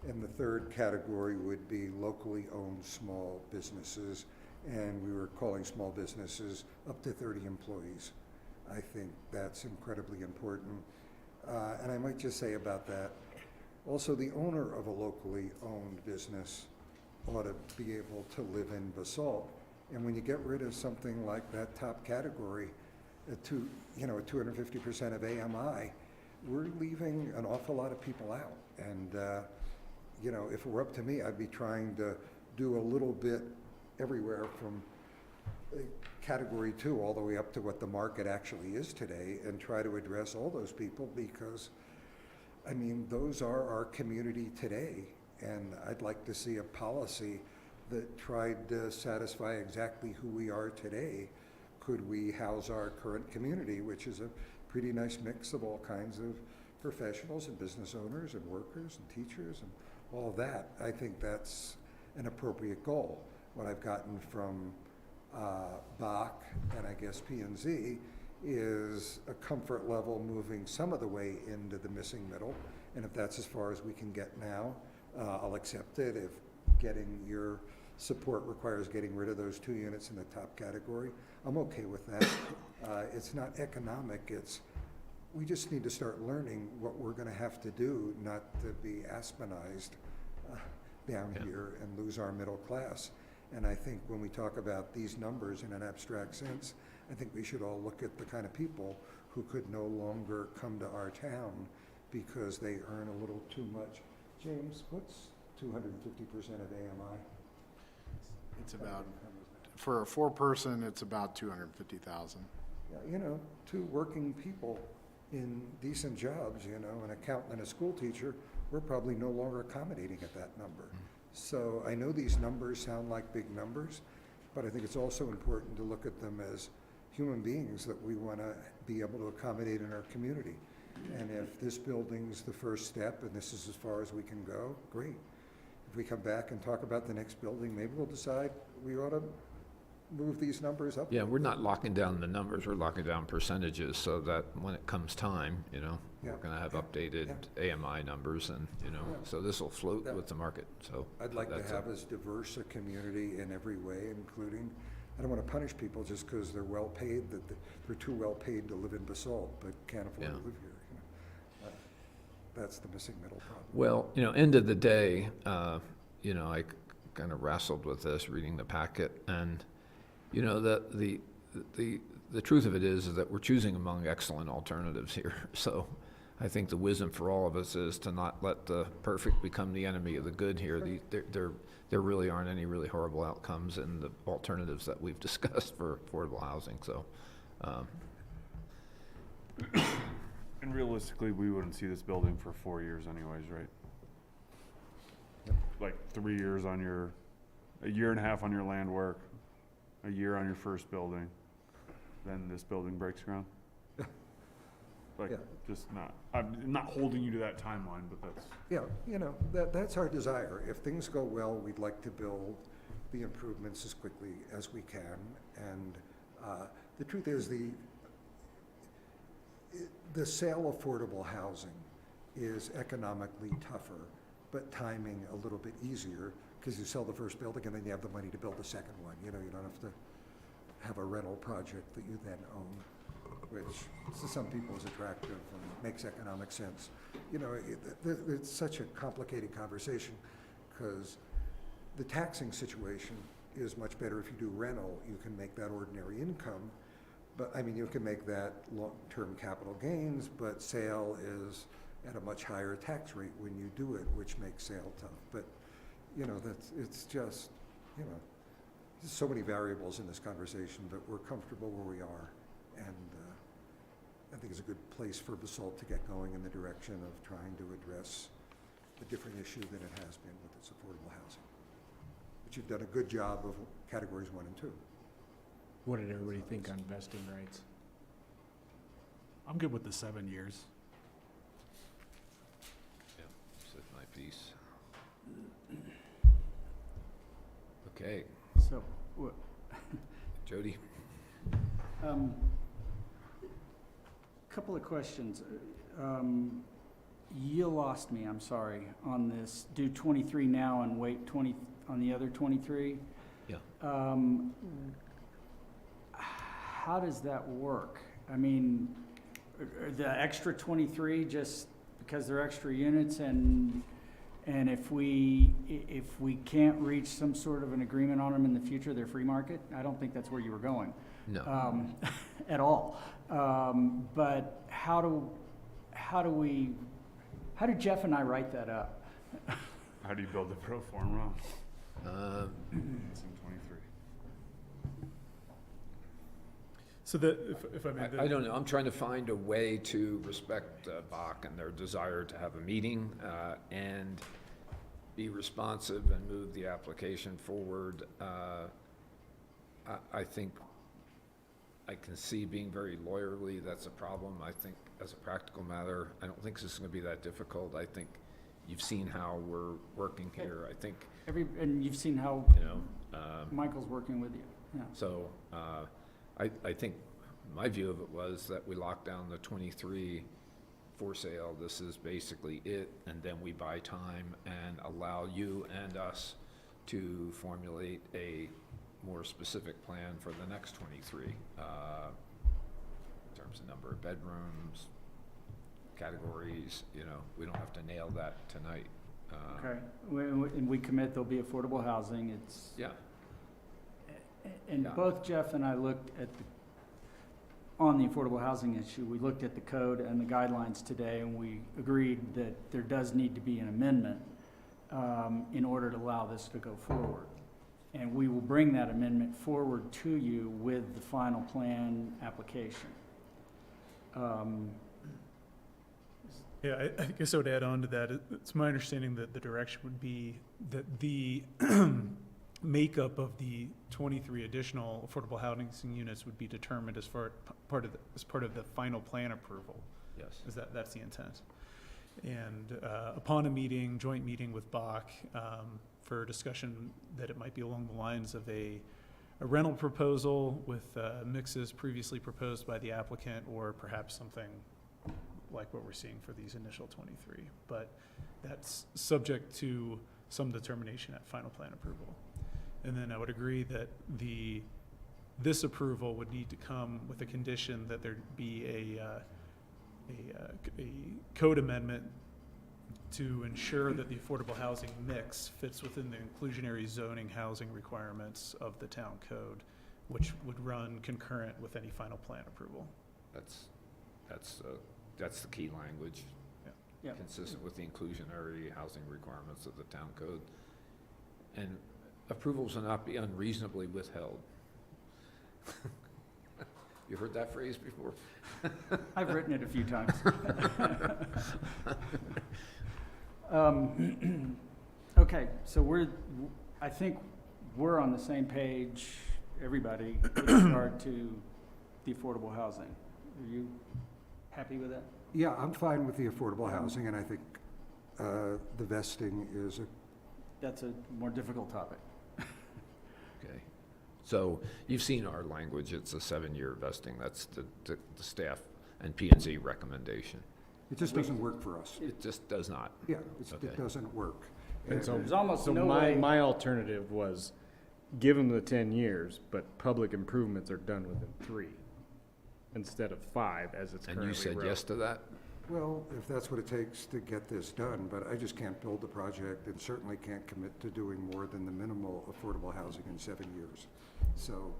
And the third category would be locally owned small businesses, and we were calling small businesses up to 30 employees. I think that's incredibly important. And I might just say about that, also the owner of a locally owned business ought to be able to live in Basalt. And when you get rid of something like that top category, at 250% of AMI, we're leaving an awful lot of people out. And, if it were up to me, I'd be trying to do a little bit everywhere from category 2 all the way up to what the market actually is today and try to address all those people because, I mean, those are our community today. And I'd like to see a policy that tried to satisfy exactly who we are today. Could we house our current community, which is a pretty nice mix of all kinds of professionals and business owners and workers and teachers and all of that? I think that's an appropriate goal. What I've gotten from Bach and I guess P&Z is a comfort level moving some of the way into the missing middle. And if that's as far as we can get now, I'll accept it. If getting your support requires getting rid of those 2 units in the top category, I'm okay with that. It's not economic, we just need to start learning what we're gonna have to do not to be Aspenized down here and lose our middle class. And I think when we talk about these numbers in an abstract sense, I think we should all look at the kind of people who could no longer come to our town because they earn a little too much. James, what's 250% of AMI? It's about, for a 4-person, it's about 250,000. Yeah, 2 working people in decent jobs, an accountant and a school teacher, we're probably no longer accommodating at that number. So I know these numbers sound like big numbers, but I think it's also important to look at them as human beings that we want to be able to accommodate in our community. And if this building's the first step and this is as far as we can go, great. If we come back and talk about the next building, maybe we'll decide we ought to move these numbers up. Yeah, we're not locking down the numbers, we're locking down percentages so that when it comes time, we're gonna have updated AMI numbers and, so this will float with the market, so. I'd like to that's have as diverse a community in every way, including, I don't want to punish people just because they're well paid, that they're too well paid to live in Basalt, but can't afford to live here. That's the missing middle problem. Well, end of the day, I kind of wrestled with this, reading the packet, and, the truth of it is that we're choosing among excellent alternatives here. So I think the wisdom for all of us is to not let the perfect become the enemy of the good here. There really aren't any really horrible outcomes in the alternatives that we've discussed for affordable housing, so. And realistically, we wouldn't see this building for 4 years anyways, right? Like 3 years on a year and a half on your land work, a year on your first building, then this building breaks ground? Just not, I'm not holding you to that timeline, but that's. Yeah, that's our desire. If things go well, we'd like to build the improvements as quickly as we can. And the truth is, the sale of affordable housing is economically tougher, but timing a little bit easier, because you sell the first building and then you have the money to build the second one. You know, you don't have to have a rental project that you then own, which to some people is attractive and makes economic sense. You know, it's such a complicated conversation, because the taxing situation is much better if you do rental. You can make that ordinary income, but I mean, you can make that long-term capital gains, but sale is at a much higher tax rate when you do it, which makes sale tough. But, you know, it's just, you know, there's so many variables in this conversation, but we're comfortable where we are. And I think it's a good place for Basalt to get going in the direction of trying to address a different issue than it has been with its affordable housing. But you've done a good job of categories 1 and 2. What did everybody think on vesting rights? I'm good with the 7 years. Yeah, said my piece. Okay, So, what, Jody? couple of questions. You lost me, I'm sorry, on this. Do 23 now and wait 20 on the other 23? Yeah. How does that work? I mean, are the extra 23 just because they're extra units, and if we can't reach some sort of an agreement on them in the future, they're free market? I don't think that's where you were going. No. At all. But how do Jeff and I write that up? How do you build the pro forma? It's in 23. So if I may. I don't know, I'm trying to find a way to respect Bach and their desire to have a meeting and be responsive and move the application forward. I think I can see being very lawyerly, that's a problem. I think as a practical matter, I don't think this is going to be that difficult. I think you've seen how we're working here. I think, and you've seen how you know, Michael's working with you. Yeah. So I think my view of it was that we locked down the 23 for sale. This is basically it, and then we buy time and allow you and us to formulate a more specific plan for the next 23 in terms of number of bedrooms, categories. You know, we don't have to nail that tonight. Okay, and we commit there'll be affordable housing. It's yeah. And both Jeff and I looked at on the affordable housing issue. We looked at the code and the guidelines today, and we agreed that there does need to be an amendment in order to allow this to go forward. And we will bring that amendment forward to you with the final plan application. Yeah, I guess I would add on to that. It's my understanding that the direction would be that the makeup of the 23 additional affordable housing units would be determined as part of the final plan approval. Yes. That's the intent. And upon a joint meeting with Bach, for discussion that it might be along the lines of a rental proposal with mixes previously proposed by the applicant, or perhaps something like what we're seeing for these initial 23. But that's subject to some determination at final plan approval. And then I would agree that this approval would need to come with a condition that there be a code amendment to ensure that the affordable housing mix fits within the inclusionary zoning housing requirements of the town code, which would run concurrent with any final plan approval. That's the key language. Yeah. Consistent with the inclusionary housing requirements of the town code. And approvals will not be unreasonably withheld. You heard that phrase before? I've written it a few times. Okay, so I think we're on the same page, everybody, with regard to the affordable housing. Are you happy with that? Yeah, I'm fine with the affordable housing, and I think the vesting is That's a more difficult topic. Okay. So you've seen our language, it's a 7-year vesting, that's the staff and P and Z recommendation. It just doesn't work for us. It just does not. Yeah, Okay. it doesn't work. And so, There's almost so no my, way- my alternative was give them the 10 years, but public improvements are done within 3 instead of 5 as it's And currently you said wrote. yes to that? Well, if that's what it takes to get this done, but I just can't build the project and certainly can't commit to doing more than the minimal affordable housing in 7 years. So,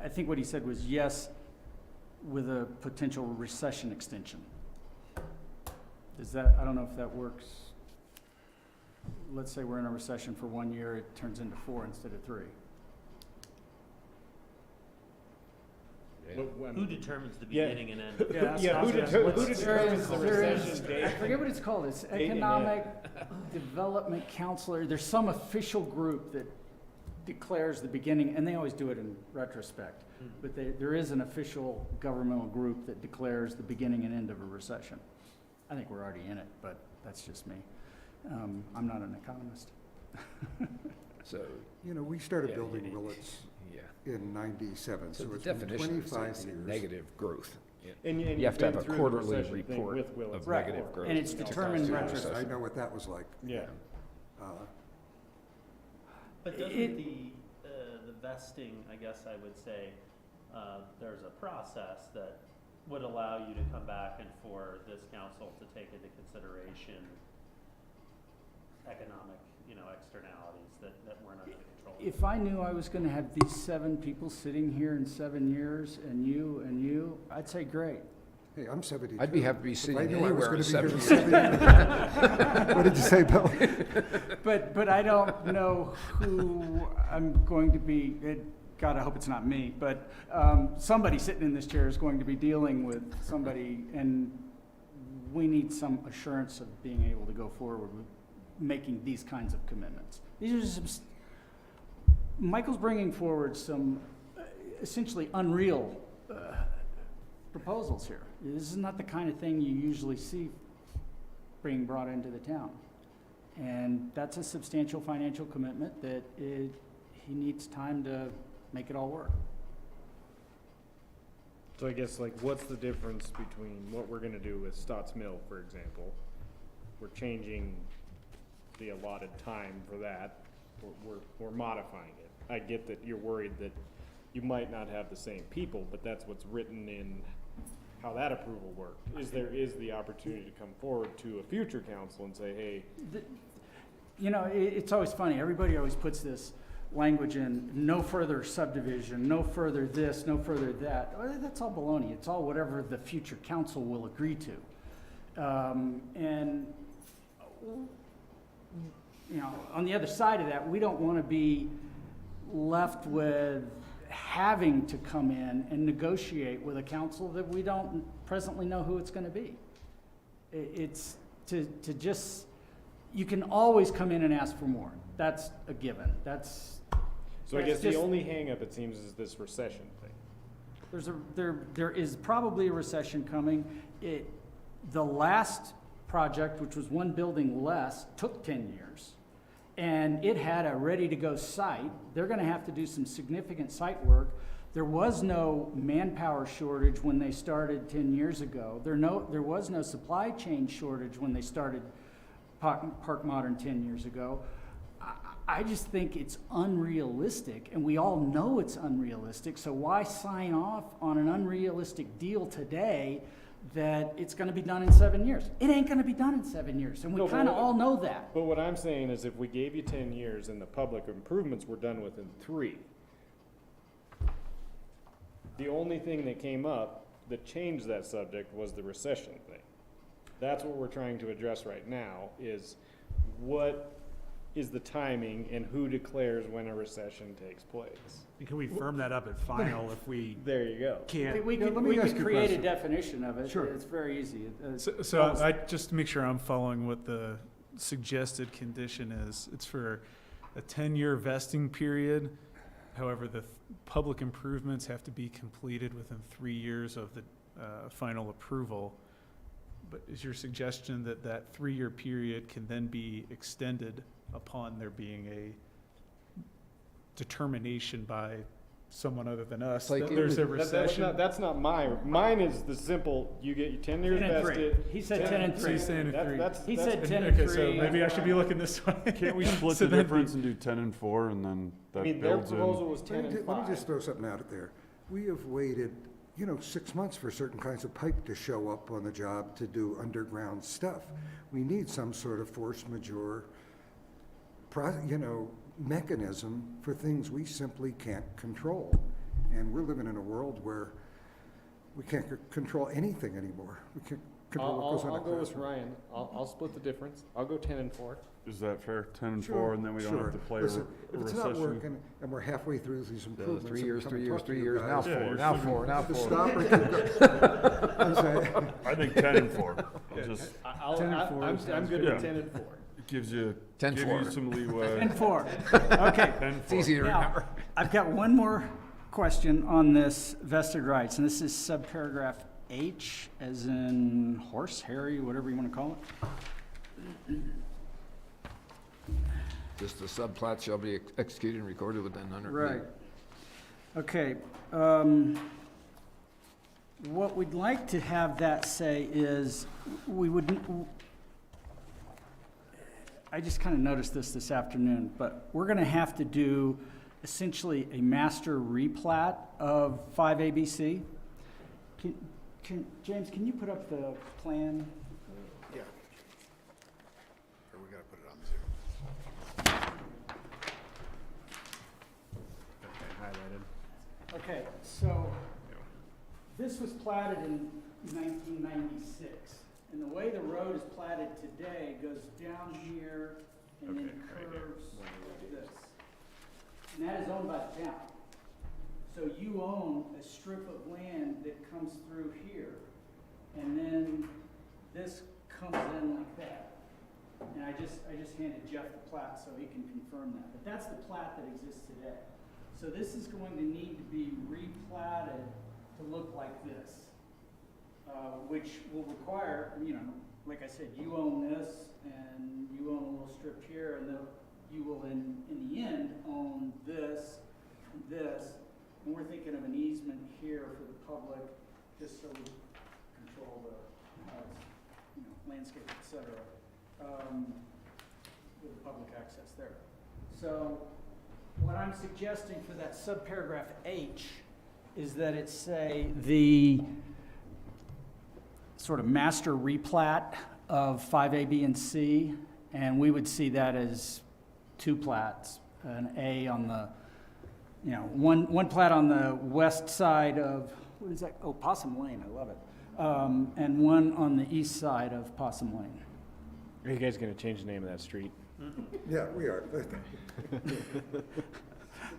I think what he said was yes, with a potential recession extension. Is that, I don't know if that works. Let's say we're in a recession for 1 year, it turns into 4 instead of 3. Who determines the Yeah. beginning and end of Yeah, that's Yeah, what who I was deter- gonna- who determines the there is- recession date? I forget what it's called, it's Date and Economic Development Counselor, there's some official group that declares the beginning, and they always do it in retrospect, but there is an official governmental group that declares the beginning and end of a recession. I think we're already in it, but that's just me. I'm not an economist. So, you know, we started Yeah, building you- Willets yeah. in 97, So so the it's been definition 25 is years. negative growth. And You have you've to have been a through the quarterly recession thing report with Willets of Right. negative before. growth. And it's to determined constitute a retrospect. I recession. know what that was like. Yeah. But doesn't It- the vesting, I guess I would say, there's a process that would allow you to come back and for this council to take into consideration economic, externalities that weren't under the control. If I knew I was gonna have these 7 people sitting here in 7 years, and you, I'd say great. Hey, I'm 72. I'd be happy to be If sitting I knew I was anywhere gonna in be here 70 in 70 What did you say, Bill? But I don't know who I'm going to be, God, I hope it's not me, but somebody sitting in this chair is going to be dealing with somebody, and we need some assurance of being able to go forward with making these kinds of commitments. These are some, Michael's bringing forward some essentially unreal proposals here. This is not the kind of thing you usually see being brought into the town. And that's a substantial financial commitment that he needs time to make it all work. So I guess, like, what's the difference between what we're gonna do with Stotts Mill, for example? We're changing the allotted time for that, we're modifying it. I get that you're worried that you might not have the same people, but that's what's written in how that approval worked. Is the opportunity to come forward to a future council and say, hey, It's always funny, everybody always puts this language in, no further subdivision, no further this, no further that. Well, that's all baloney, it's all whatever the future council will agree to. On the other side of that, we don't want to be left with having to come in and negotiate with a council that we don't presently know who it's going to be. It's to just, you can always come in and ask for more. That's a given. so I guess the only hangup, it seems, is this recession thing. There is probably a recession coming. The last project, which was one building less, took 10 years. And it had a ready-to-go site. They're gonna have to do some significant site work. There was no manpower shortage when they started 10 years ago. There was no supply chain shortage when they started Park Modern 10 years ago. I just think it's unrealistic, and we all know it's unrealistic, so why sign off on an unrealistic deal today that it's gonna be done in 7 years? It ain't gonna be done in 7 years, and we kinda all know that. But what I'm saying is if we gave you 10 years and the public improvements were done within 3, the only thing that came up that changed that subject was the recession thing. That's what we're trying to address right now, is what is the timing and who declares when a recession takes place? And can we firm that up at final if we There you go. can't? We let me could ask you a create a question. definition of it. Sure. It's very easy. So I just to make sure I'm following what the suggested condition is, it's for a 10-year vesting period. However, the public improvements have to be completed within 3 years of the final approval. But is your suggestion that that 3-year period can then be extended upon there being a determination by someone other than us Like that there's a That's recession. not mine is the simple, you get your 10 years 10 and 3. vested. He said 10 and 3. He's saying a 3. He said 10 and 3. Okay, so maybe I should be looking this way. Can't we split So the that'd difference and do 10 and 4, and then I that mean, their builds in? proposal was 10 and Let 5. me just throw something out there. We have waited, 6 months for certain kinds of pipe to show up on the job to do underground stuff. We need some sort of force majeure, mechanism for things we simply can't control. And we're living in a world where we can't control anything anymore. We can't control what goes on. I'll go with Ryan. I'll split the difference. I'll go 10 and 4. Is that fair? 10 and 4, and then we don't have to play a Listen, if it's not recession? working, and we're halfway through these improvements. 3 and years, come 3 and years, talk to 3 you years, now guys, Yeah, 4, you're now still 4, now to 4. stop or keep going. I'm sorry. I think 10 and 4. Just I'm good Yeah. with 10 and 4. it gives you 10 give 4. you some leeway. 10 4. Okay. 10 It's easy to Now, remember. I've got one more question on this vested rights, and this is subparagraph H, as in horse, Harry, whatever you want to call it. Just the subplat shall be executed and recorded within 100 feet. Right. Okay. What we'd like to have that say is, I just kind of noticed this afternoon, but we're going to have to do essentially a master replat of 5ABC. James, can you put up the plan? Yeah. Or we gotta put it on Zoom. Highlighted. Okay, so this was platted in 1996, and the way the road is platted today goes down here and then curves like this. And that is owned by the town. So you own a strip of land that comes through here, and then this comes in like that. And I just handed Jeff the plat so he can confirm that. But that's the plat that exists today. So this is going to need to be replatted to look like this, which will require, like I said, you own this, and you own a little strip here, and you will in the end own this and this. And we're thinking of an easement here for the public, just so we control the landscape, et cetera, with the public access there. So what I'm suggesting for that subparagraph H is that it say the sort of master replat of 5A, B, and C, and we would see that as 2 plats, an A on the, one plat on the west side of, what is that? Oh, Possum Lane, I love it. And one on the east side of Possum Lane. Are you guys going to change the name of that street? Yeah, we are.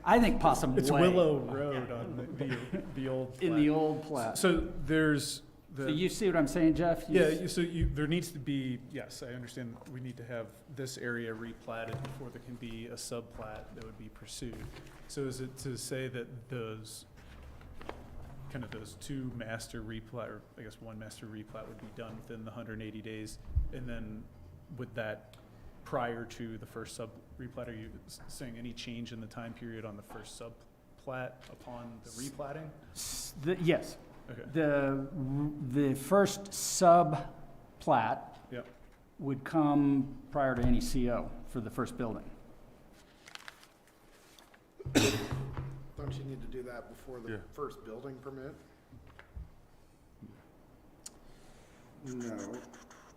I think Possum It's Way. Willow Road on the old In the old plat. So there's So you see what I'm saying, Jeff? there needs to be, yes, I understand, we need to have this area replatted before there can be a subplat that would be pursued. So is it to say that those 2 master replat, or I guess 1 master replat would be done within the 180 days? And then would that, prior to the first sub replat, are you saying any change in the time period on the first subplat upon the replatting? Yes. Okay. The first subplat Yep. would come prior to any CO for the first building. Don't you need to do that before the first building permit? No,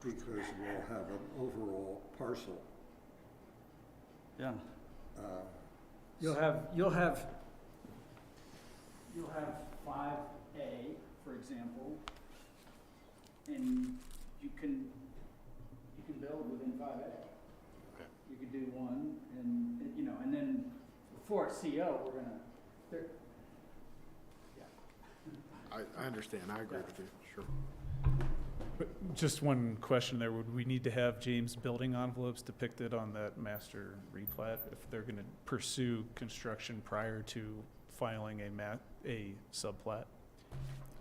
because we'll have an overall parcel. Yeah. You'll have 5A, for example, and you can build within 5A. Okay. You could do 1, and then before CO, we're gonna, I understand, I agree with you, sure. But just one question there, would we need to have James' building envelopes depicted on that master replat if they're gonna pursue construction prior to filing a subplat?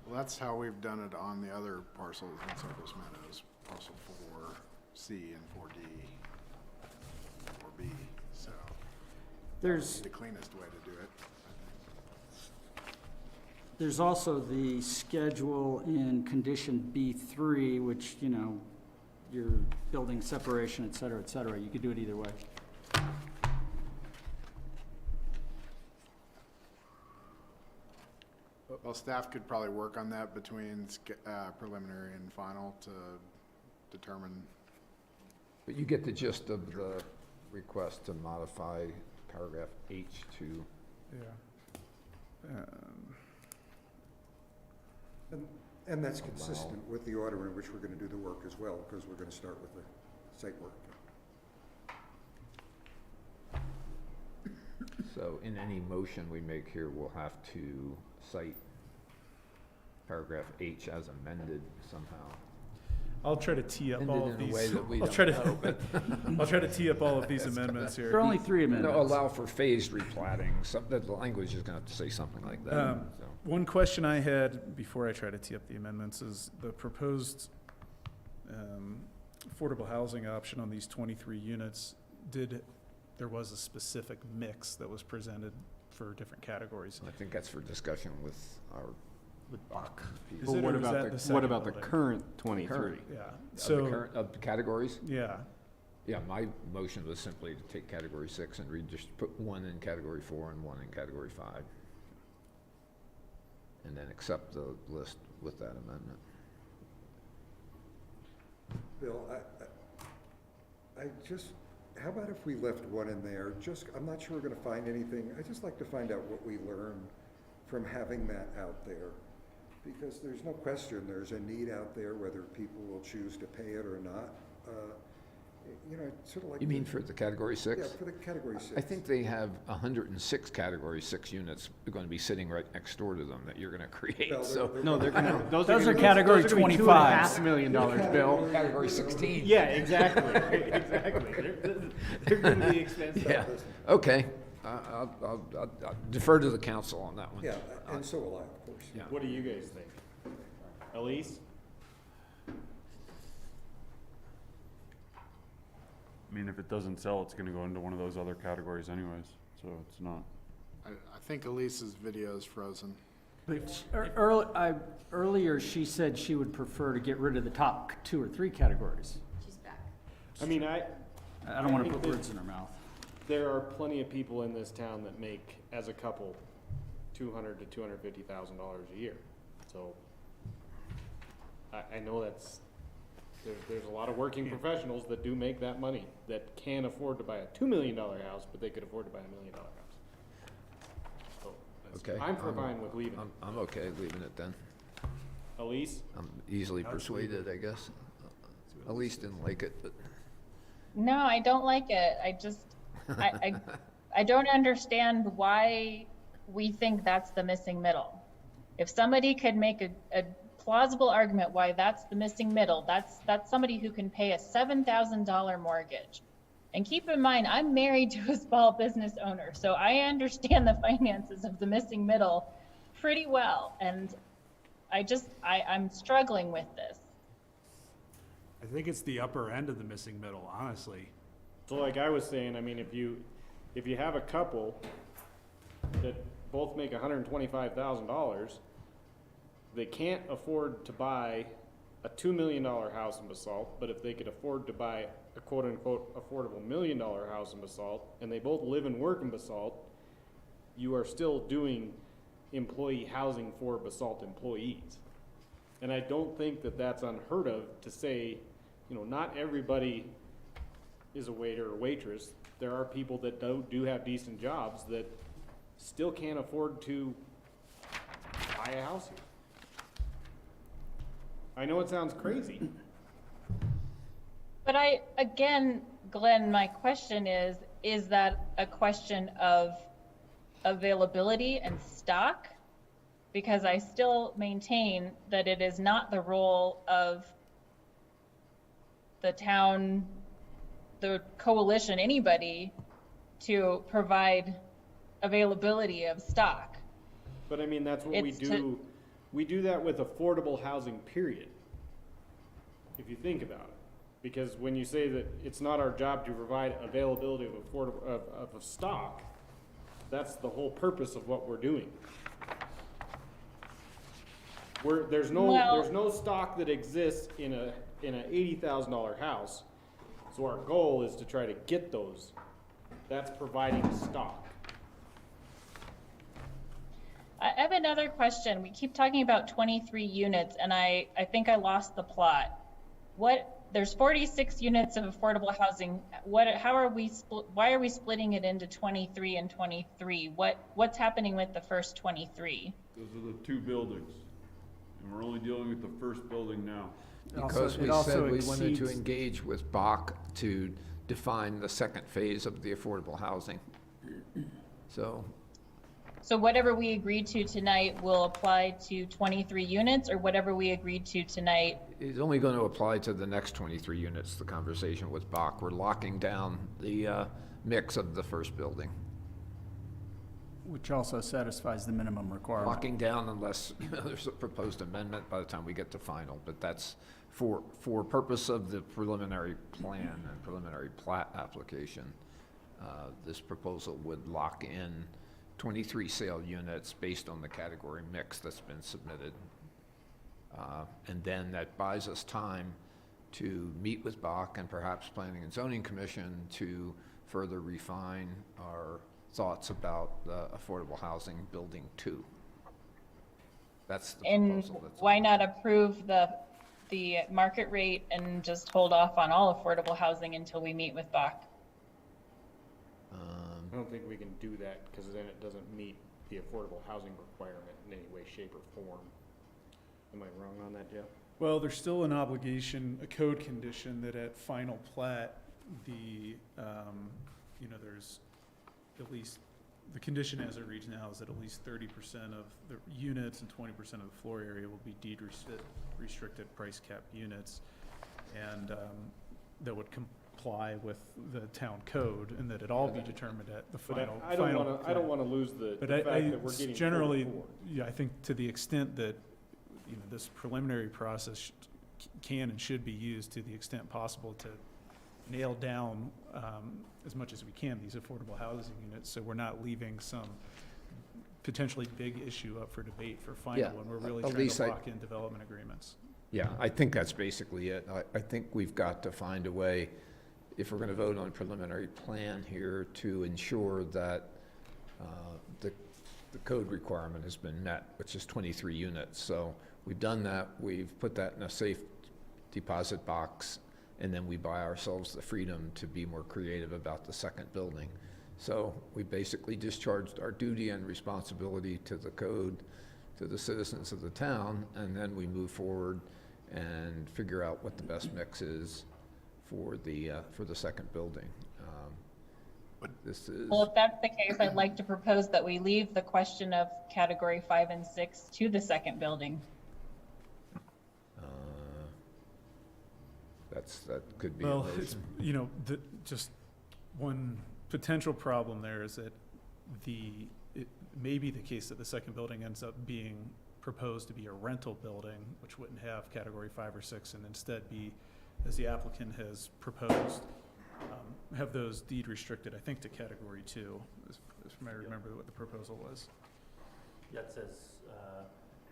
Well, that's how we've done it on the other parcels in Surface Meadows, parcel 4C and 4D, 4B, so. There's, The cleanest way to do it. there's also the schedule in condition B3, which, you know, your building separation, et cetera, et cetera. You could do it either way. Well, staff could probably work on that between preliminary and final to determine. But you get the gist of the request to modify paragraph H to, And that's consistent with the order in which we're gonna do the work as well, because we're gonna start with the site work. so in any motion we make here, we'll have to cite paragraph H as amended somehow. I'll try to tee up all of Amended in a way these. that we I'll don't try know, to, I'll try to tee up all of these amendments There are here. only 3 amendments. No, allow for phased replatting, the language is gonna have to say something like that, so. One question I had before I try to tee up the amendments is the proposed affordable housing option on these 23 units. There was a specific mix that was presented for different categories. I think that's for discussion with our Bach Is Well, it, what or is about that the, the what second about the building? current 23? Yeah, Of the so, current, of the categories? yeah, Yeah, my motion was simply to take category 6 and just put 1 in category 4 and 1 in category 5. And then accept the list with that amendment. Bill, I just, how about if we left 1 in there? Just, I'm not sure we're gonna find anything. I'd just like to find out what we learned from having that out there. Because there's no question there's a need out there, whether people will choose to pay it or not. You know, it's sort of like. You mean for the category 6? Yeah, for the category 6. I think they have 106 category 6 units going to be sitting right next door to them that you're going to create, Well, so. No, they're gonna, Those those are gonna- category those are gonna be 25s. $2.5 million, Bill. Category 16. Yeah, exactly, exactly. They're gonna be expensive. Yeah, okay. I'll defer to the council on that one. Yeah, and so will I, of course. Yeah. What do you guys think? Elise? I mean, if it doesn't sell, it's gonna go into one of those other categories anyways, so it's not. I think Elise's video is frozen. But earlier, she said she would prefer to get rid of the top 2 or 3 categories. She's back. I mean, I don't want to think put that- words in her mouth. there are plenty of people in this town that make, as a couple, $200,000 to $250,000 a year. So, I know there's a lot of working professionals that do make that money, that can afford to buy a $2 million house, but they could afford to buy a $1 million house. So, Okay. I'm fine with leaving it. I'm okay leaving it then. Elise? I'm easily persuaded, I guess. Elise didn't like it, but. No, I don't like it. I just, I don't understand why we think that's the missing middle. If somebody could make a plausible argument why that's the missing middle, that's somebody who can pay a $7,000 mortgage. And keep in mind, I'm married to a small business owner, so I understand the finances of the missing middle pretty well. And I'm struggling with this. I think it's the upper end of the missing middle, honestly. So like I was saying, I mean, if you have a couple that both make $125,000, they can't afford to buy a $2 million house in Basalt, but if they could afford to buy a quote-unquote affordable $1 million house in Basalt, and they both live and work in Basalt, you are still doing employee housing for Basalt employees. And I don't think that that's unheard of to say, you know, not everybody is a waiter or waitress. There are people that do have decent jobs that still can't afford to buy a house here. I know it sounds crazy. But again, Glenn, my question is that a question of availability and stock? Because I still maintain that it is not the role of the town, the coalition, anybody to provide availability of stock. But I mean, that's what we do. We do that with affordable housing, period. If you think about it. Because when you say that it's not our job to provide availability of affordable, of stock, That's the whole purpose of what we're doing. There's no stock that exists in an $80,000 house. So our goal is to try to get those. That's providing stock. I have another question. We keep talking about 23 units, and I think I lost the plot. There's 46 units of affordable housing. Why are we splitting it into 23 and 23? What's happening with the first 23? Those are the two buildings, and we're only dealing with the first building now. Because we said we wanted to engage with Bach to define the second phase of the affordable housing. So whatever we agreed to tonight will apply to 23 units, or whatever we agreed to tonight? it's only going to apply to the next 23 units, the conversation with Bach. We're locking down the mix of the first building. Which also satisfies the minimum requirement. Locking down unless there's a proposed amendment by the time we get to final, but that's for purpose of the preliminary plan and preliminary plat application. This proposal would lock in 23 sale units based on the category mix that's been submitted. And then that buys us time to meet with Bach and perhaps Planning and Zoning Commission to further refine our thoughts about the affordable housing building 2. That's the proposal. And why not approve the market rate and just hold off on all affordable housing until we meet with Bach? I don't think we can do that because then it doesn't meet the affordable housing requirement in any way, shape, or form. Am I wrong on that, Jeff? Well, there's still an obligation, a code condition that at final plat, there's at least, the condition as it reads now is that at least 30% of the units and 20% of the floor area will be deed restricted price cap units. And that would comply with the town code, and that it all be determined at the final. I don't want to lose the fact that we're getting generally, 44. yeah, I think to the extent that this preliminary process can and should be used to the extent possible to nail down as much as we can these affordable housing units, so we're not leaving some potentially big issue up for debate for final when we're really trying to lock in development agreements. Yeah, I think that's basically it. I think we've got to find a way, if we're going to vote on a preliminary plan here, to ensure that the code requirement has been met, which is 23 units. So we've done that. We've put that in a safe deposit box, and then we buy ourselves the freedom to be more creative about the second building. So we basically discharged our duty and responsibility to the code, to the citizens of the town, and then we move forward and figure out what the best mix is for the second building. This is Well, if that's the case, I'd like to propose that we leave the question of category 5 and 6 to the second building. that could be a Well, motion. it's, just one potential problem there is that it may be the case that the second building ends up being proposed to be a rental building, which wouldn't have category 5 or 6, and instead be, as the applicant has proposed, have those deed restricted, I think, to category 2, if I remember what the proposal was. That says,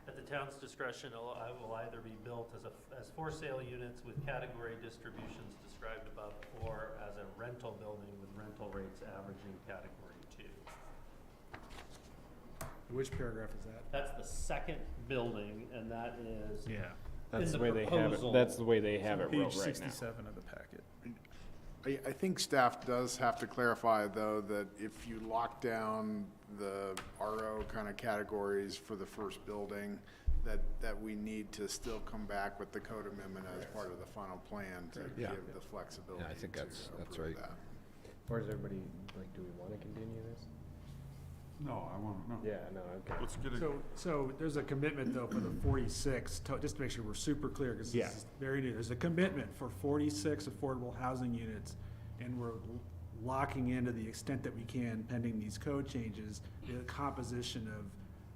at the town's discretion, it will either be built as for sale units with category distributions described above, or as a rental building with rental rates averaging category 2. Which paragraph is that? That's the second building, and that is That's in the way they have it. That's the way they have it Page wrote right now. 67 of the packet. I think staff does have to clarify, though, that if you lock down the RO kind of categories for the first building, that we need to still come back with the code amendment as part of the final plan to Yeah. give the flexibility. Yeah, I think that's approve right. that. Or does everybody, do we want to continue this? No, I want to know. Yeah, no, okay. Let's get it. So there's a commitment though for the 46, just to make sure we're super clear, because Yeah. this is very new. There's a commitment for 46 affordable housing units, and we're locking into the extent that we can, pending these code changes, the composition of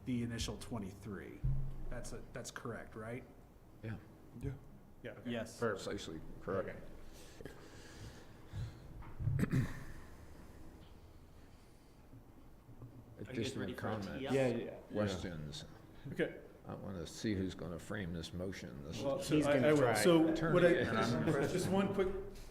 the initial 23. That's correct, right? Yeah. Yeah. Yeah. Okay. Yes. Precisely correct. Okay. Are you guys ready for a tee up? questions. Okay. I want to see who's going to frame this motion. This Well, is- so He's I gonna will. try. So what Attorney, and I'm- just one quick,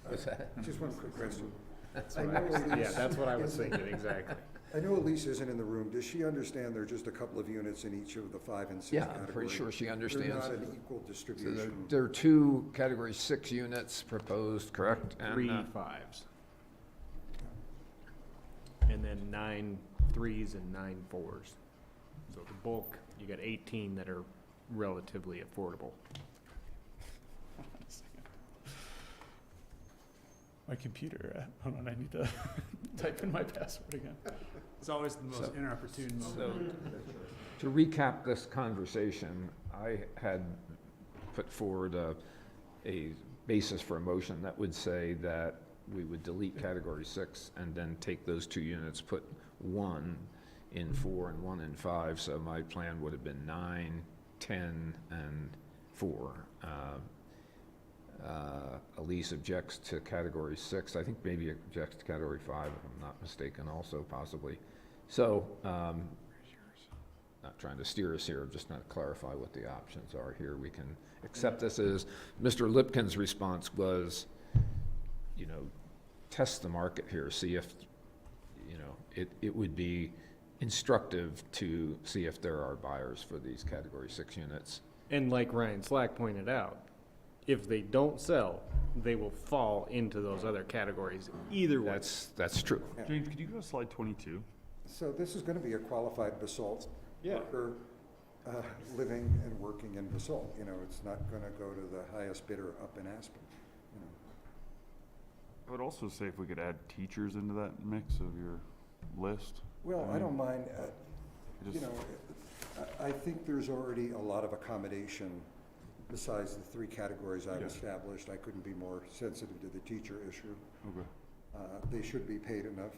What's that? Just one quick question. That's I what know I was Elise- Yeah, that's what I was thinking, exactly. I know Elise isn't in the room. Does she understand there are just a couple of units in each of the 5 and 6 Yeah, categories? I'm pretty sure she understands. They're not an equal So distribution. there are 2 category 6 units proposed, correct? And, 3 5s. And then 9 3s and 9 4s. So the bulk, you got 18 that are relatively affordable. my computer, hold on, I need to type in my password again. It's always the most So- inopportune So, moment. to recap this conversation, I had put forward a basis for a motion that would say that we would delete category 6 and then take those 2 units, put 1 in 4 and 1 in 5. So my plan would have been 9, 10, and 4. Elise objects to category 6. I think maybe objects to category 5, if I'm not mistaken, also possibly. So, not trying to steer us here, just trying to clarify what the options are here. We can accept this as, Mr. Lipkin's response was, you know, test the market here, see if, you know, it would be instructive to see if there are buyers for these category 6 units. And like Ryan Slack pointed out, if they don't sell, they will fall into those other categories either way. That's true. James, could you go to slide 22? So this is going to be a qualified Basalt Yeah. worker living and working in Basalt. You know, it's not going to go to the highest bidder up in Aspen. You know. I would also say if we could add teachers into that mix of your list. Well, I don't mind, you just- know, I think there's already a lot of accommodation besides the 3 categories I've Yeah. established. I couldn't be more sensitive to the teacher issue. Okay. They should be paid enough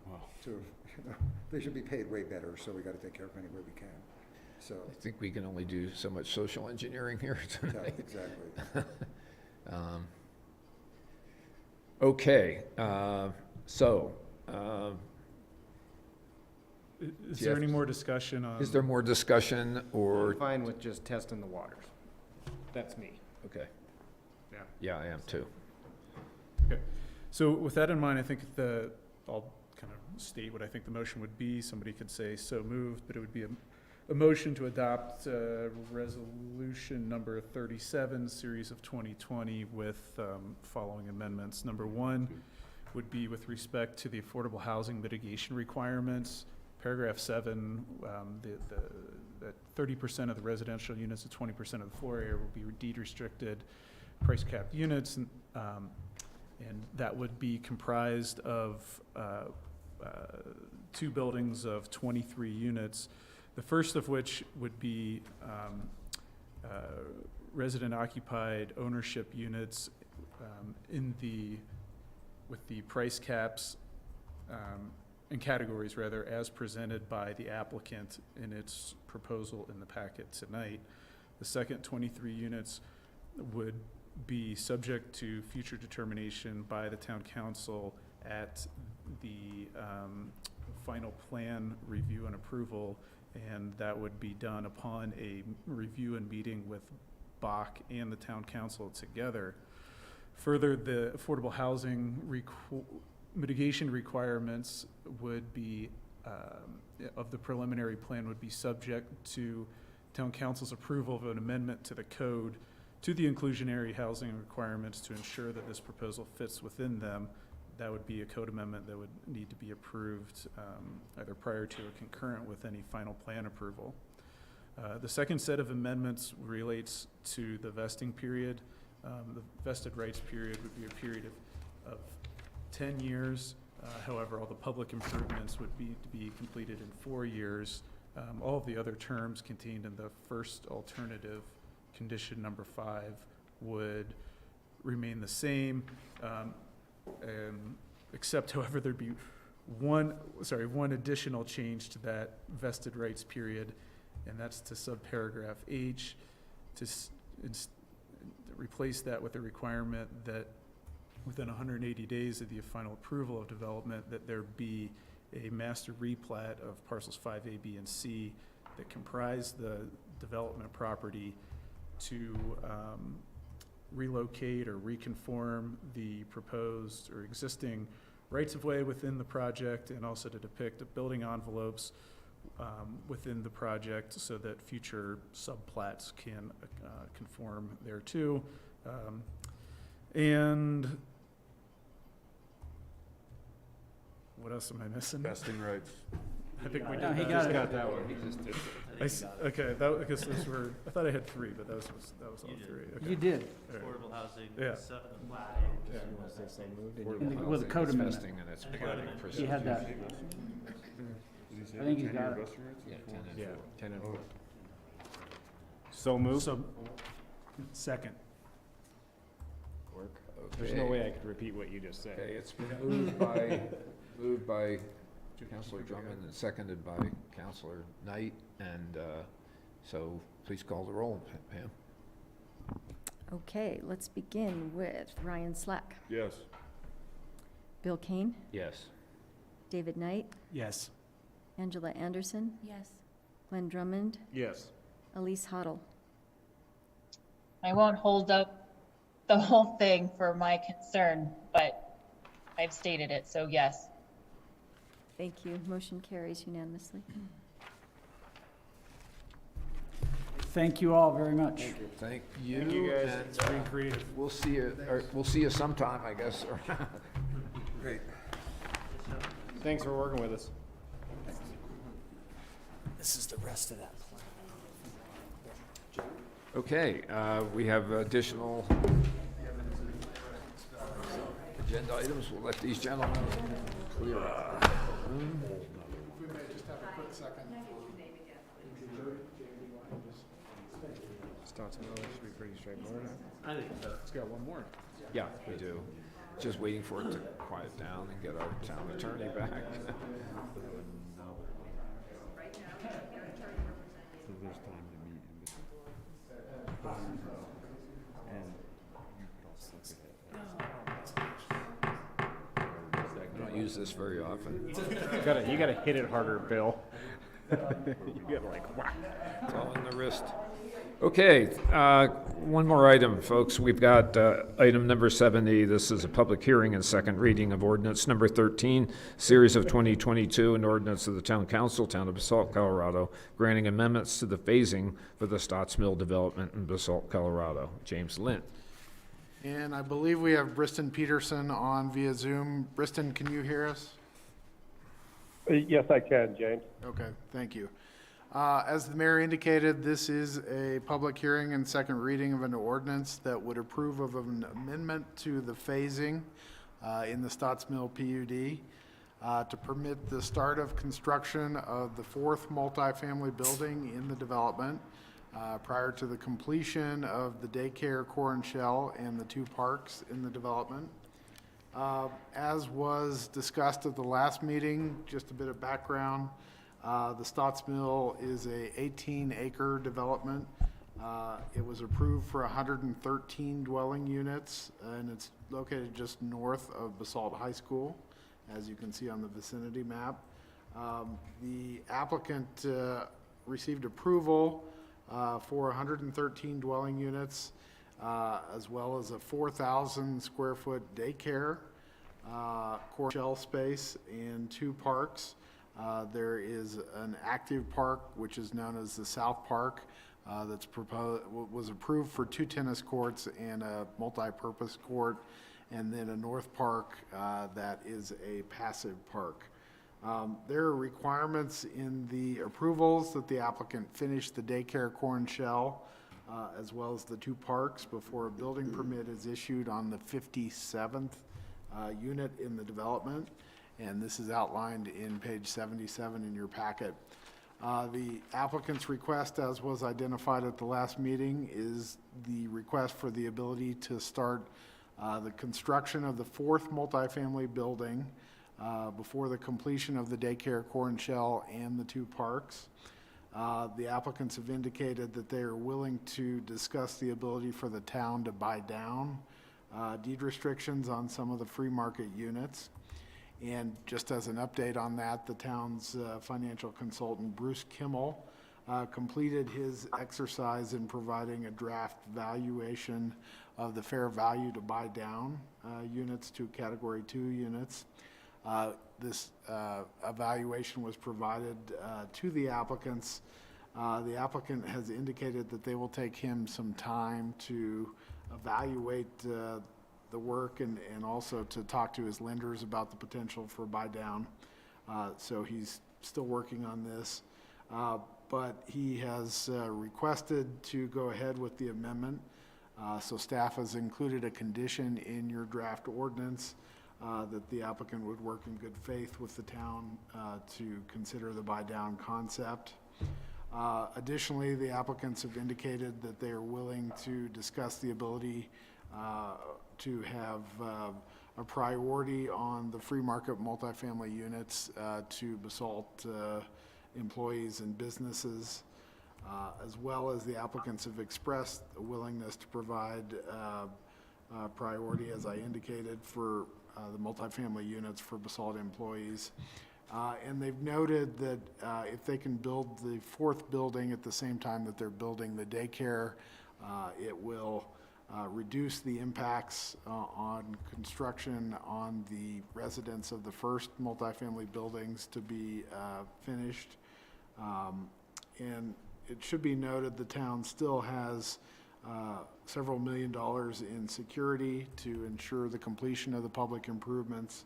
Wow. to, you know, they should be paid way better, so we got to take care of any way we can. So, I think we can only do so much social engineering here yeah, tonight. exactly. Okay, so, Is there any more discussion on? is there more discussion or, I'm fine with just testing the waters. That's me. okay, Yeah. yeah, I am too. Okay. So with that in mind, I think I'll kind of state what I think the motion would be. Somebody could say so moved, but it would be a motion to adopt resolution number 37, series of 2020 with following amendments. Number 1 would be with respect to the affordable housing mitigation requirements. Paragraph 7, that 30% of the residential units and 20% of the floor area will be deed restricted, price capped units, and that would be comprised of 2 buildings of 23 units. The first of which would be resident occupied ownership units with the price caps and categories rather as presented by the applicant in its proposal in the packet tonight. The second 23 units would be subject to future determination by the town council at the final plan review and approval, and that would be done upon a review and meeting with Bach and the town council together. Further, the affordable housing mitigation requirements would be, of the preliminary plan, would be subject to town council's approval of an amendment to the code to the inclusionary housing requirements to ensure that this proposal fits within them. That would be a code amendment that would need to be approved either prior to or concurrent with any final plan approval. The second set of amendments relates to the vesting period. The vested rights period would be a period of 10 years. However, all the public improvements would be to be completed in 4 years. All of the other terms contained in the first alternative, condition number 5, would remain the same, except, however, there'd be one additional change to that vested rights period, and that's to subparagraph H, to replace that with a requirement that within 180 days of the final approval of development, that there be a master replat of parcels 5A, B, and C that comprise the development property to relocate or reconform the proposed or existing rights-of-way within the project, and also to depict building envelopes within the project so that future subplats can conform thereto. And what else am I missing? Vesting rights. I think we No, did he that. got it. Got that one. Okay, that, because those were, I thought I had three, but that was all You did. three. Okay. You did. All right. Affordable housing, Yeah. plating. With the code amendment. Investing in its planning He had that. I think he's got it. Yeah, 10 and 4. So moved. So, second. Work. There's no way I could repeat what you just said. Okay, it's been moved by Councilor Drummond and seconded by Councilor Knight, and so please call the roll, Pam. Okay, let's begin with Ryan Slack, Yes. Bill Kane, Yes. David Knight, Yes. Angela Anderson, Yes. Glenn Drummond, Yes. Elise Hoddle. I won't hold up the whole thing for my concern, but I've stated it, so yes. Thank you. Motion carries unanimously. Thank you all very much. Thank you. Thank you, guys. and, It's been creative. We'll see you, or we'll see you sometime, I guess. Great. Thanks for working with us. This is the rest of that plan. Okay, we have additional agenda items. We'll let these gentlemen clear up the room. We may just have a quick second. Should be pretty straightforward. I think so. It's got one more. Yeah, we do. Just waiting for it to quiet down and get our town attorney back. So there's time to meet in between. And you could also Don't use this very often. you gotta hit it harder, Bill. You get like whack. It's all in the wrist. Okay, one more item, folks. We've got item number 70. This is a public hearing and second reading of ordinance number 13, series of 2022, an ordinance of the Town Council, Town of Basalt, Colorado, granting amendments to the phasing for the Stotts Mill development in Basalt, Colorado. James Lynn. And I believe we have Briston Peterson on via Zoom. Briston, can you hear us? Yes, I can, James. Okay, thank you. As the mayor indicated, this is a public hearing and second reading of an ordinance that would approve of an amendment to the phasing in the Stotts Mill PUD to permit the start of construction of the fourth multifamily building in the development prior to the completion of the daycare core and shell and the two parks in the development. As was discussed at the last meeting, just a bit of background. The Stotts Mill is a 18-acre development. It was approved for 113 dwelling units, and it's located just north of Basalt High School, as you can see on the vicinity map. The applicant received approval for 113 dwelling units, as well as a 4,000 square foot daycare, core shell space, and two parks. There is an active park, which is known as the South Park, that's was approved for 2 tennis courts and a multi-purpose court, and then a North Park that is a passive park. There are requirements in the approvals that the applicant finish the daycare core and shell, as well as the two parks before a building permit is issued on the 57th unit in the development. And this is outlined in page 77 in your packet. The applicant's request, as was identified at the last meeting, is the request for the ability to start the construction of the fourth multifamily building before the completion of the daycare core and shell and the two parks. The applicants have indicated that they are willing to discuss the ability for the town to buy down deed restrictions on some of the free market units. And just as an update on that, the town's financial consultant, Bruce Kimmel, completed his exercise in providing a draft valuation of the fair value to buy down units to Category 2 units. This evaluation was provided to the applicants. The applicant has indicated that they will take him some time to evaluate the work and also to talk to his lenders about the potential for buy down. So he's still working on this. But he has requested to go ahead with the amendment. So staff has included a condition in your draft ordinance that the applicant would work in good faith with the town to consider the buy down concept. Additionally, the applicants have indicated that they are willing to discuss the ability to have a priority on the free market multifamily units to Basalt employees and businesses, as well as the applicants have expressed a willingness to provide priority, as I indicated, for the multifamily units for Basalt employees. And they've noted that if they can build the fourth building at the same time that they're building the daycare, it will reduce the impacts on construction on the residents of the first multifamily buildings to be finished. And it should be noted the town still has several $1 million in security to ensure the completion of the public improvements,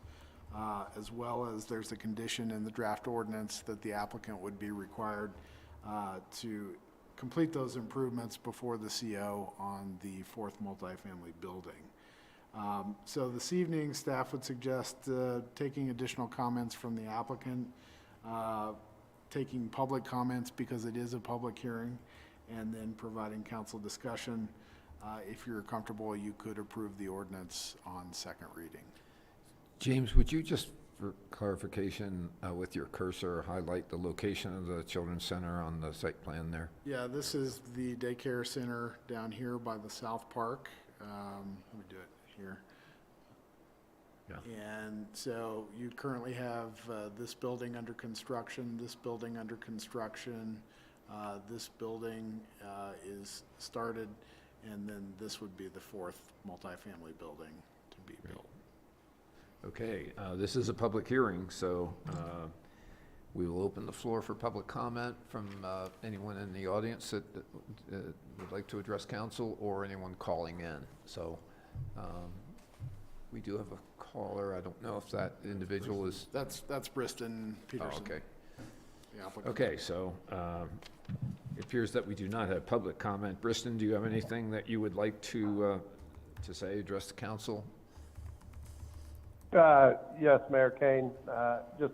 as well as there's a condition in the draft ordinance that the applicant would be required to complete those improvements before the CO on the fourth multifamily building. So this evening, staff would suggest taking additional comments from the applicant, taking public comments because it is a public hearing, and then providing council discussion. If you're comfortable, you could approve the ordinance on second reading. James, would you just, for clarification, with your cursor, highlight the location of the children's center on the site plan there? Yeah, this is the daycare center down here by the South Park. Let me do it here. Yeah. And so you currently have this building under construction, this building under construction, this building is started, and then this would be the fourth multifamily building to be built. Okay, this is a public hearing, so we will open the floor for public comment from anyone in the audience that would like to address council or anyone calling in. So we do have a caller. I don't know if that individual is... That's Briston Peterson. Oh, okay. The applicant. Okay, so it appears that we do not have public comment. Briston, do you have anything that you would like to say, address the council? Yes, Mayor Kane. Just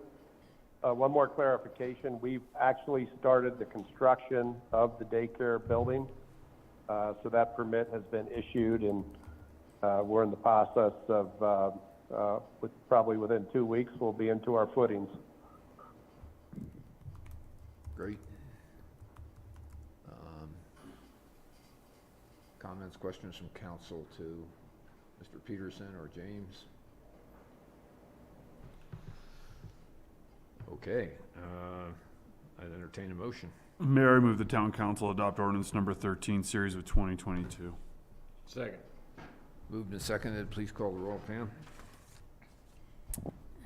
one more clarification. We've actually started the construction of the daycare building. So that permit has been issued, and we're in the process of, probably within 2 weeks, we'll be into our footings. Great. Comments, questions from council to Mr. Peterson or James? Okay, I'd entertain a motion. Mayor, I move the town council adopt ordinance number 13, series of 2022. Second. Moved and seconded. Please call the roll, Pam.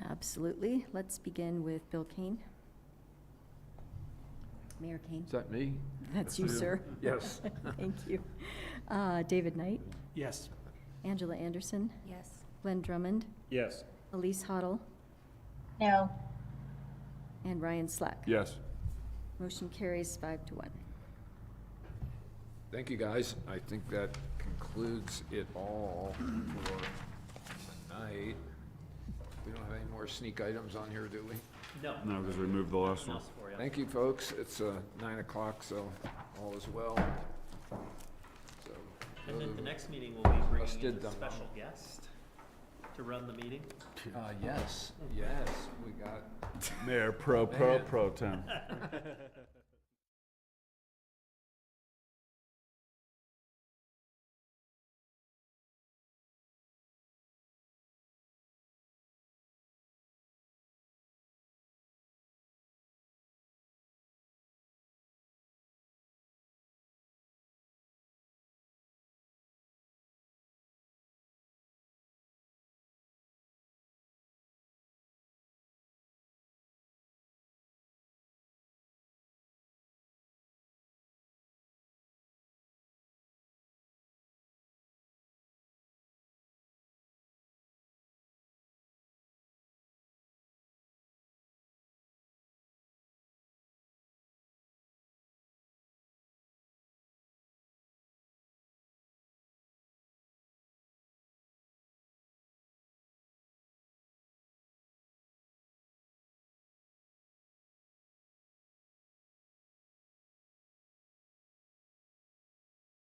Absolutely. Let's begin with Bill Kane. Mayor Kane. Is that me? That's you, sir. Yes. Thank you. David Knight, Yes. Angela Anderson, Yes. Glenn Drummond, Yes. Elise Hoddle, No. and Ryan Slack. Yes. Motion carries 5-1. Thank you, guys. I think that concludes it all for tonight. We don't have any more sneak items on here, do we? No. No, because we moved the last one. Else for you. Thank you, folks. It's 9 o'clock, so all is well. So, And then the next meeting, we'll be bringing in did a them special guest to run the meeting. yes, we got Mayor pro tem.